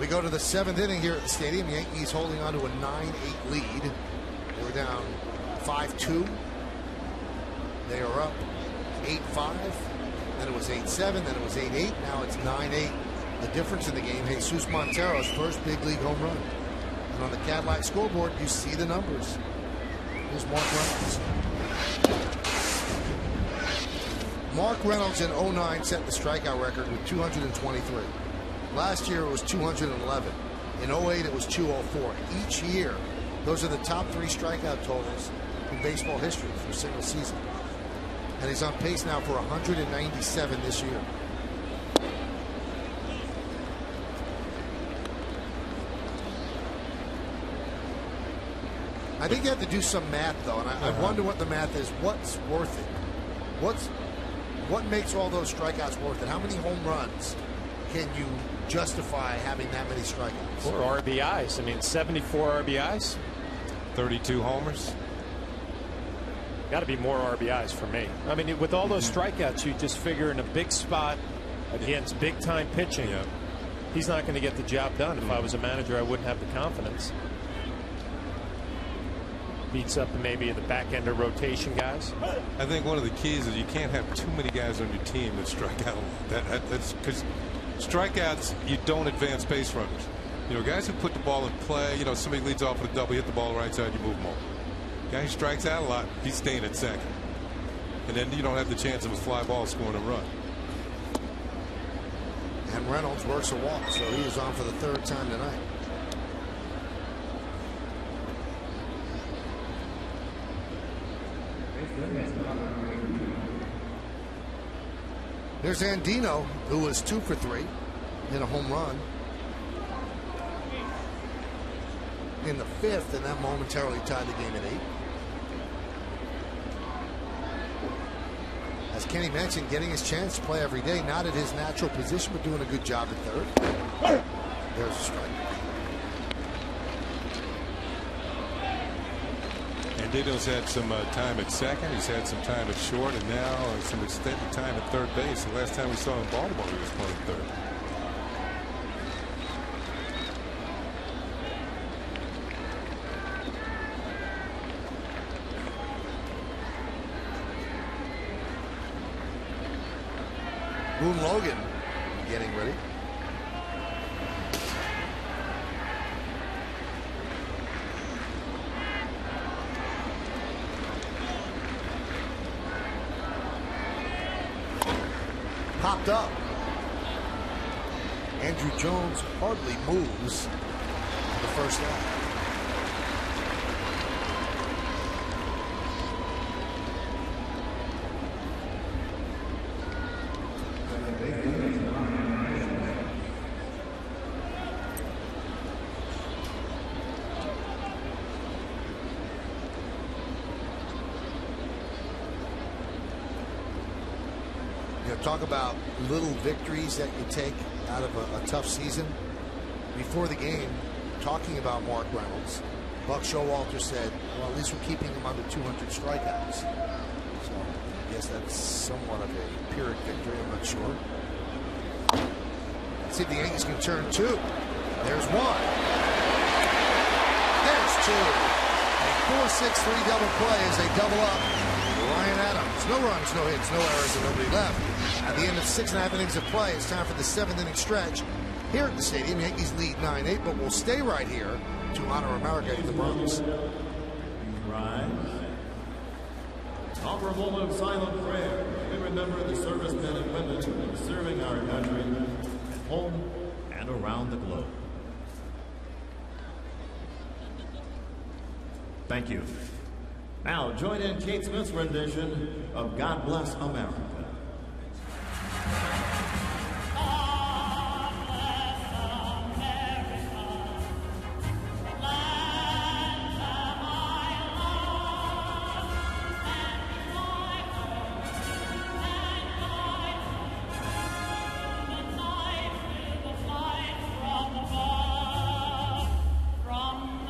Speaker 2: We go to the 7th inning here at the stadium. Yankees holding on to a 9-8 lead. They were down 5-2. They are up 8-5. Then it was 8-7. Then it was 8-8. Now it's 9-8. The difference in the game, Jesus Montero's first big league home run. And on the Cadillac scoreboard, you see the numbers. Here's Mark Reynolds. Mark Reynolds in 09 set the strikeout record with 223. Last year it was 211. In 08 it was 204. Each year, those are the top 3 strikeout totals in baseball history for a single season. And he's on pace now for 197 this year. I think you have to do some math, though, and I wonder what the math is. What's worth it? What makes all those strikeouts worth it? How many home runs can you justify having that many strikeouts?
Speaker 4: Or RBIs. I mean, 74 RBIs.
Speaker 1: 32 homers.
Speaker 4: Got to be more RBIs for me. I mean, with all those strikeouts, you just figure in a big spot against big-time pitching, he's not going to get the job done. If I was a manager, I wouldn't have the confidence. Beats up maybe the back end of rotation guys.
Speaker 1: I think one of the keys is you can't have too many guys on your team that strike out. That's because strikeouts, you don't advance base runners. You know, guys who put the ball in play, you know, somebody leads off with a double, hit the ball right side, you move them over. Guy who strikes out a lot, he's staying at second. And then you don't have the chance of a fly ball scoring a run.
Speaker 2: And Reynolds works a walk, so he is on for the 3rd time tonight. There's Andino, who was 2 for 3 in a home run in the 5th, and that momentarily tied the game at 8. As Kenny mentioned, getting his chance to play every day, not at his natural position, but doing a good job at 3rd. There's a strike.
Speaker 1: Andino's had some time at second. He's had some time at short, and now some extended time at 3rd base. The last time we saw him in Baltimore, he was playing 3rd.
Speaker 2: Boone Logan getting ready. Popped up. Andrew Jones hardly moves in the first half. Talk about little victories that you take out of a tough season. Before the game, talking about Mark Reynolds, Buck Showalter said, well, at least we're keeping him under 200 strikeouts. So I guess that's somewhat of a Pyrrhic victory. I'm not sure. Let's see if the Yankees can turn 2. There's 1. There's 2. A 4-6-3 double play as they double up. Ryan Adams, no runs, no hits, no errors, and nobody left. At the end of 6.5 innings of play, it's time for the 7th inning stretch. Here at the stadium, Yankees lead 9-8, but we'll stay right here to honor America in the Bronx.
Speaker 7: Rise. Offer a moment of silent prayer. We remember the servicemen and women who are serving our country at home and around the globe. Thank you. Now, join in Kate Smith's rendition of God Bless America.
Speaker 8: From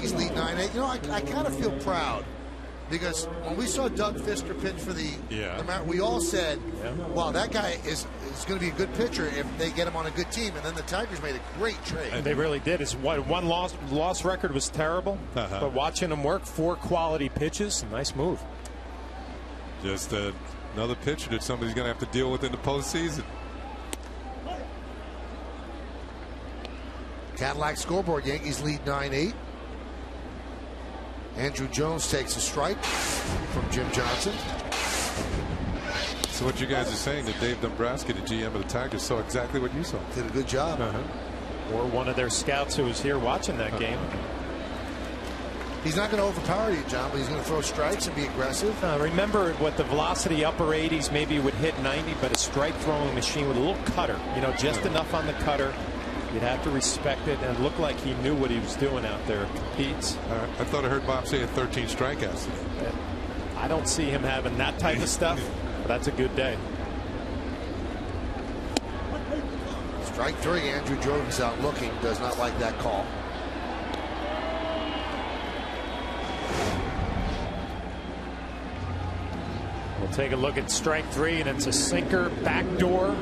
Speaker 2: He's lead 9-8. You know, I kind of feel proud because when we saw Doug Fister pitch for the we all said, wow, that guy is going to be a good pitcher if they get him on a good team. And then the Tigers made a great trade.
Speaker 4: And they really did. His one loss record was terrible, but watching him work, 4 quality pitches, nice move.
Speaker 1: Just another pitcher that somebody's going to have to deal with in the postseason.
Speaker 2: Cadillac scoreboard, Yankees lead 9-8. Andrew Jones takes a strike from Jim Johnson.
Speaker 1: So what you guys are saying that Dave Dombrowski, the GM of the Tigers, saw exactly what you saw.
Speaker 2: Did a good job.
Speaker 4: Or one of their scouts who was here watching that game.
Speaker 2: He's not going to overpower you, John, but he's going to throw strikes and be aggressive.
Speaker 4: Remember what the velocity upper 80s, maybe would hit 90, but a strike throwing machine with a little cutter, you know, just enough on the cutter. You'd have to respect it, and it looked like he knew what he was doing out there. Competes.
Speaker 1: I thought I heard Bob say 13 strikeouts.
Speaker 4: I don't see him having that type of stuff, but that's a good day.
Speaker 2: Strike 3, Andrew Jones out looking, does not like that call.
Speaker 4: We'll take a look at strike 3, and it's a sinker backdoor.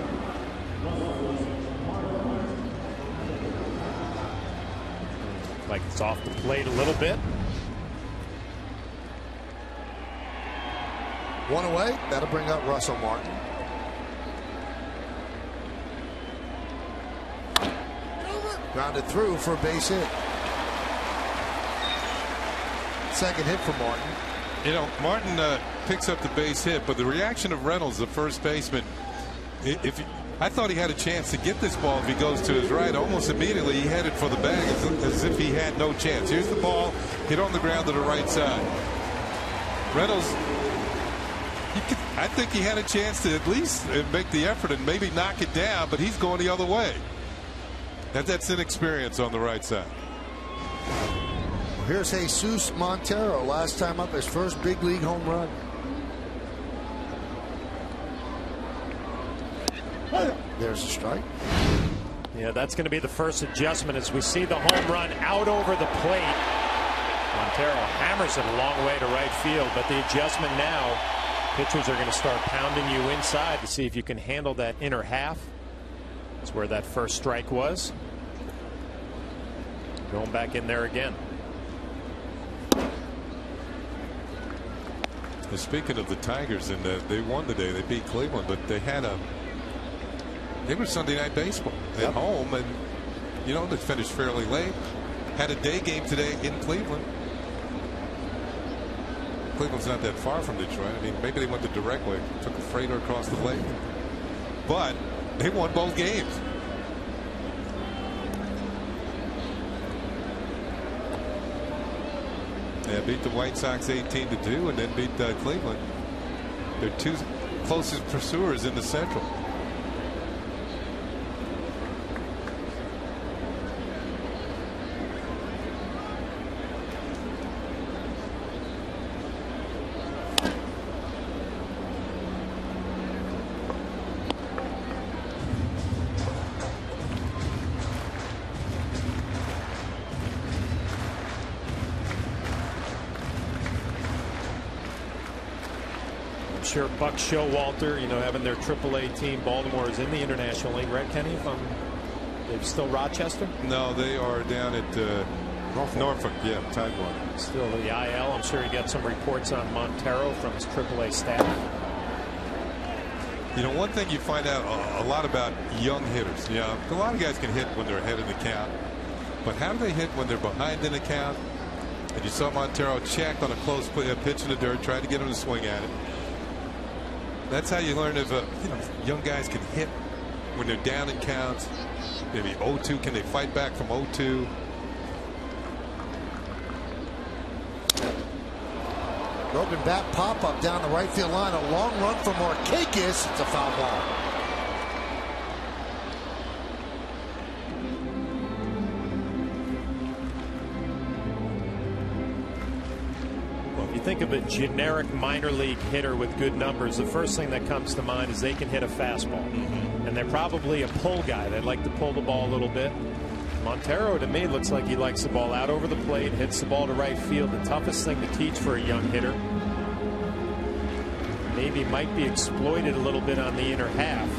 Speaker 4: Like it's off the plate a little bit.
Speaker 2: 1 away. That'll bring up Russell Martin. Grounded through for a base hit. Second hit for Martin.
Speaker 1: You know, Martin picks up the base hit, but the reaction of Reynolds, the first baseman, I thought he had a chance to get this ball if he goes to his right. Almost immediately he headed for the bag as if he had no chance. Here's the ball, hit on the ground to the right side. Reynolds, I think he had a chance to at least make the effort and maybe knock it down, but he's going the other way. That's inexperience on the right side.
Speaker 2: Here's Jesus Montero, last time up, his first big league home run. There's a strike.
Speaker 4: Yeah, that's going to be the first adjustment as we see the home run out over the plate. Montero hammers it a long way to right field, but the adjustment now, pitchers are going to start pounding you inside to see if you can handle that inner half. That's where that first strike was. Going back in there again.
Speaker 1: Speaking of the Tigers, and they won today, they beat Cleveland, but they were Sunday Night Baseball at home, and you know, they finished fairly late. Had a day game today in Cleveland. Cleveland's not that far from Detroit. I mean, maybe they went the direct way, took a freighter across the lake, but they won both games. They beat the White Sox 18-2 and then beat Cleveland They're two closest pursuers in the Central.
Speaker 4: Sure, Buck Showalter, having their AAA team. Baltimore is in the International League, right, Kenny? They're still Rochester?
Speaker 1: No, they are down at Norfolk. Yeah, Tidewater.
Speaker 4: Still the IL. I'm sure he got some reports on Montero from his AAA staff.
Speaker 1: One thing you find out a lot about young hitters. A lot of guys can hit when they're ahead in the count, but how do they hit when they're behind in the count? And you saw Montero checked on a close pitch in the dirt, tried to get him to swing at it. That's how you learn if young guys can hit when they're down in counts. Maybe 0-2. Can they fight back from 0-2?
Speaker 2: Broken bat pop up down the right field line. A long run from Markakis. It's a foul ball.
Speaker 4: Think of a generic minor league hitter with good numbers. The first thing that comes to mind is they can hit a fastball. And they're probably a pull guy. They like to pull the ball a little bit. Montero, to me, looks like he likes the ball out over the plate, hits the ball to right field. The toughest thing to teach for a young hitter. Maybe might be exploited a little bit on the inner half.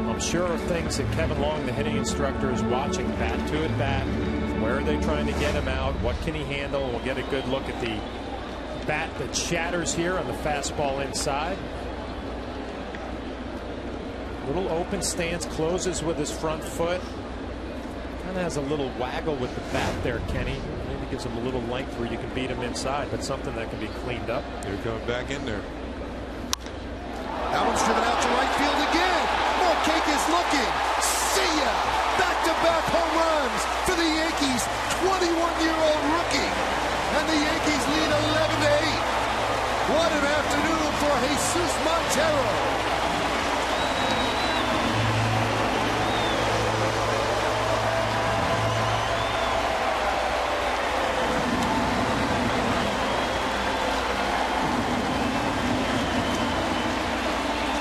Speaker 4: I'm sure of things that Kevin Long, the hitting instructor, is watching bat to at bat. Where are they trying to get him out? What can he handle? We'll get a good look at the bat that shatters here on the fastball inside. Little open stance, closes with his front foot. Kind of has a little waggle with the bat there, Kenny. Maybe gives him a little length where you can beat him inside, but something that can be cleaned up.
Speaker 1: They're coming back in there.
Speaker 2: That one's driven out to right field again. Markakis looking. See ya! Back-to-back home runs for the Yankees. 21-year-old rookie. And the Yankees lead 11-8. What an afternoon for Jesus Montero.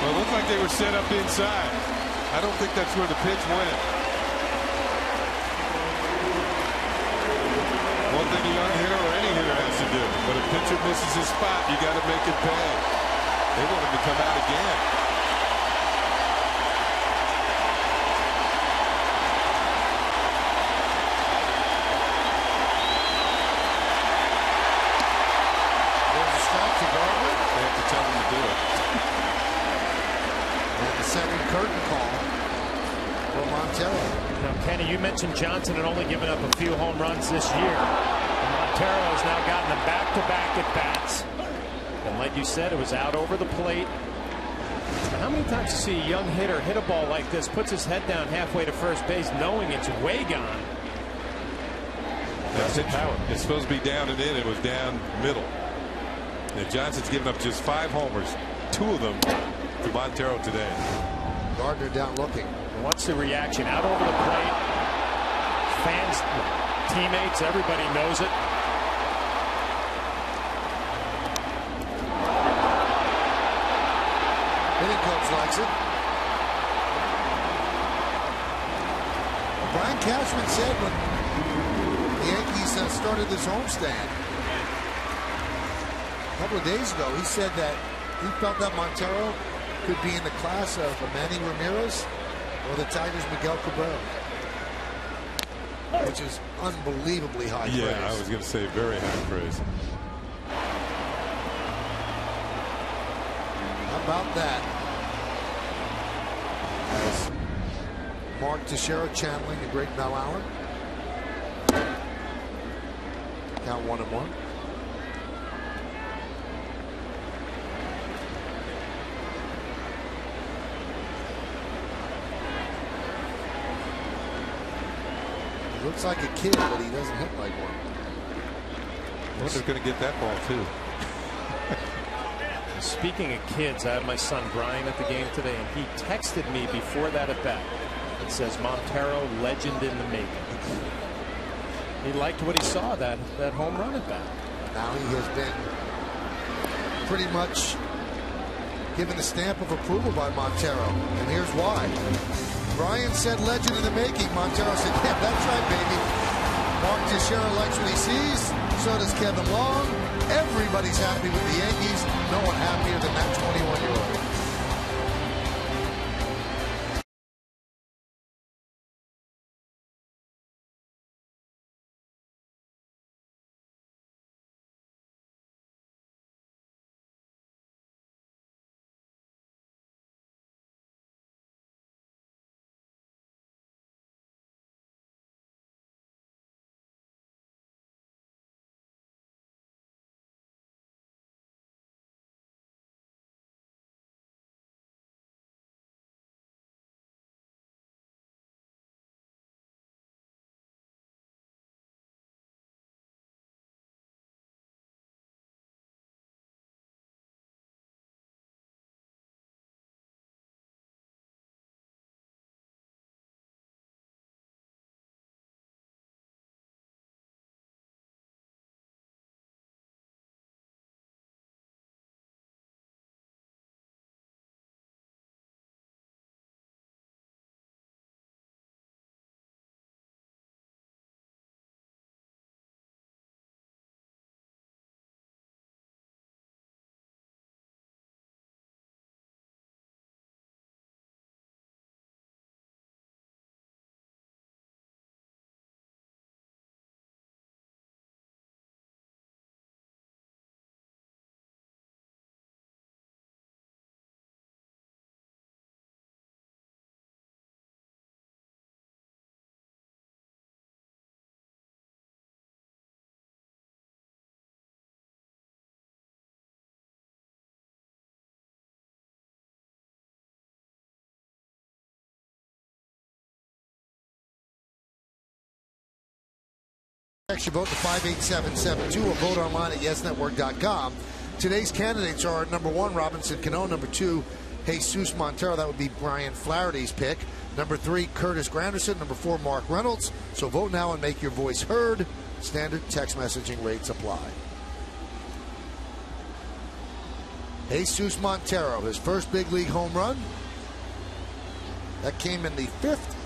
Speaker 1: Well, it looked like they were set up inside. I don't think that's where the pitch went. One thing a young hitter or any hitter has to do. But if a pitcher misses his spot, you got to make it pay. They want him to come out again.
Speaker 2: There's a strike to Gardner.
Speaker 1: They have to tell him to do it.
Speaker 2: And the second curtain call for Montero.
Speaker 4: Now, Kenny, you mentioned Johnson had only given up a few home runs this year. And Montero has now gotten them back-to-back at bats. And like you said, it was out over the plate. How many times you see a young hitter hit a ball like this, puts his head down halfway to first base, knowing it's way gone?
Speaker 1: That's power. It's supposed to be down and in. It was down middle. And Johnson's given up just 5 homers, 2 of them to Montero today.
Speaker 2: Gardner down looking.
Speaker 4: What's the reaction? Out over the plate. Fans, teammates, everybody knows it.
Speaker 2: Hitting coach likes it. Brian Cashman said when the Yankees started this homestand a couple of days ago, he said that he felt that Montero could be in the class of Manny Ramirez or the Tigers' Miguel Cabrera, which is unbelievably high praise.
Speaker 1: Yeah, I was going to say very high praise.
Speaker 2: How about that? As Mark Teixeira channeling the great Mel Allen. Count 1-1. He looks like a kid, but he doesn't hit like one.
Speaker 1: I wonder if they're going to get that ball too.
Speaker 4: Speaking of kids, I have my son Brian at the game today, and he texted me before that at bat. It says Montero, legend in the making. He liked what he saw, that home run at bat.
Speaker 2: Now he has been pretty much given the stamp of approval by Montero, and here's why. Brian said legend in the making. Montero said, yeah, that's right, baby. Mark Teixeira likes what he sees. So does Kevin Long. Everybody's happy with the Yankees. No one happier than that 21-year-old. Actually, vote to 58772 or vote online at yesnetwork.com. Today's candidates are number 1, Robinson Cano. Number 2, Jesus Montero. That would be Brian Flaherty's pick. Number 3, Curtis Granderson. Number 4, Mark Reynolds. So vote now and make your voice heard. Standard text messaging rates apply. Jesus Montero, his first big league home run. That came in the 5th.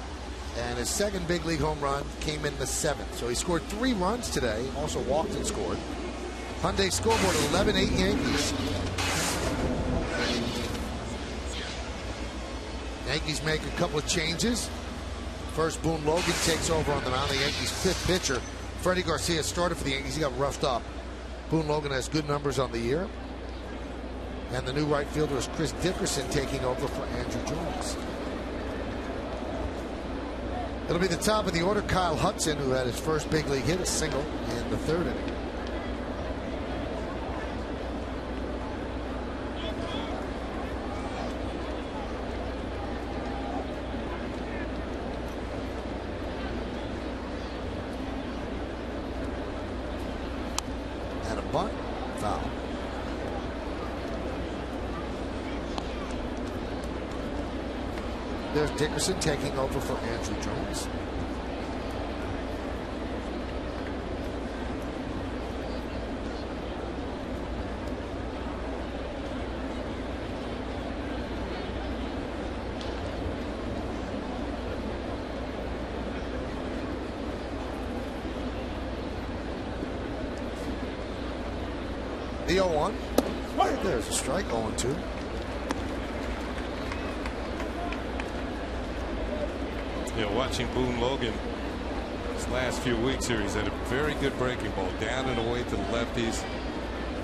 Speaker 2: And his second big league home run came in the 7th. So he scored 3 runs today. Also walked and scored. Hyundai scoreboard 11-8 Yankees. Yankees make a couple of changes. First, Boone Logan takes over on the mound. The Yankees' 5th pitcher. Freddie Garcia started for the Yankees. He got roughed up. Boone Logan has good numbers on the year. And the new right fielder is Chris Dickerson taking over for Andrew Jones. It'll be the top of the order. Kyle Hudson, who had his first big league hit, a single in the 3rd inning. And a bunt, foul. There's Dickerson taking over for Andrew Jones. The 0-1. There's a strike, 0-2.
Speaker 1: You know, watching Boone Logan his last few weeks here, he's had a very good breaking ball down and away to the lefties.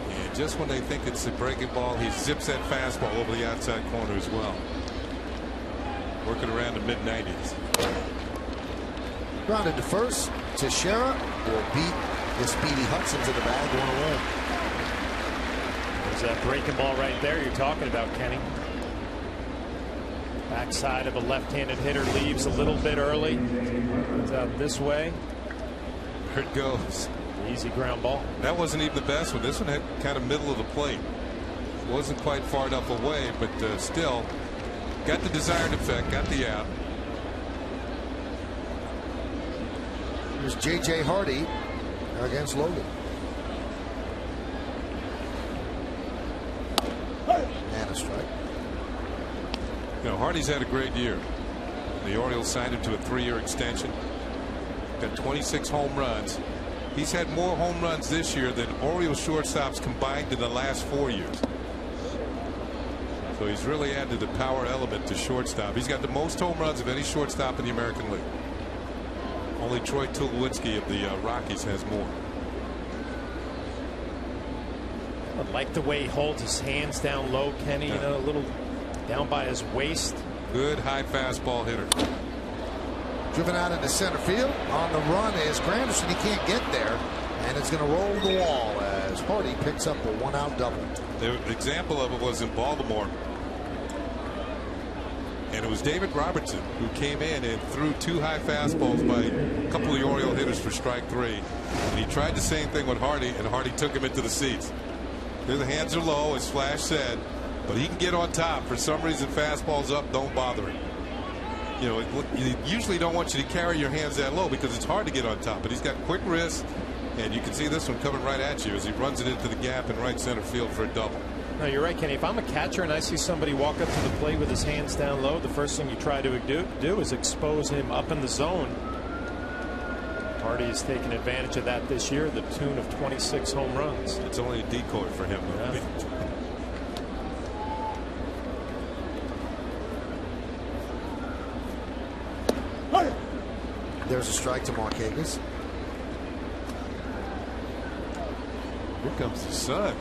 Speaker 1: And just when they think it's a breaking ball, he zips that fastball over the outside corner as well. Working around the mid-90s.
Speaker 2: Grounded to first. Teixeira will beat the speedy Hudson to the bag, 1 away.
Speaker 4: There's that breaking ball right there you're talking about, Kenny. Backside of a left-handed hitter leaves a little bit early. Comes out this way.
Speaker 1: There it goes.
Speaker 4: Easy ground ball.
Speaker 1: That wasn't even the best one. This one had kind of middle of the plate. Wasn't quite far enough away, but still got the desired effect, got the out.
Speaker 2: Here's J.J. Hardy against Logan. And a strike.
Speaker 1: You know, Hardy's had a great year. The Orioles signed him to a 3-year extension. Got 26 home runs. He's had more home runs this year than Orioles shortstops combined in the last 4 years. So he's really added the power element to shortstop. He's got the most home runs of any shortstop in the American League. Only Troy Tulowitzki of the Rockies has more.
Speaker 4: I like the way he holds his hands down low, Kenny. You know, a little down by his waist.
Speaker 1: Good high fastball hitter.
Speaker 2: Driven out into center field. On the run is Granderson. He can't get there, and it's going to roll the wall as Hardy picks up a 1-out double.
Speaker 1: The example of it was in Baltimore, and it was David Robertson who came in and threw 2 high fastballs by a couple of the Oriole hitters for strike 3, and he tried the same thing with Hardy, and Hardy took him into the seats. The hands are low, as Flash said, but he can get on top. For some reason, fastballs up don't bother him. You know, you usually don't want you to carry your hands that low because it's hard to get on top, but he's got quick wrists, and you can see this one coming right at you as he runs it into the gap in right center field for a double.
Speaker 4: No, you're right, Kenny. If I'm a catcher and I see somebody walk up to the plate with his hands down low, the first thing you try to do is expose him up in the zone. Hardy has taken advantage of that this year, the tune of 26 home runs.
Speaker 1: It's only a decoy for him.
Speaker 4: Yeah.
Speaker 2: There's a strike to Marquez.
Speaker 1: Here comes the sun.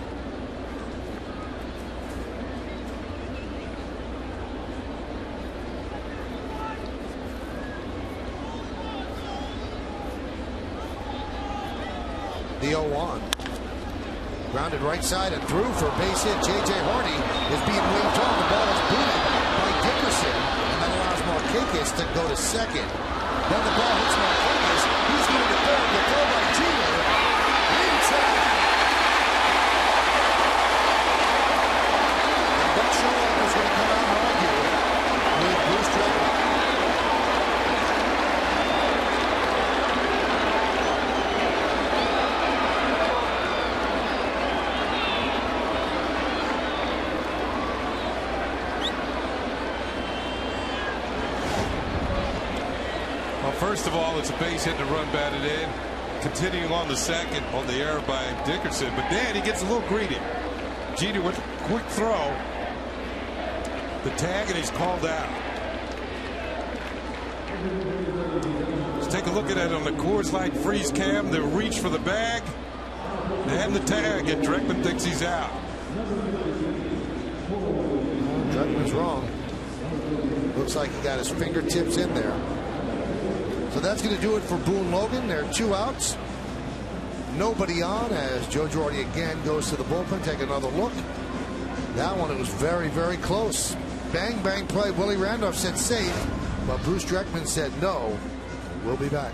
Speaker 2: The 0-1. Grounded right side and through for a base hit. J.J. Hardy is being waved on. The ball is booted by Dickerson, and that allows Marquez to go to second. Then the ball hits Marquez. He's going to third. The throw by Jeter. Inside. And Buck Showalter is going to come out and argue with Bruce Drake.
Speaker 1: First of all, it's a base hit and a run batted in. Continuing on the second on the error by Dickerson, but then he gets a little greedy. Jeter with a quick throw. The tag, and he's called out. Let's take a look at it on the Coors Light freeze cam. The reach for the bag and the tag, and Dreckman thinks he's out.
Speaker 2: Dreckman's wrong. Looks like he got his fingertips in there. So that's going to do it for Boone Logan. There are 2 outs. Nobody on as Joe Girardi again goes to the bullpen. Take another look. That one, it was very, very close. Bang, bang play. Willie Randolph said safe, but Bruce Dreckman said no. We'll be back.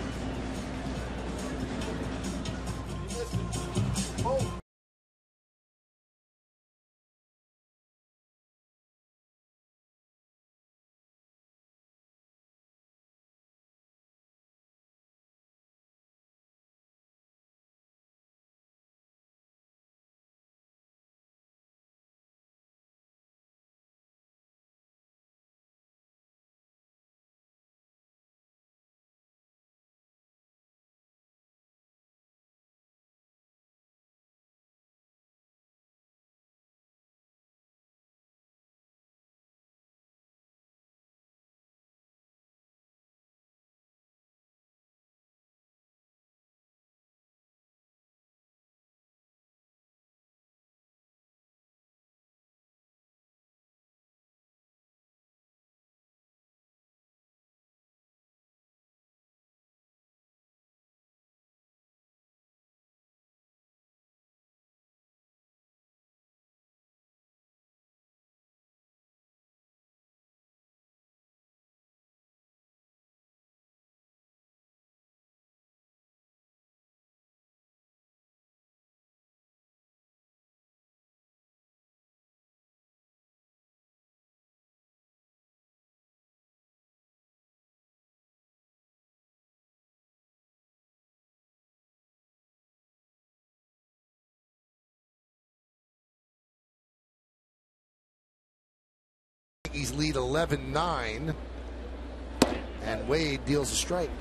Speaker 2: Yankees lead 11-9. And Wade deals a strike.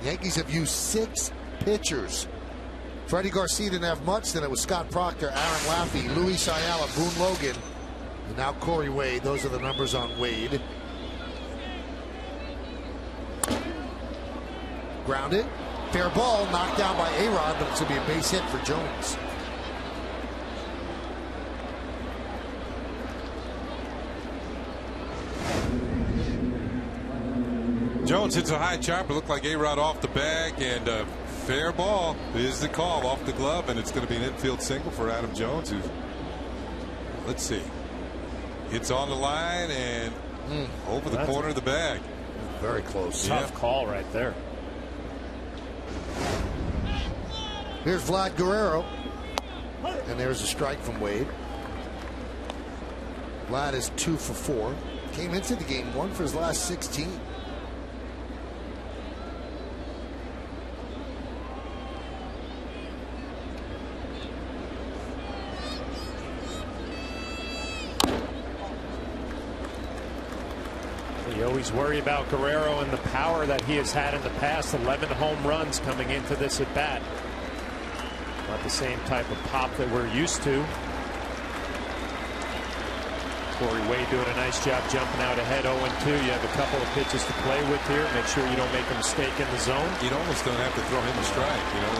Speaker 2: The Yankees have used 6 pitchers. Freddie Garcia didn't have much. Then it was Scott Proctor, Aaron Laffey, Luis Ayala, Boone Logan, and now Corey Wade. Those are the numbers on Wade. Grounded. Fair ball, knocked down by A-Rod, but it's going to be a base hit for Jones.
Speaker 1: Jones hits a high chopper. Looked like A-Rod off the bag, and fair ball is the call off the glove, and it's going to be an infield single for Adam Jones, who, let's see, hits on the line and over the corner of the bag.
Speaker 2: Very close.
Speaker 4: Tough call right there.
Speaker 2: Here's Vlad Guerrero, and there's a strike from Wade. Vlad is 2 for 4. Came into the game 1 for his last 16.
Speaker 4: You always worry about Guerrero and the power that he has had in the past. 11 home runs coming into this at bat. Not the same type of pop that we're used to. Corey Wade doing a nice job jumping out ahead 0-2. You have a couple of pitches to play with here. Make sure you don't make a mistake in the zone.
Speaker 1: You almost don't have to throw him a strike. You know,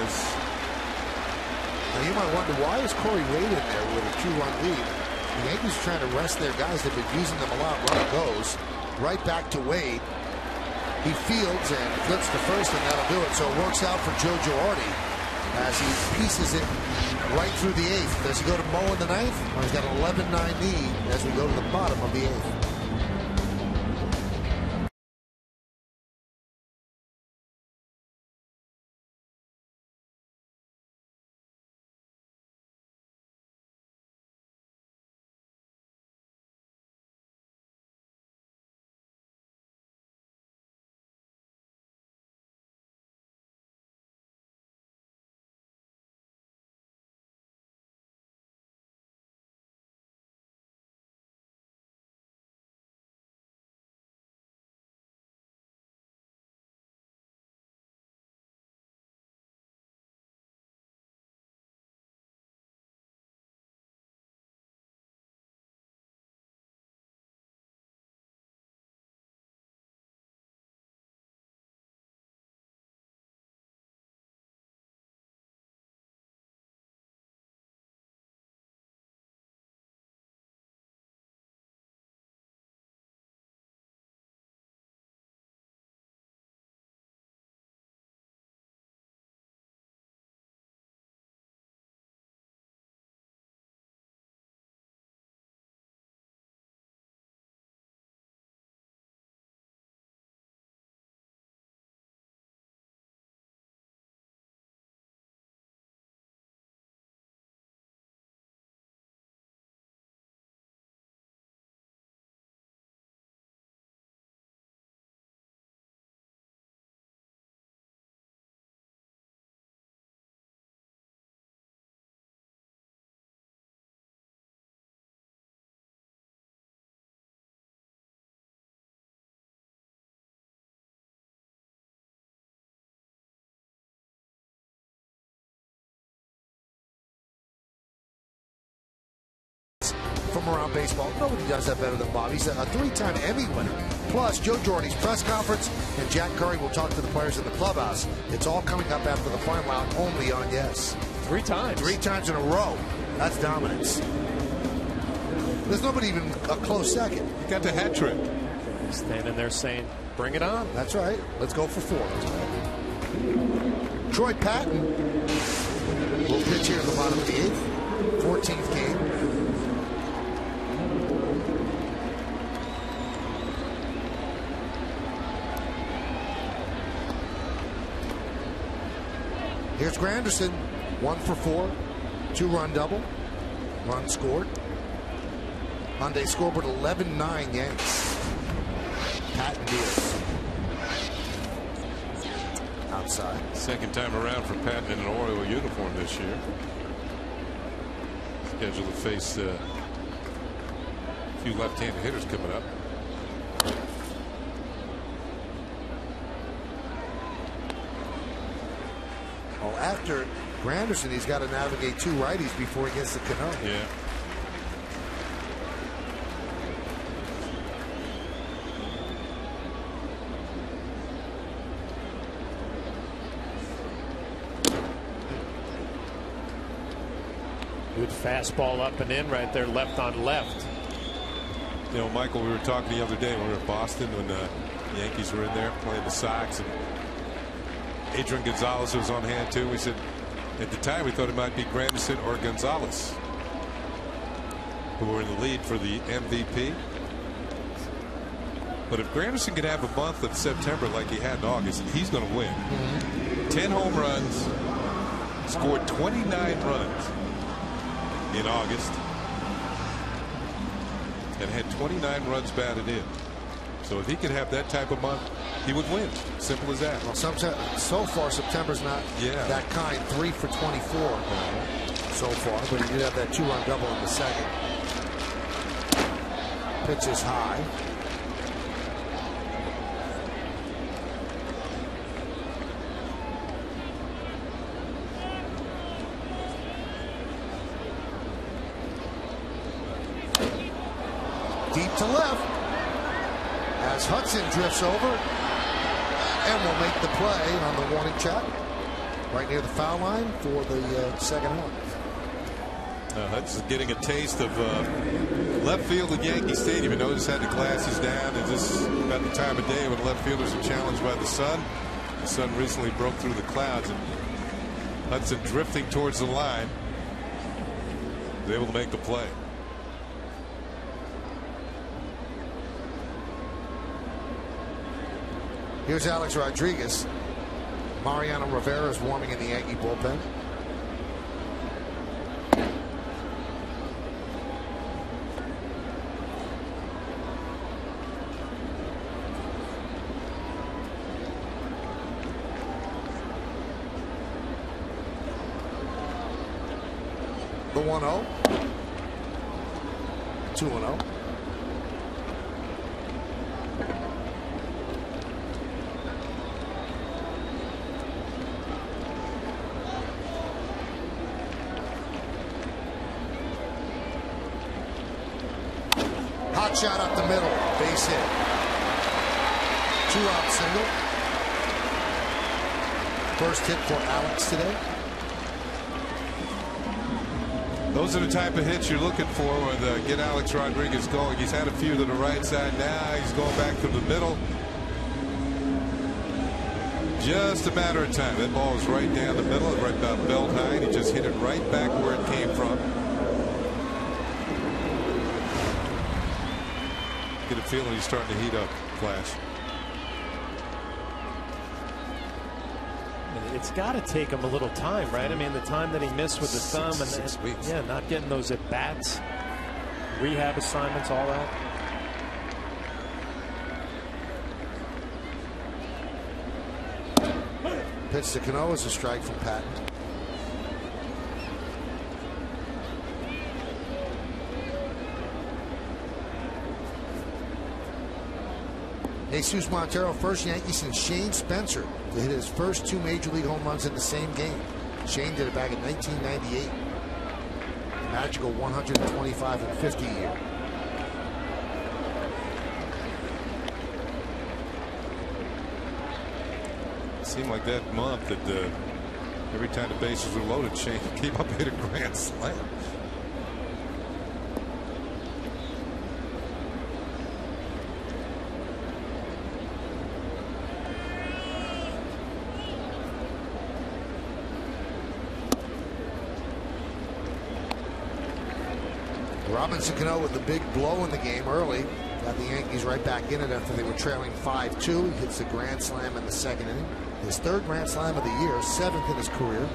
Speaker 2: Now you might wonder, why is Corey Wade in there with a 2-run lead? The Yankees are trying to rest their guys. They've been using them a lot. Runner goes right back to Wade. He fields and flips to first, and that'll do it. So it works out for Joe Girardi as he pieces it right through the 8th. Does he go to Mo in the 9th? Or he's got an 11-9 lead as we go to the bottom of the 8th. From around baseball. Nobody does that better than Bob. He's a 3-time Emmy winner. Plus, Joe Girardi's press conference, and Jack Curry will talk to the players in the clubhouse. It's all coming up after the final out, only on Yes.
Speaker 4: 3 times.
Speaker 2: 3 times in a row. That's dominance. There's nobody even a close second.
Speaker 1: he got the hat trick.
Speaker 4: Standing there saying, bring it on.
Speaker 2: That's right. Let's go for 4. Troy Patton will pitch here at the bottom of the 8th. 14th game. Here's Granderson, 1 for 4, 2-run double, run scored. Hyundai scoreboard 11-9 Yanks. Patton deals. Outside.
Speaker 1: Second time around for Patton in an Oriole uniform this year. Scheduled to face a few left-handed hitters coming up.
Speaker 2: Well, after Granderson, he's got to navigate 2 righties before he gets to Cano.
Speaker 1: Yeah.
Speaker 4: Good fastball up and in right there, left on left.
Speaker 1: You know, Michael, we were talking the other day when we were in Boston when the Yankees were in there playing the Sox, and Adrian Gonzalez was on hand too. We said at the time we thought it might be Granderson or Gonzalez who were in the lead for the MVP. But if Granderson can have a month of September like he had in August, he's going to win. 10 home runs, scored 29 runs in August, and had 29 runs batted in. So if he could have that type of month, he would win. Simple as that.
Speaker 2: Well, so far September's not that kind. 3 for 24 so far, but he did have that 2-run double in the second. Pitch is high. Deep to left as Hudson drifts over and will make the play on the warning track right near the foul line for the second one.
Speaker 1: Hudson's getting a taste of left field at Yankee Stadium. You notice had the glasses down, and this is about the time of day when left fielders are challenged by the sun. The sun recently broke through the clouds, and Hudson drifting towards the line was able to make the play.
Speaker 2: Here's Alex Rodriguez. Mariano Rivera is warming in the Yankee bullpen. The 1-0. 2-0. Hot shot up the middle, base hit. 2-out single. First hit for Alex today.
Speaker 1: Those are the type of hits you're looking for with get Alex Rodriguez going. He's had a few to the right side now. He's going back to the middle. Just a matter of time. That ball was right down the middle, right about belt high. He just hit it right back where it came from. Get a feeling he's starting to heat up, Flash.
Speaker 4: It's got to take him a little time, right? I mean, the time that he missed with the thumb and
Speaker 1: 6 weeks.
Speaker 4: Yeah, not getting those at bats, rehab assignments, all that.
Speaker 2: Pitch to Cano is a strike from Patton. Jesus Montero, first Yankee since Shane Spencer to hit his first 2 major league home runs in the same game. Shane did it back in 1998. Magical 125 and 50 year.
Speaker 1: It seemed like that month that every time the bases were loaded, Shane came up and hit a grand slam.
Speaker 2: Robinson Cano with the big blow in the game early. Got the Yankees right back in it after they were trailing 5-2. He hits a grand slam in the second inning. His 3rd grand slam of the year, 7th in his career.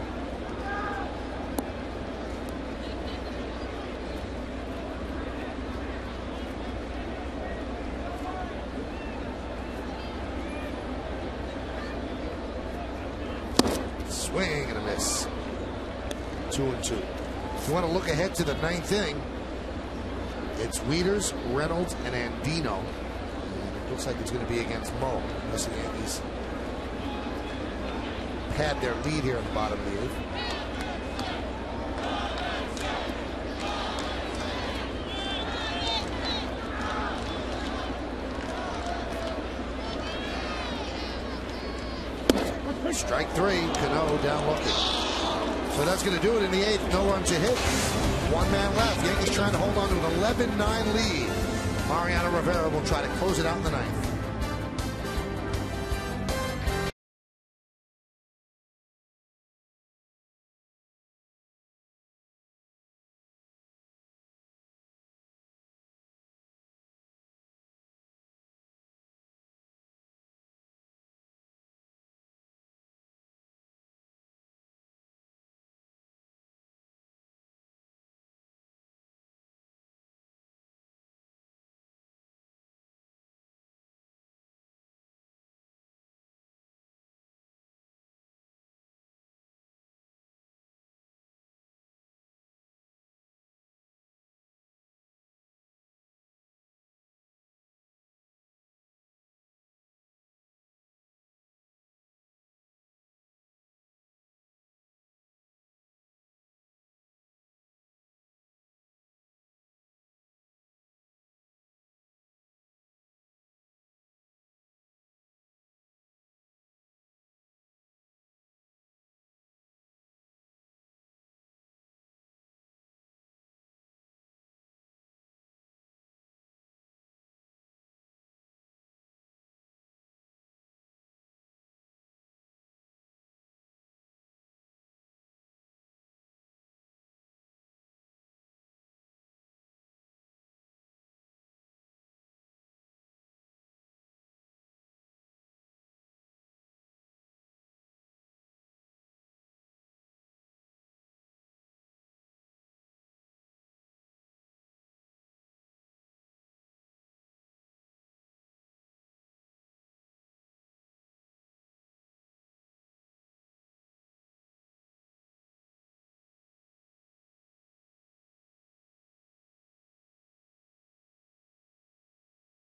Speaker 2: Swing and a miss. 2-2. If you want to look ahead to the 9th inning, it's Wieters, Reynolds, and Andino. And Looks like it's going to be against Mo, unless the Yankees pad their lead here in the bottom of the 8th. Strike 3, Cano down looking. So that's going to do it in the 8th. No run to hit. 1 man left. Yankees trying to hold on to an 11-9 lead. Mariano Rivera will try to close it out in the 9th.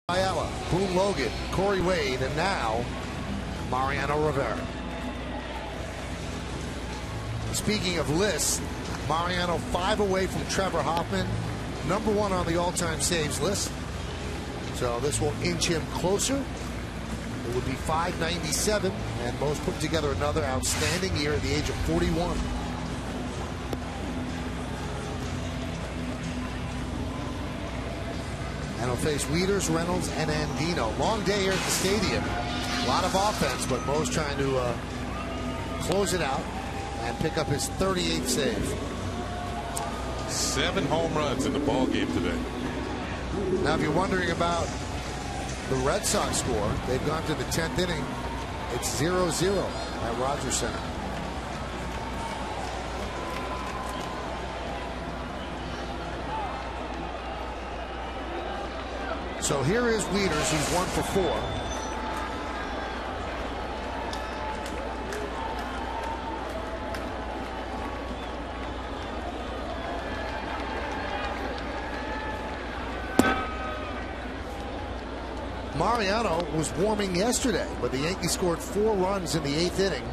Speaker 2: Ayala, Boone Logan, Corey Wade, and now Mariano Rivera. Speaking of lists, Mariano 5 away from Trevor Hoffman, #1 on the all-time saves list. So this will inch him closer. It would be 597, and Mo's put together another outstanding year at the age of 41. And he'll face Wieters, Reynolds, and Andino. Long day here at the stadium. A lot of offense, but Mo's trying to close it out and pick up his 38th save.
Speaker 1: 7 home runs in the ball game today.
Speaker 2: Now, if you're wondering about the Red Sox score, they've gone to the 10th inning. It's 0-0 at Rogers Center. So here is Wieters. He's 1 for 4. Mariano was warming yesterday, but the Yankees scored 4 runs in the 8th inning.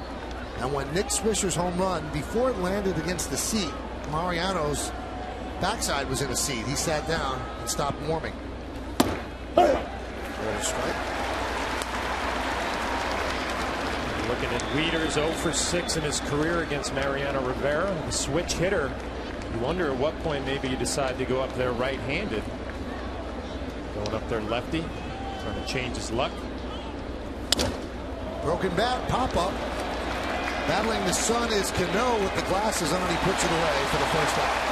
Speaker 2: And when Nick Swisher's home run, before it landed against the seat, Mariano's backside was in a seat. He sat down and stopped warming. Strike.
Speaker 4: Looking at Wieters, 0 for 6 in his career against Mariano Rivera. The switch hitter. You wonder at what point maybe you decide to go up there right-handed. Going up there lefty. Trying to change his luck.
Speaker 2: Broken bat, pop-up. Battling the sun is Cano with the glasses on. He puts it away for the first out.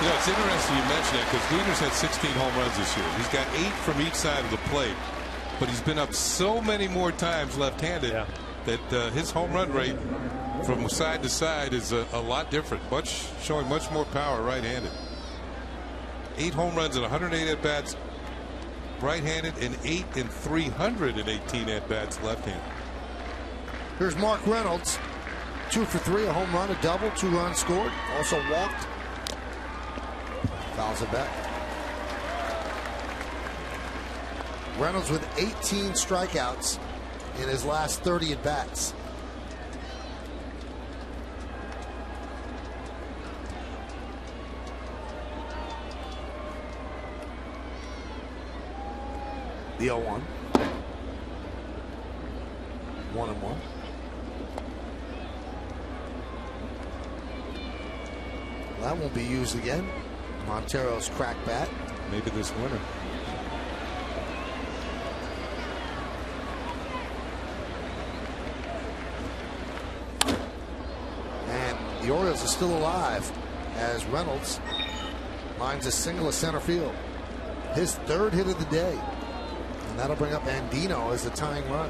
Speaker 1: You know, it's interesting you mention it because Wieters had 16 home runs this year. He's got 8 from each side of the plate, but he's been up so many more times left-handed that his home run rate from side to side is a lot different. Showing much more power right-handed. 8 home runs and 108 at-bats right-handed, and 8 in 318 at-bats left-handed.
Speaker 2: Here's Mark Reynolds, 2 for 3, a home run, a double, 2 runs scored, also walked. Fouls it back. Reynolds with 18 strikeouts in his last 30 at bats. The 0-1. 1-1. That won't be used again. Montero's crack bat.
Speaker 1: Maybe this winter.
Speaker 2: And the Orioles are still alive as Reynolds lines a single to center field. His third hit of the day. And that'll bring up Andino as the tying run.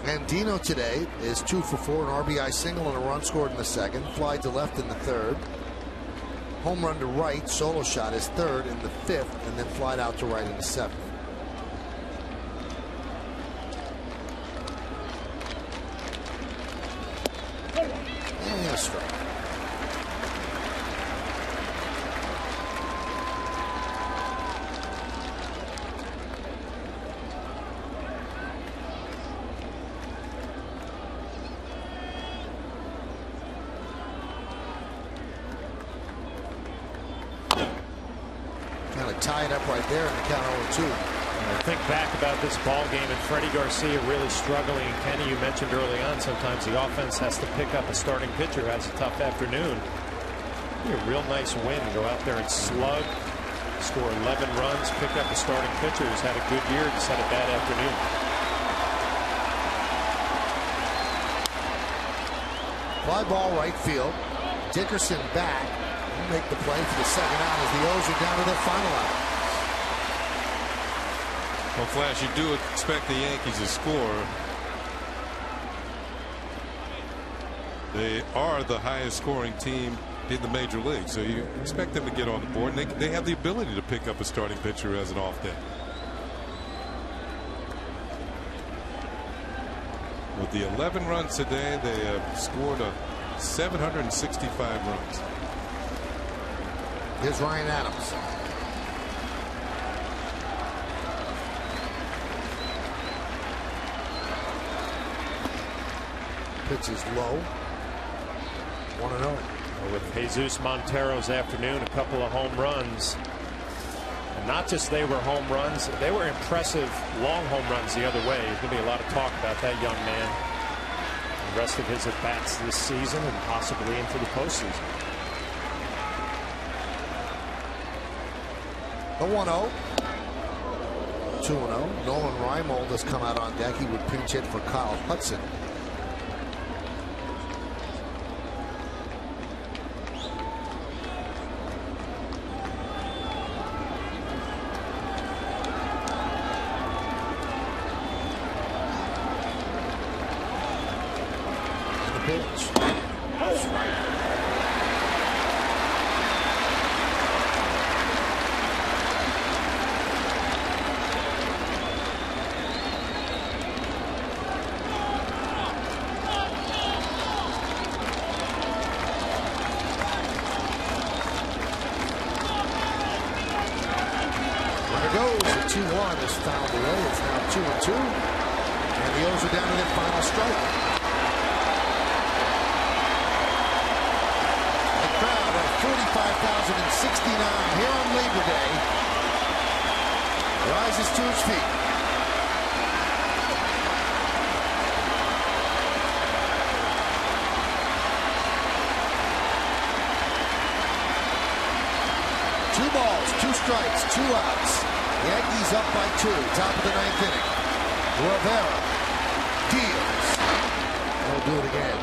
Speaker 2: Andino today is 2 for 4, an RBI single and a run scored in the second. Fly to left in the third. Home run to right, solo shot his third in the fifth, and then flied out to right in the seventh. And a strike. Tie it up right there in the count 0-2.
Speaker 4: I think back about this ball game and Freddie Garcia really struggling. And Kenny, you mentioned early on, sometimes the offense has to pick up a starting pitcher who has a tough afternoon. A real nice win. Go out there and slug, score 11 runs, pick up a starting pitcher who's had a good year, just had a bad afternoon.
Speaker 2: Fly ball right field. Dickerson back. Make the play for the second out as the O's are down to their final out.
Speaker 1: Well, Flash, you do expect the Yankees to score. They are the highest scoring team in the major league, so you expect them to get on the board, and they have the ability to pick up a starting pitcher who has an off day. With the 11 runs today, they have scored 765 runs.
Speaker 2: Here's Ryan Adams. Pitch is low. 1-0.
Speaker 4: With Jesus Montero's afternoon, a couple of home runs. And not just they were home runs, they were impressive long home runs the other way. There's going to be a lot of talk about that young man. The rest of his at-bats this season and possibly into the postseason.
Speaker 2: The 1-0. 2-0. Nolan Reimold has come out on deck. He would pinch hit for Kyle Hudson. And the pitch. That's right. Is fouled away. It's now 2-2, and the O's are down to their final strike. The crowd at 45,069 here on Labor Day rises to its feet. Two balls, two strikes, two outs. Yankees up by 2, top of the 9th inning. Rivera deals. They'll do it again.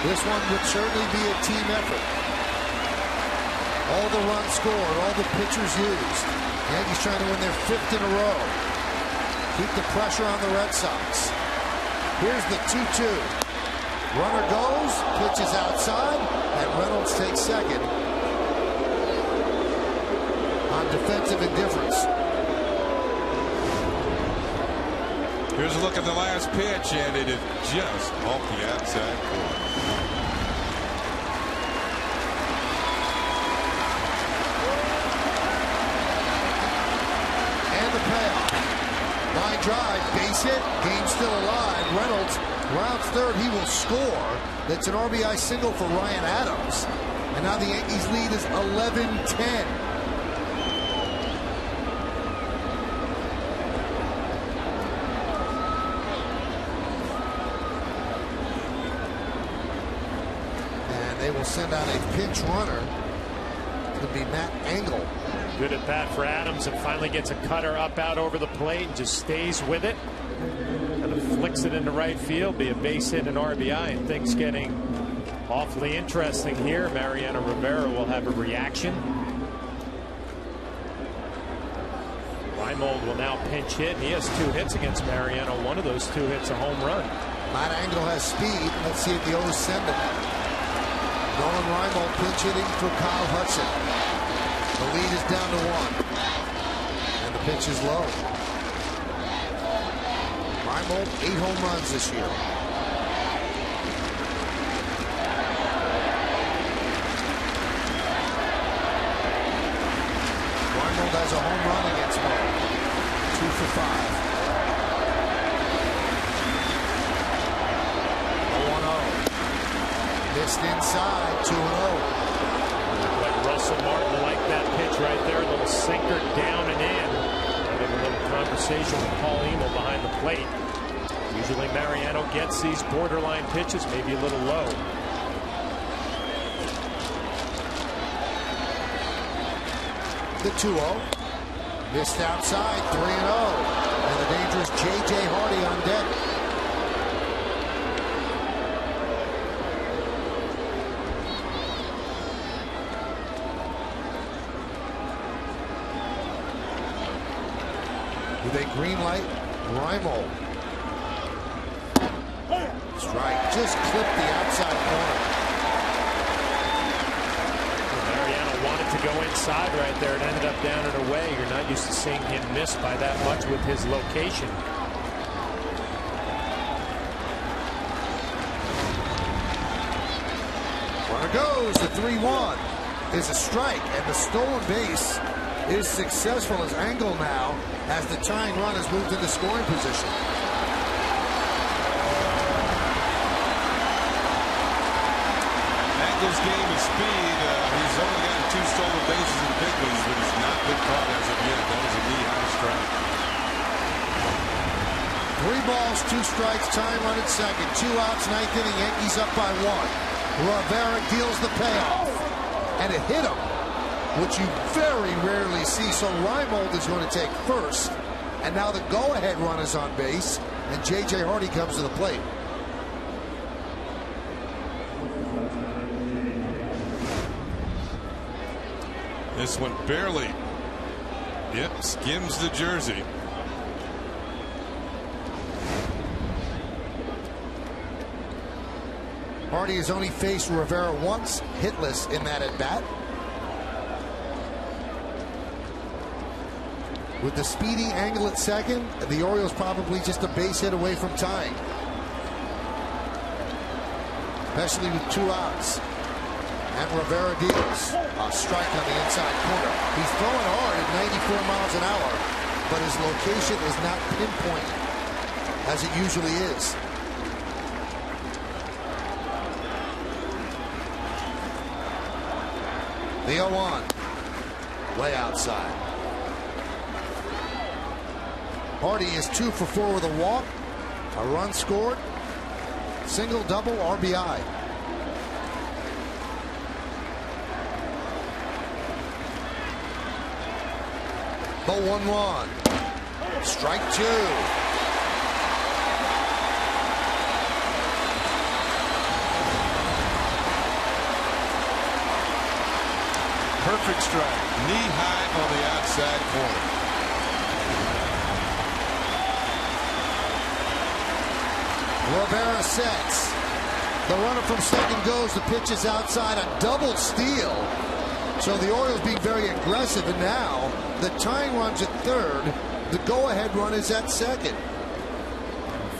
Speaker 2: This one would certainly be a team effort. All the runs scored, all the pitchers used. Yankees trying to win their 5th in a row. Keep the pressure on the Red Sox. Here's the 2-2. Runner goes. pitch is outside, and Reynolds takes second on defensive indifference.
Speaker 1: Here's a look at the last pitch, and it is just off the outside corner.
Speaker 2: And the payoff. Line drive, base hit, game still alive. Reynolds rounds third, he will score. That's an RBI single for Ryan Adams. And now the Yankees lead is 11-10. They will send out a pinch runner. It'll be Matt Engel.
Speaker 4: Good at bat for Adams, and finally gets a cutter up out over the plate and just stays with it. Kind of flicks it into right field, be a base hit and RBI, and things getting awfully interesting here. Mariano Rivera will have a reaction. Reimold will now pinch hit, and he has 2 hits against Mariano. One of those 2 hits a home run.
Speaker 2: Matt Engel has speed. Let's see if the O's send him. Nolan Reimold pinch hitting for Kyle Hudson. The lead is down to 1. And the pitch is low. Reimold 8 home runs this year. Reimold has a home run against Mo. 2 for 5. 0-1-0. Missed inside, 2-0.
Speaker 4: Like Russell Martin liked that pitch right there. A little sinker down and in. Having a little conversation with Paul Emil behind the plate. Usually Mariano gets these borderline pitches, maybe a little low.
Speaker 2: The 2-0. Missed outside, 3-0. And the dangerous J.J. Hardy on deck. With a green light, Reimold. Strike, just clipped the outside corner.
Speaker 4: Mariano wanted to go inside right there. It ended up down and away. You're not used to seeing him miss by that much with his location.
Speaker 2: Runner goes, the 3-1 is a strike, and the stolen base is successful as Engel now, as the tying run has moved into scoring position.
Speaker 1: Engel's game is speed. He's only gotten 2 stolen bases in the big leagues, but he's not been caught as of yet. That was a knee-high strike.
Speaker 2: 3 balls, 2 strikes, tying run at second. 2 outs, 9th inning, Yankees up by 1. Rivera deals the payoff, and it hit him, which you very rarely see. So Reimold is going to take first, and now the go-ahead run is on base, and J.J. Hardy comes to the plate.
Speaker 1: This one barely, skims the jersey.
Speaker 2: Hardy has only faced Rivera once, hitless in that at-bat. With the speedy Engel at second, the Orioles probably just a base hit away from tying. Especially with 2 outs. And Rivera deals a strike on the inside corner. He's throwing hard at 94 miles an hour, but his location is not pinpoint as it usually is. The 0-1, way outside. Hardy is 2 for 4 with a walk, a run scored, single, double, RBI. The 1-1, strike 2.
Speaker 1: Perfect strike, knee high on the outside corner.
Speaker 2: Rivera sets. The runner from second goes. The pitch is outside. A double steal. So the Orioles being very aggressive. And now the tying run's at third. The go-ahead run is at second.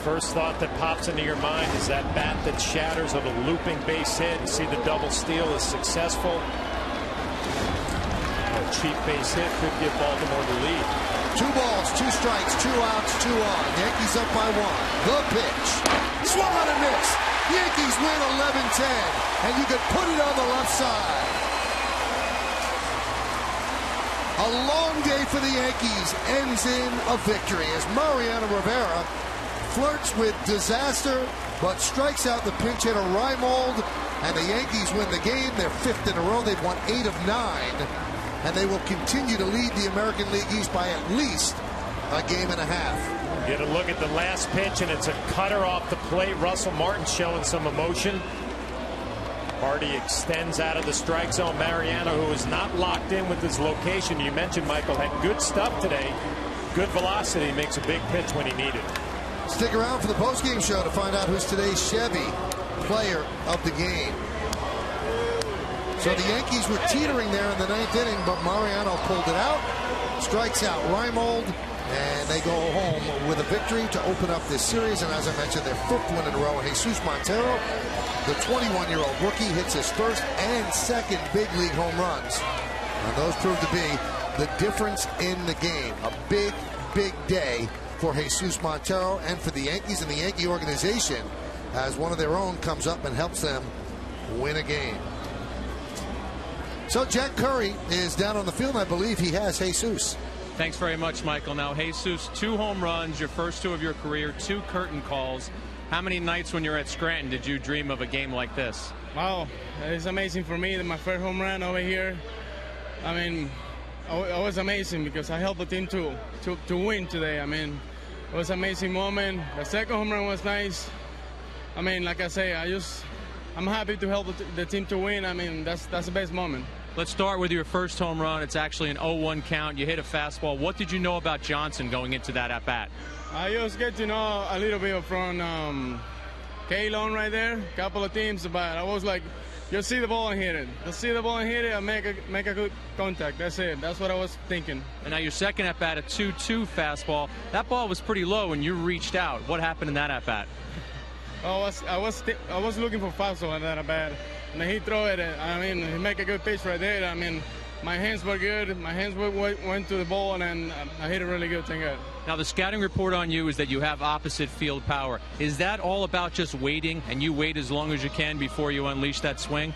Speaker 4: First thought that pops into your mind is that bat that shatters of a looping base hit. You see the double steal is successful. A cheap base hit could give Baltimore the lead.
Speaker 2: 2 balls, 2 strikes, 2 outs, 2 on. Yankees up by 1. The pitch. Swung on and missed. Yankees win 11-10. And you could put it on the left side. A long day for the Yankees ends in a victory as Rivera flirts with disaster, but strikes out the pinch hitter Reimold, and the Yankees win the game. They're 5th in a row. They've won 8 of 9, and they will continue to lead the American League East by at least a game and a half.
Speaker 4: Get a look at the last pitch, and it's a cutter off the plate. Russell Martin showing some emotion. Hardy extends out of the strike zone. Mariano, who is not locked in with his location, you mentioned, Michael, had good stuff today. Good velocity, makes a big pitch when he needed.
Speaker 2: Stick around for the postgame show to find out who's today's Chevy player of the game. So the Yankees were teetering there in the 9th inning, but Mariano pulled it out, strikes out Reimold, and they go home with a victory to open up this series. And as I mentioned, their 5th win in a row. And Jesus Montero, the 21-year-old rookie, hits his 1st and 2nd big league home runs. And those prove to be the difference in the game. A big, big day for Jesus Montero and for the Yankees and the Yankee organization as one of their own comes up and helps them win a game. So Jack Curry is down on the field, and I believe he has Jesus.
Speaker 6: Thanks very much, Michael. Now, Jesus, 2 home runs, your first 2 of your career, 2 curtain calls. How many nights when you're at Scranton did you dream of a game like this?
Speaker 8: Wow, it's amazing for me. My first home run over here. I mean, it was amazing because I helped the team to win today. I mean, it was an amazing moment. The second home run was nice. I mean, like I say, I'm happy to help the team to win. I mean, that's the best moment.
Speaker 6: Let's start with your first home run. It's actually an 0-1 count. You hit a fastball. What did you know about Johnson going into that at bat?
Speaker 8: I just get to know a little bit from K-Lone right there, a couple of teams, but I was like, just see the ball and hit it. Just see the ball and hit it and make a good contact. That's it. That's what I was thinking.
Speaker 6: And now your second at bat, a 2-2 fastball. That ball was pretty low and you reached out. What happened in that at bat?
Speaker 8: I was looking for fastball in that at bat, and he threw it. I mean, he make a good pitch right there. I mean, my hands were good. My hands went to the ball, and I hit a really good thing out.
Speaker 6: Now, the scouting report on you is that you have opposite field power. Is that all about just waiting, and you wait as long as you can before you unleash that swing?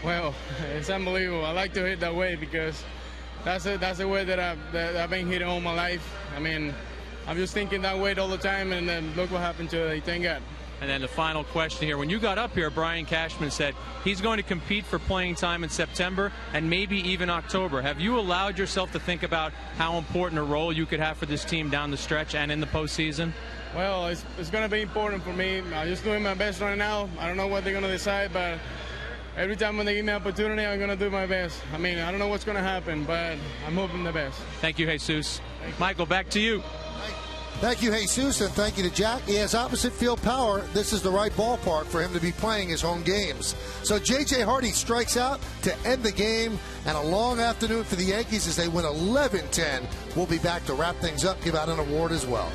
Speaker 8: Well, it's unbelievable. I like to hit that way because that's the way that I've been hitting all my life. I mean, I'm just thinking that way all the time, and then look what happened to the thing out.
Speaker 6: And then the final question here. When you got up here, Brian Cashman said he's going to compete for playing time in September and maybe even October. Have you allowed yourself to think about how important a role you could have for this team down the stretch and in the postseason?
Speaker 8: Well, it's going to be important for me. I'm just doing my best right now. I don't know what they're going to decide, but every time when they give me an opportunity, I'm going to do my best. I mean, I don't know what's going to happen, but I'm hoping the best.
Speaker 6: Thank you, Jesus. Michael, back to you.
Speaker 2: Thank you, Jesus, and thank you to Jack. He has opposite field power. This is the right ballpark for him to be playing his home games. So J.J. Hardy strikes out to end the game, and a long afternoon for the Yankees as they win 11-10. We'll be back to wrap things up, give out an award as well.